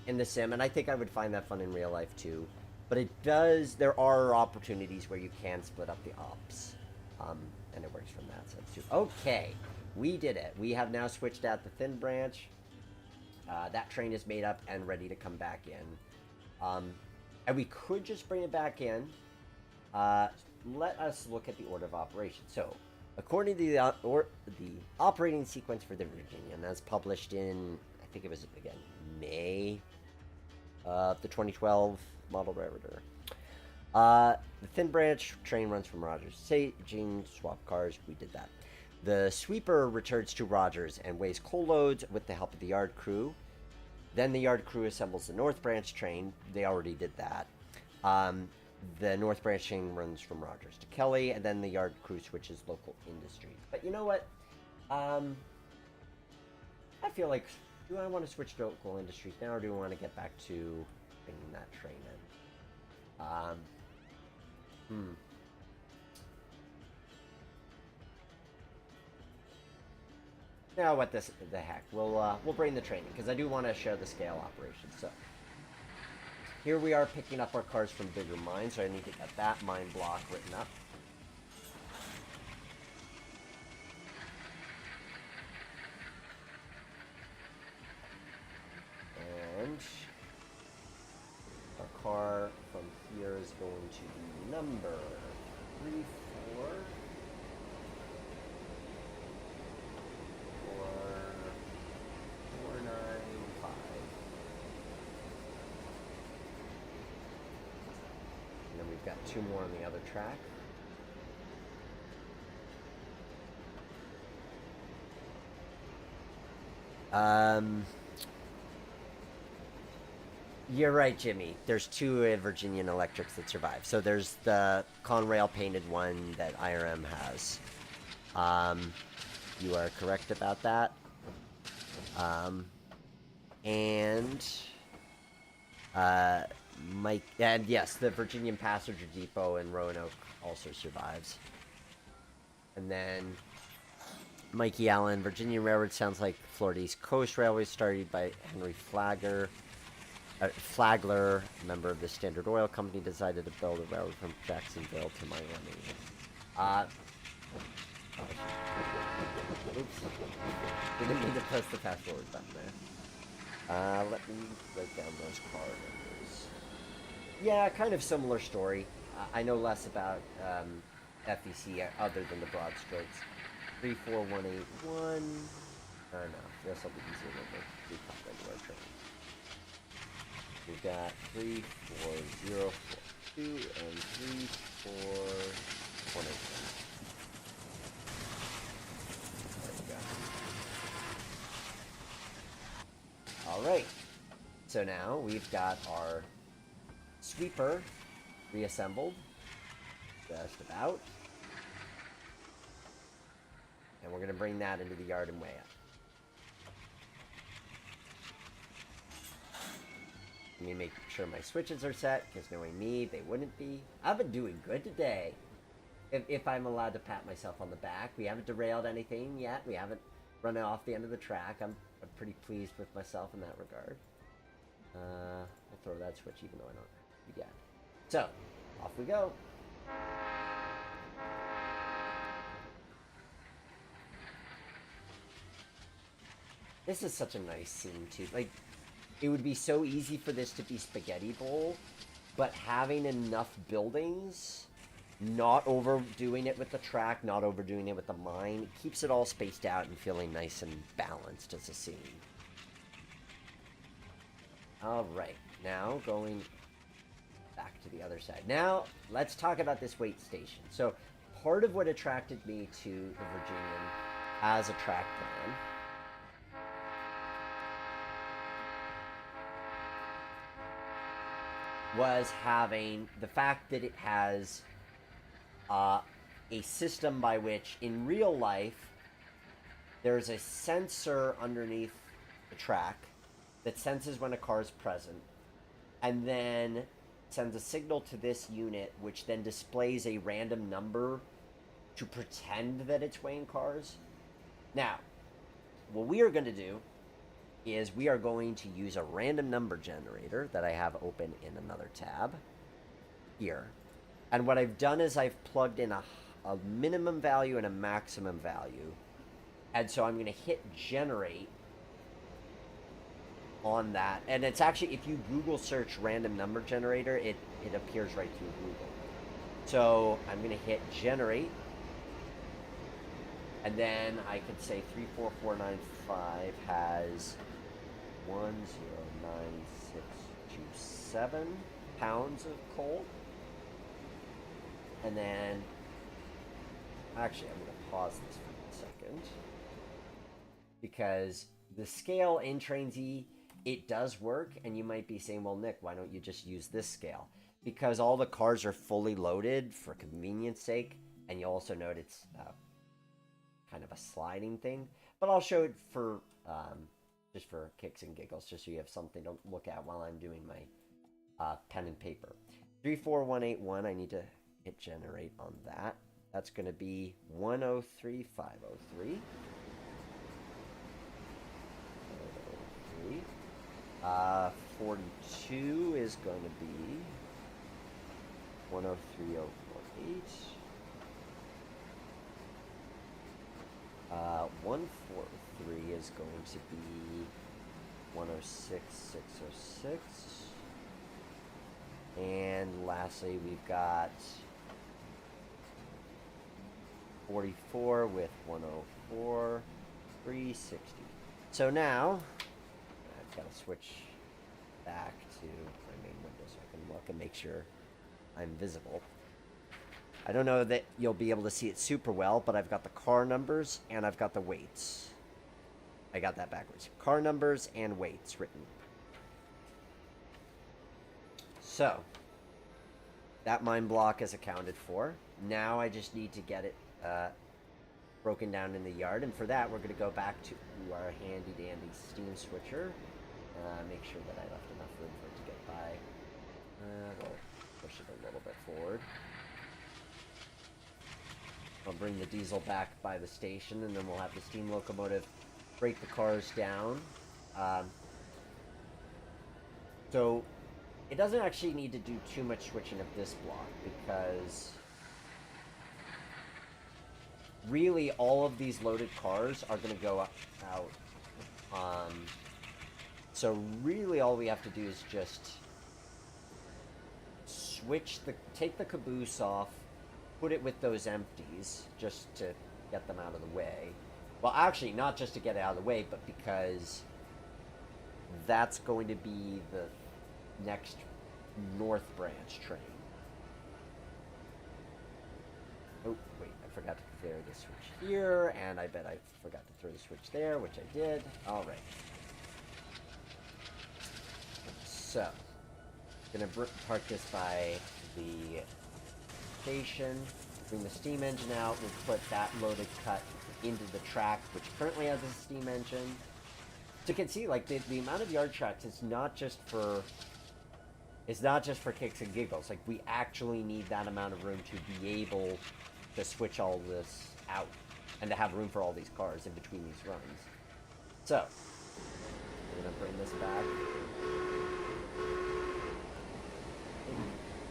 in the sim, and I think I would find that fun in real life too. But there are opportunities where you can split up the ops. And it works from that sense too. Okay, we did it. We have now switched out the thin branch. That train is made up and ready to come back in. And we could just bring it back in. Let us look at the order of operations. So, according to the operating sequence for the Virginian, as published in, I think it was, again, May of the 2012 model railroader. The thin branch train runs from Rogers. Staging, swap cars, we did that. The sweeper returns to Rogers and weighs coal loads with the help of the yard crew. Then the yard crew assembles the north branch train. They already did that. The north branch train runs from Rogers to Kelly, and then the yard crew switches local industries. But you know what? I feel like, do I want to switch to local industries now, or do I want to get back to bringing that train in? Now what the heck? We'll bring the training because I do want to show the scale operation. So here we are picking up our cars from bigger mines, so I need to get that mine block written up. And our car from here is going to be number 34. And then we've got two more on the other track. You're right, Jimmy. There's two Virginian electrics that survive. So there's the Conrail painted one that IRM has. You are correct about that. Mike, and yes, the Virginian Passenger Depot in Roanoke also survives. And then Mikey Allen, Virginia Railroad sounds like Florida East Coast Railway, started by Henry Flagler, member of the Standard Oil Company, decided to build a railroad from Jacksonville to Miami. Oops. Didn't mean to press the fast forward button there. Let me write down those car numbers. Yeah, kind of similar story. I know less about FEC other than the broad strokes. 34181. No, this will be easier than the regular train. We've got 34042 and 34181. Alright, so now we've got our sweeper reassembled, just about, and we're going to bring that into the yard and weigh it. Let me make sure my switches are set, because knowing me, they wouldn't be. I've been doing good today, if I'm allowed to pat myself on the back. We haven't derailed anything yet, we haven't run off the end of the track. I'm pretty pleased with myself in that regard. I'll throw that switch even though I don't begin. So, off we go. This is such a nice scene too. Like, it would be so easy for this to be Spaghetti Bowl, but having enough buildings, not overdoing it with the track, not overdoing it with the mine, it keeps it all spaced out and feeling nice and balanced as a scene. All right, now going back to the other side. Now, let's talk about this weight station. So, part of what attracted me to the Virginian as a track plan was having the fact that it has a system by which, in real life, there's a sensor underneath the track that senses when a car is present, and then sends a signal to this unit, which then displays a random number to pretend that it's weighing cars. Now, what we are going to do is we are going to use a random number generator that I have open in another tab here. And what I've done is I've plugged in a minimum value and a maximum value. And so I'm going to hit generate on that. And it's actually, if you Google search random number generator, it appears right through Google. So I'm going to hit generate. And then I could say 34495 has 109,627 pounds of coal. And then, actually, I'm going to pause this for a second, because the scale in Train Z, it does work, and you might be saying, well, Nick, why don't you just use this scale? Because all the cars are fully loaded for convenience sake, and you also note it's kind of a sliding thing. But I'll show it for just for kicks and giggles, just so you have something to look at while I'm doing my pen and paper. 34181, I need to hit generate on that. That's going to be 103,503. 42 is going to be 103,048. 143 is going to be 106,606. And lastly, we've got 44 with 104, 360. So now, I've got to switch back to my main window so I can look and make sure I'm visible. I don't know that you'll be able to see it super well, but I've got the car numbers and I've got the weights. I got that backwards. Car numbers and weights written. So, that mine block is accounted for. Now I just need to get it broken down in the yard, and for that we're going to go back to our handy dandy steam switcher. Make sure that I left enough room for it to get by. We'll push it a little bit forward. I'll bring the diesel back by the station, and then we'll have the steam locomotive break the cars down. So it doesn't actually need to do too much switching of this block, because really all of these loaded cars are going to go out. So really all we have to do is just take the caboose off, put it with those empties just to get them out of the way. Well, actually, not just to get it out of the way, but because that's going to be the next North Branch train. Oh, wait, I forgot to clear the switch here, and I bet I forgot to throw the switch there, which I did. All right. So, I'm going to park this by the station, bring the steam engine out, we'll put that loaded cut into the track, which currently has a steam engine. So you can see, like, the amount of yard tracks is not just for kicks and giggles. Like, we actually need that amount of room to be able to switch all this out and to have room for all these cars in between these runs. So, I'm going to bring this back.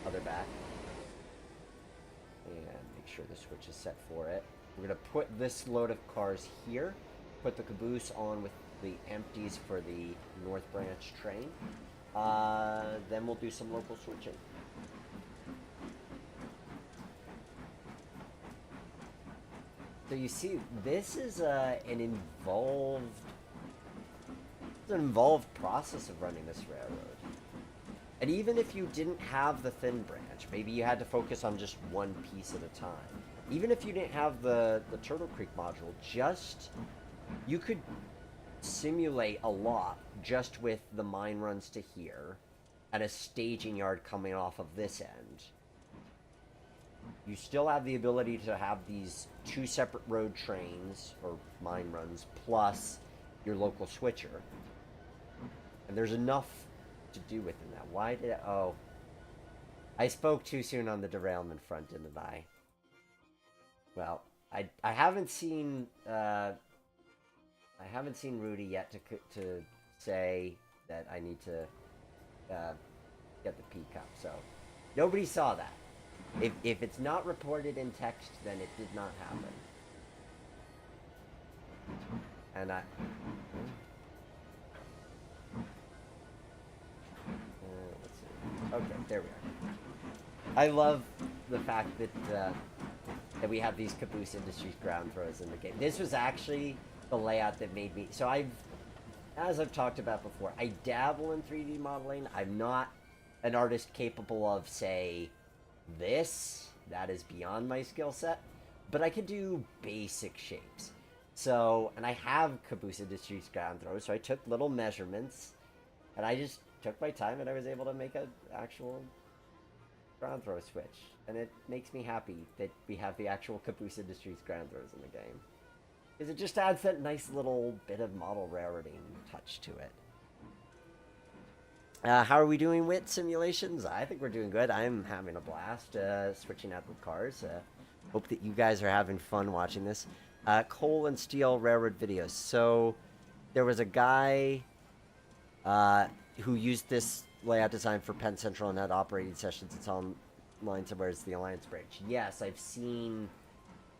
Other back. And make sure the switch is set for it. We're going to put this load of cars here. put the caboose on with the empties for the North Branch train. Then we'll do some local switching. So you see, this is an involved process of running this railroad. And even if you didn't have the thin branch, maybe you had to focus on just one piece at a time. Even if you didn't have the Turtle Creek module, you could simulate a lot just with the mine runs to here and a staging yard coming off of this end. You still have the ability to have these two separate road trains or mine runs plus your local switcher. And there's enough to do within that. Why did I spoke too soon on the derailment front, didn't I? Well, I haven't seen Rudy yet to say that I need to get the P cup. So nobody saw that. If it's not reported in text, then it did not happen. And let's see. Okay, there we are. I love the fact that we have these Caboose Industries ground throws in the game. This was actually the layout that made me... So as I've talked about before, I dabble in 3D modeling. I'm not an artist capable of, say, this. That is beyond my skill set. But I can do basic shapes. So, and I have Caboose Industries ground throws, so I took little measurements, and I just took my time, and I was able to make an actual ground throw switch. And it makes me happy that we have the actual Caboose Industries ground throws in the game. Because it just adds that nice little bit of model railroading touch to it. How are we doing with simulations? I think we're doing good. I'm having a blast switching out the cars. Hope that you guys are having fun watching this. Coal and steel railroad videos. So there was a guy who used this layout design for Penn Central and had operating sessions. It's online somewhere. It's the Alliance branch. Yes, I've seen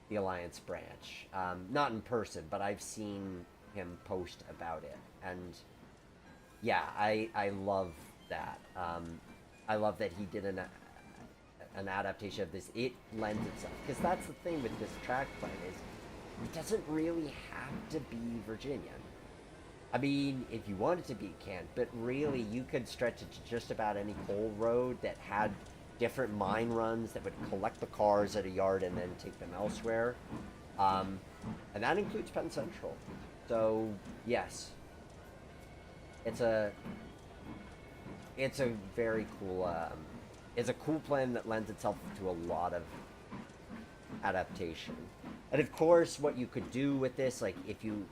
the Alliance branch. Not in person, but I've seen him post about it. And yeah, I love that. I love that he did an adaptation of this. It lends itself. Because that's the thing with this track plan is it doesn't really have to be Virginian. I mean, if you wanted to be, it can. But really, you could stretch it to just about any coal road that had different mine runs that would collect the cars at a yard and then take them elsewhere. And that includes Penn Central. So, yes. It's a very cool, it's a cool plan that lends itself to a lot of adaptation. And of course, what you could do with this, like if you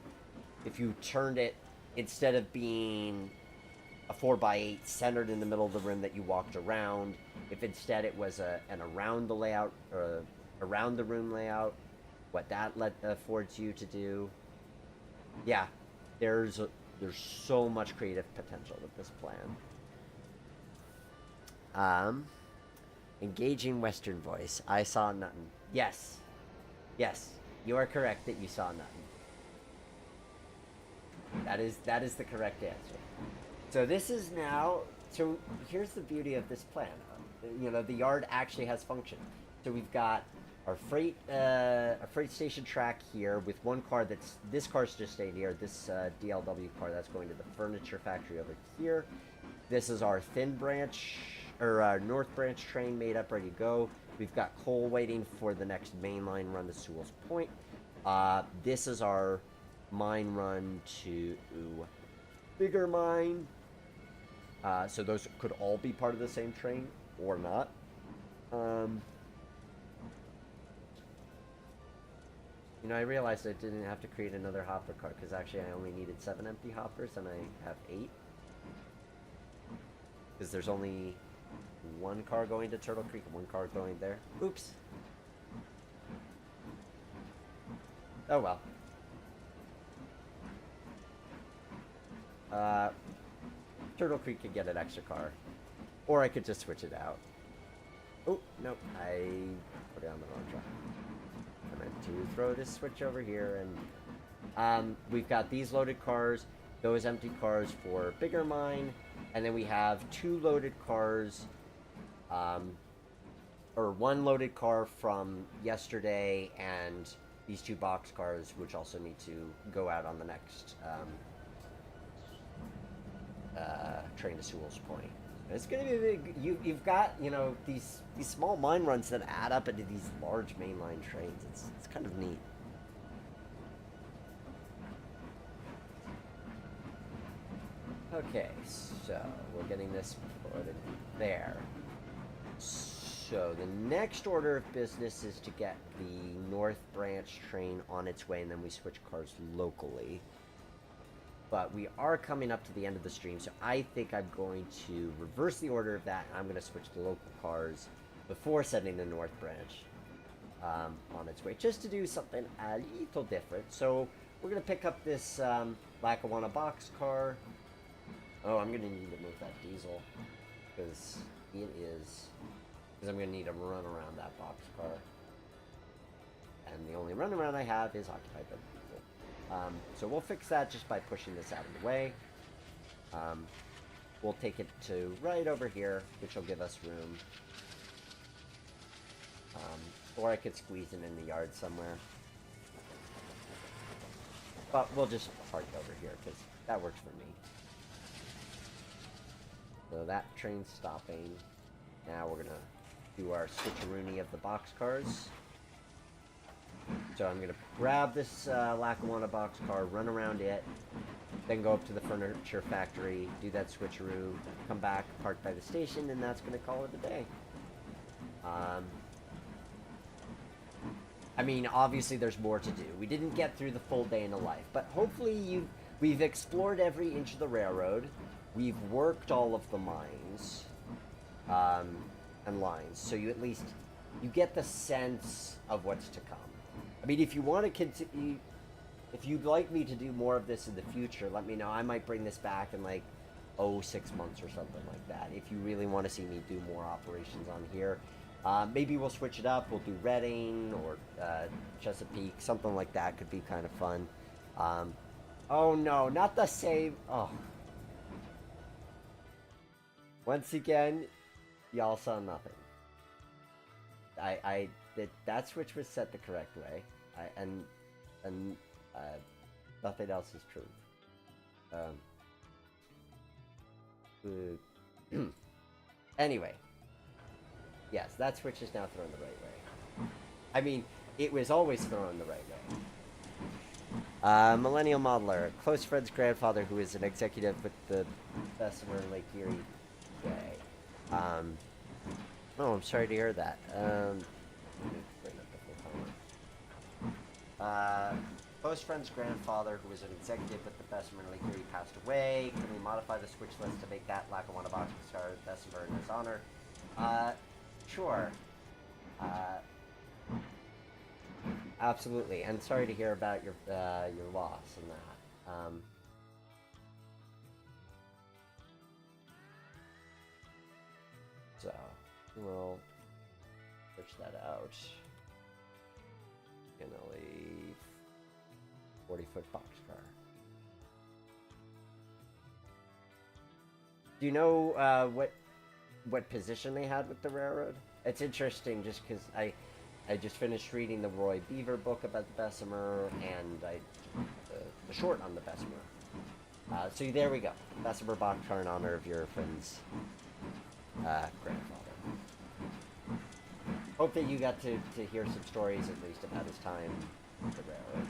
turned it, instead of being a 4x8 centered in the middle of the room that you walked around, if instead it was an around the layout, or around the room layout, what that affords you to do. Yeah, there's so much creative potential with this plan. Engaging Western voice. I saw nothing. Yes. Yes, you are correct that you saw nothing. That is the correct answer. So this is now... So here's the beauty of this plan. You know, the yard actually has function. So we've got our freight station track here with one car that's... This car's just staying here. This DLW car that's going to the furniture factory over here. This is our thin branch... or our North Branch train made up, ready to go. We've got coal waiting for the next main line run to Sewell's Point. This is our mine run to Bigger Mine. So those could all be part of the same train or not. You know, I realized I didn't have to create another hopper car because actually I only needed 7 empty hoppers and I have 8. Because there's only one car going to Turtle Creek and one car going there. Oops. Oh well. Turtle Creek could get an extra car. Or I could just switch it out. Oh, nope. I put it on the wrong track. I meant to throw this switch over here and... We've got these loaded cars, those empty cars for bigger mine, and then we have 2 loaded cars, um, or 1 loaded car from yesterday, and these 2 box cars, which also need to go out on the next train to Sewell's Point. It's going to be a big. You've got these small mine runs that add up into these large mainline trains. It's kind of neat. Okay, so we're getting this put in there. So the next order of business is to get the North Branch train on its way, and then we switch cars locally. But we are coming up to the end of the stream, so I think I'm going to reverse the order of that, and I'm going to switch to local cars before sending the North Branch on its way, just to do something a little different. So we're going to pick up this Lackawanna box car. Oh, I'm going to need to move that diesel, because I'm going to need to run around that box car. And the only runaround I have is occupied by diesel. So we'll fix that just by pushing this out of the way. We'll take it to right over here, which will give us room. Or I could squeeze it in the yard somewhere. But we'll just park over here, because that works for me. So that train's stopping. Now we're going to do our switcheroony of the boxcars. So I'm going to grab this Lackawanna boxcar, run around it, then go up to the furniture factory, do that switcheroo, come back, park by the station, and that's going to call it a day. I mean, obviously there's more to do. We didn't get through the full day in the life, but hopefully we've explored every inch of the railroad. We've worked all of the mines and lines, so you get the sense of what's to come. I mean, if you want to continue, if you'd like me to do more of this in the future, let me know. I might bring this back in 6 months or something like that. If you really want to see me do more operations on here, maybe we'll switch it up. We'll do Reading or Chesapeake, something like that could be kind of fun. Oh no, not the same. Oh. Once again, y'all saw nothing. That switch was set the correct way, and nothing else is true. Anyway, yes, that switch is now thrown the right way. I mean, it was always thrown the right way. Millennial Modeler, close friend's grandfather, who is an executive with the Bessemer Lake Erie Way. Oh, I'm sorry to hear that. Close friend's grandfather, who was an executive with the Bessemer Lake Erie, passed away. Can we modify the switch list to make that Lackawanna boxcar Bessemer in his honor? Sure. Absolutely. And sorry to hear about your loss and that. So we'll switch that out. Gonna leave 40-foot boxcar. Do you know what position they had with the railroad? It's interesting just because I just finished reading the Roy Beaver book about the Bessemer and the short on the Bessemer. So there we go. Bessemer boxcar in honor of your friend's grandfather. Hope that you got to hear some stories at least about his time with the railroad.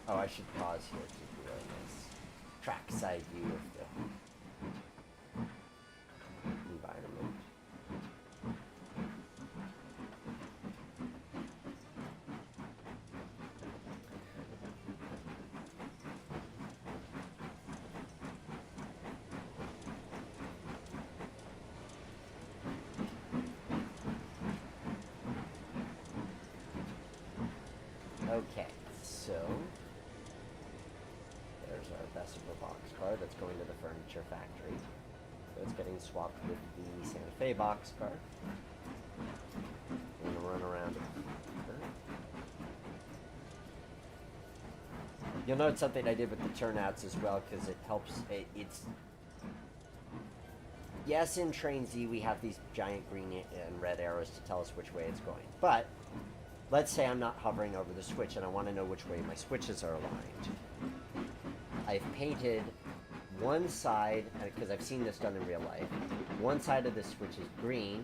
Oh, I should pause here to do a nice trackside view of the environment. Okay, so there's our Bessemer boxcar that's going to the furniture factory. So it's getting swapped with the Santa Fe boxcar. I'm gonna run around it. You'll note something I did with the turnouts as well, because it helps. It's yes, in Train Z we have these giant green and red arrows to tell us which way it's going. But let's say I'm not hovering over the switch and I want to know which way my switches are aligned. I've painted one side, because I've seen this done in real life, one side of the switch is green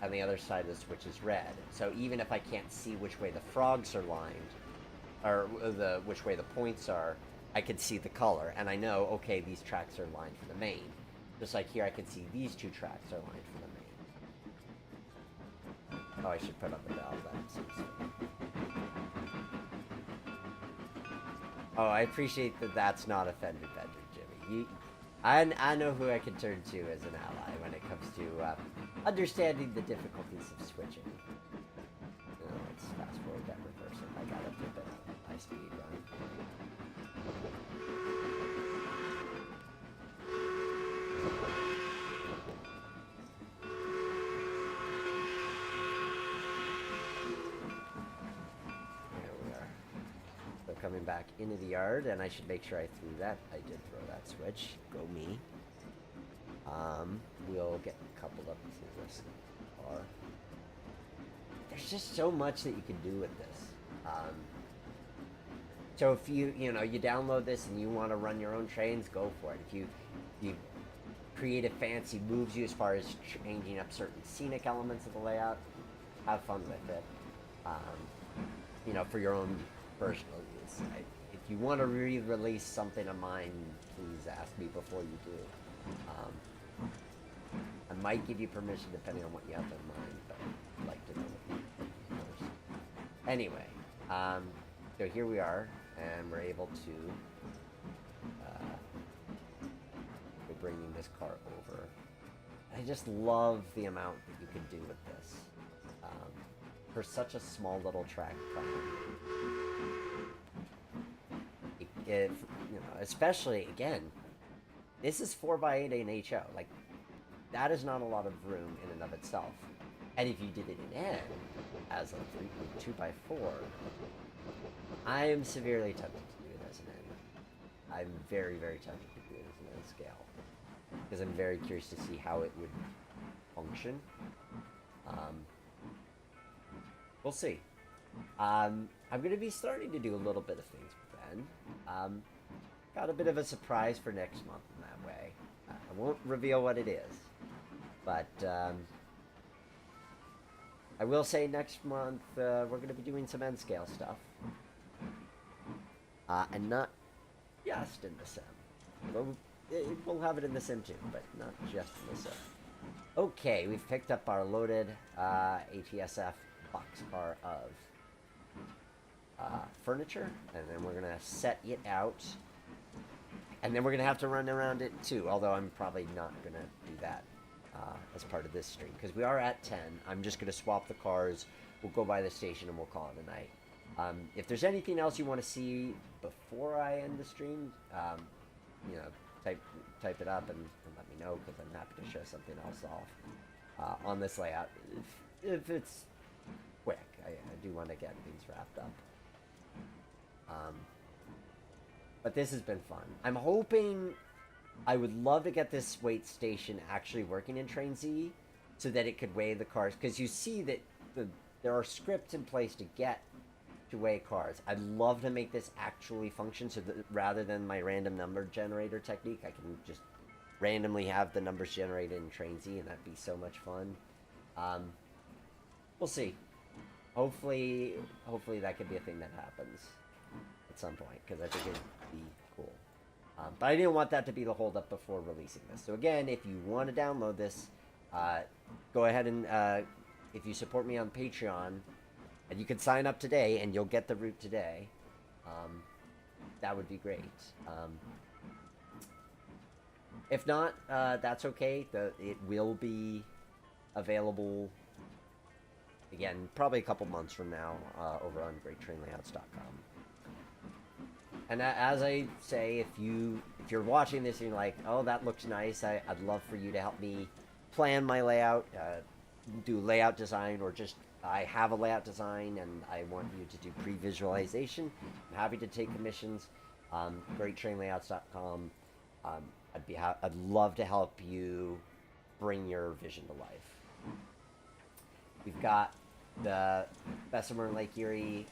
and the other side of the switch is red. So even if I can't see which way the frogs are lined, or which way the points are, I can see the color, and I know, okay, these tracks are lined for the main. Just like here, I can see these two tracks are lined for the main. Oh, I should put on the valve, that seems fair. Oh, I appreciate that that's not a fender bender, Jimmy. I know who I can turn to as an ally when it comes to understanding the difficulties of switching. Let's fast forward that reversal. I got up to a bit of high speed run. Coming back into the yard, and I should make sure I threw that. I did throw that switch. Go me. We'll get coupled up to this car. There's just so much that you can do with this. So if you download this and you want to run your own trains, go for it. If you create a fancy moves you as far as changing up certain scenic elements of the layout, have fun with it. For your own personal use. If you want to re-release something of mine, please ask me before you do. I might give you permission depending on what you have in mind, but I'd like to know what you first. Anyway, so here we are, and we're able to we're bringing this car over. I just love the amount that you can do with this for such a small little track plan. Especially again, this is 4x8 in HO. Like, that is not a lot of room in and of itself. And if you did it in N as a 2x4, I am severely tempted to do it as an N. I'm very, very tempted to do it as an N scale, because I'm very curious to see how it would function. We'll see. I'm going to be starting to do a little bit of things with N. Got a bit of a surprise for next month in that way. I won't reveal what it is, but I will say next month we're going to be doing some N scale stuff, and not just in the sim. We'll have it in the sim too, but not just in the sim. Okay, we've picked up our loaded ATSF boxcar of furniture, and then we're gonna set it out, and then we're gonna have to run around it too, although I'm probably not gonna do that as part of this stream, because we are at 10. I'm just gonna swap the cars, we'll go by the station, and we'll call it a night. If there's anything else you want to see before I end the stream, type it up and let me know, because I'm happy to show something else off on this layout if it's quick. I do want to get things wrapped up. But this has been fun. I'm hoping, I would love to get this weight station actually working in Train Z so that it could weigh the cars, because you see that there are scripts in place to weigh cars. I'd love to make this actually function so that rather than my random number generator technique, I can just randomly have the numbers generated in Train Z, and that'd be so much fun. We'll see. Hopefully that could be a thing that happens at some point, because I think it'd be cool. But I didn't want that to be the holdup before releasing this. So again, if you want to download this, go ahead and if you support me on Patreon, and you can sign up today, and you'll get the route today. That would be great. If not, that's okay. It will be available again, probably a couple months from now, over on GreatTrainLayouts.com. And as I say, if you're watching this and you're like, oh, that looks nice, I'd love for you to help me plan my layout, do layout design, or just I have a layout design and I want you to do pre-visualization. I'm happy to take commissions. GreatTrainLayouts.com. I'd love to help you bring your vision to life. We've got the Bessemer Lake Erie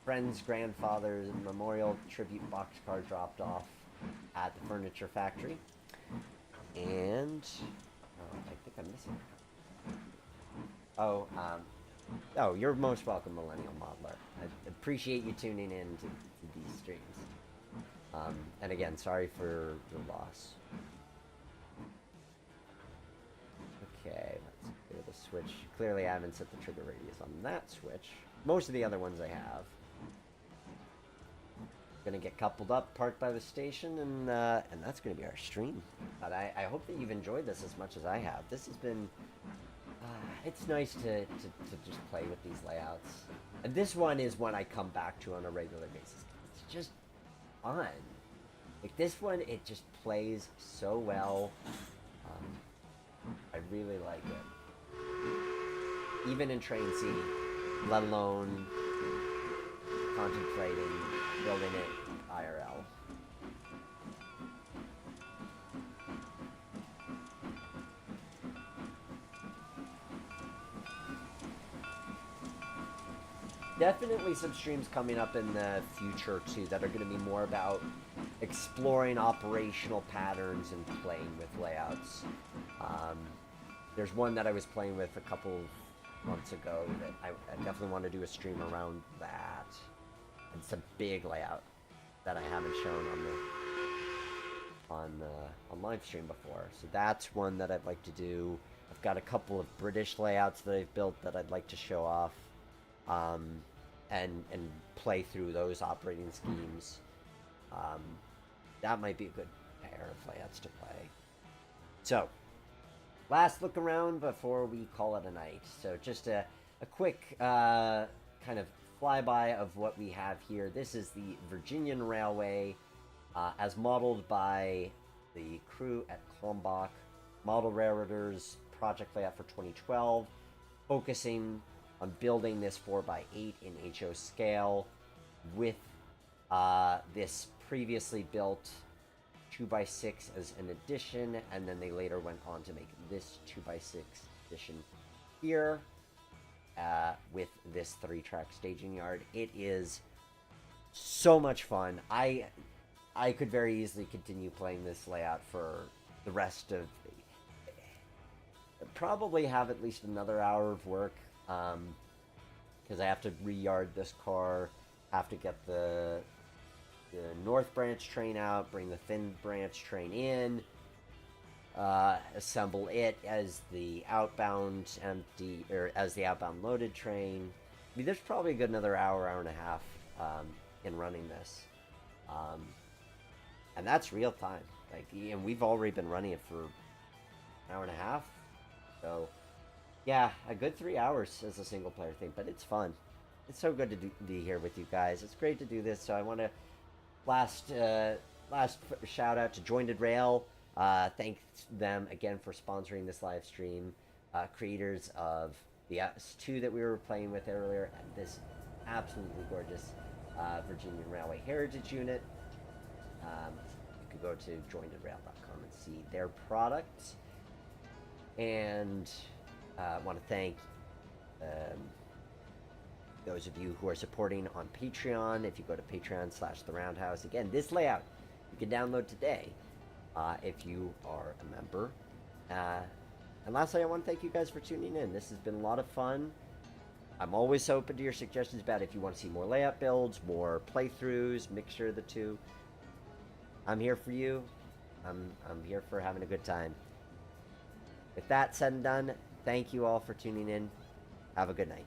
friend's grandfather's memorial tribute boxcar dropped off at the furniture factory. And I think I'm missing. Oh, you're most welcome, Millennial Modeler. I appreciate you tuning in to these streams. And again, sorry for your loss. Okay, let's clear the switch. Clearly I haven't set the trigger radius on that switch. Most of the other ones I have. Gonna get coupled up, parked by the station, and that's gonna be our stream. But I hope that you've enjoyed this as much as I have. This has been, it's nice to just play with these layouts. And this one is one I come back to on a regular basis. It's just fun. Like this one, it just plays so well. I really like it. Even in Train C, let alone contemplating building it IRL. Definitely some streams coming up in the future too that are going to be more about exploring operational patterns and playing with layouts. There's one that I was playing with a couple months ago that I definitely want to do a stream around that. It's a big layout that I haven't shown on live stream before. So that's one that I'd like to do. I've got a couple of British layouts that I've built that I'd like to show off, and play through those operating schemes. That might be a good pair of layouts to play. So, last look around before we call it a night. So just a quick kind of flyby of what we have here. This is the Virginian Railway as modeled by the crew at Kalmbach. Model Railroaders project layout for 2012, focusing on building this 4x8 in HO scale with this previously built 2x6 as an addition, and then they later went on to make this 2x6 addition here with this 3-track staging yard. It is so much fun. I could very easily continue playing this layout for the rest of probably have at least another hour of work, because I have to re-yard this car, have to get the north branch train out, bring the thin branch train in, assemble it as the outbound empty, or as the outbound loaded train. I mean, there's probably a good another hour and a half in running this, and that's real time. Like, and we've already been running it for an hour and a half, so yeah, a good 3 hours as a single player thing. But it's fun. It's so good to be here with you guys. It's great to do this. So I want to last shout out to Jointed Rail. Thanks them again for sponsoring this live stream. Creators of the S2 that we were playing with earlier, and this absolutely gorgeous Virginian Railway Heritage Unit. You could go to jointedrail.com and see their products. And I want to thank those of you who are supporting on Patreon. If you go to patreon.com/theroundhouse, again, this layout you can download today if you are a member. And lastly, I want to thank you guys for tuning in. This has been a lot of fun. I'm always open to your suggestions about if you want to see more layout builds, more playthroughs, mixture of the two. I'm here for you. I'm here for having a good time. With that said and done, thank you all for tuning in. Have a good night.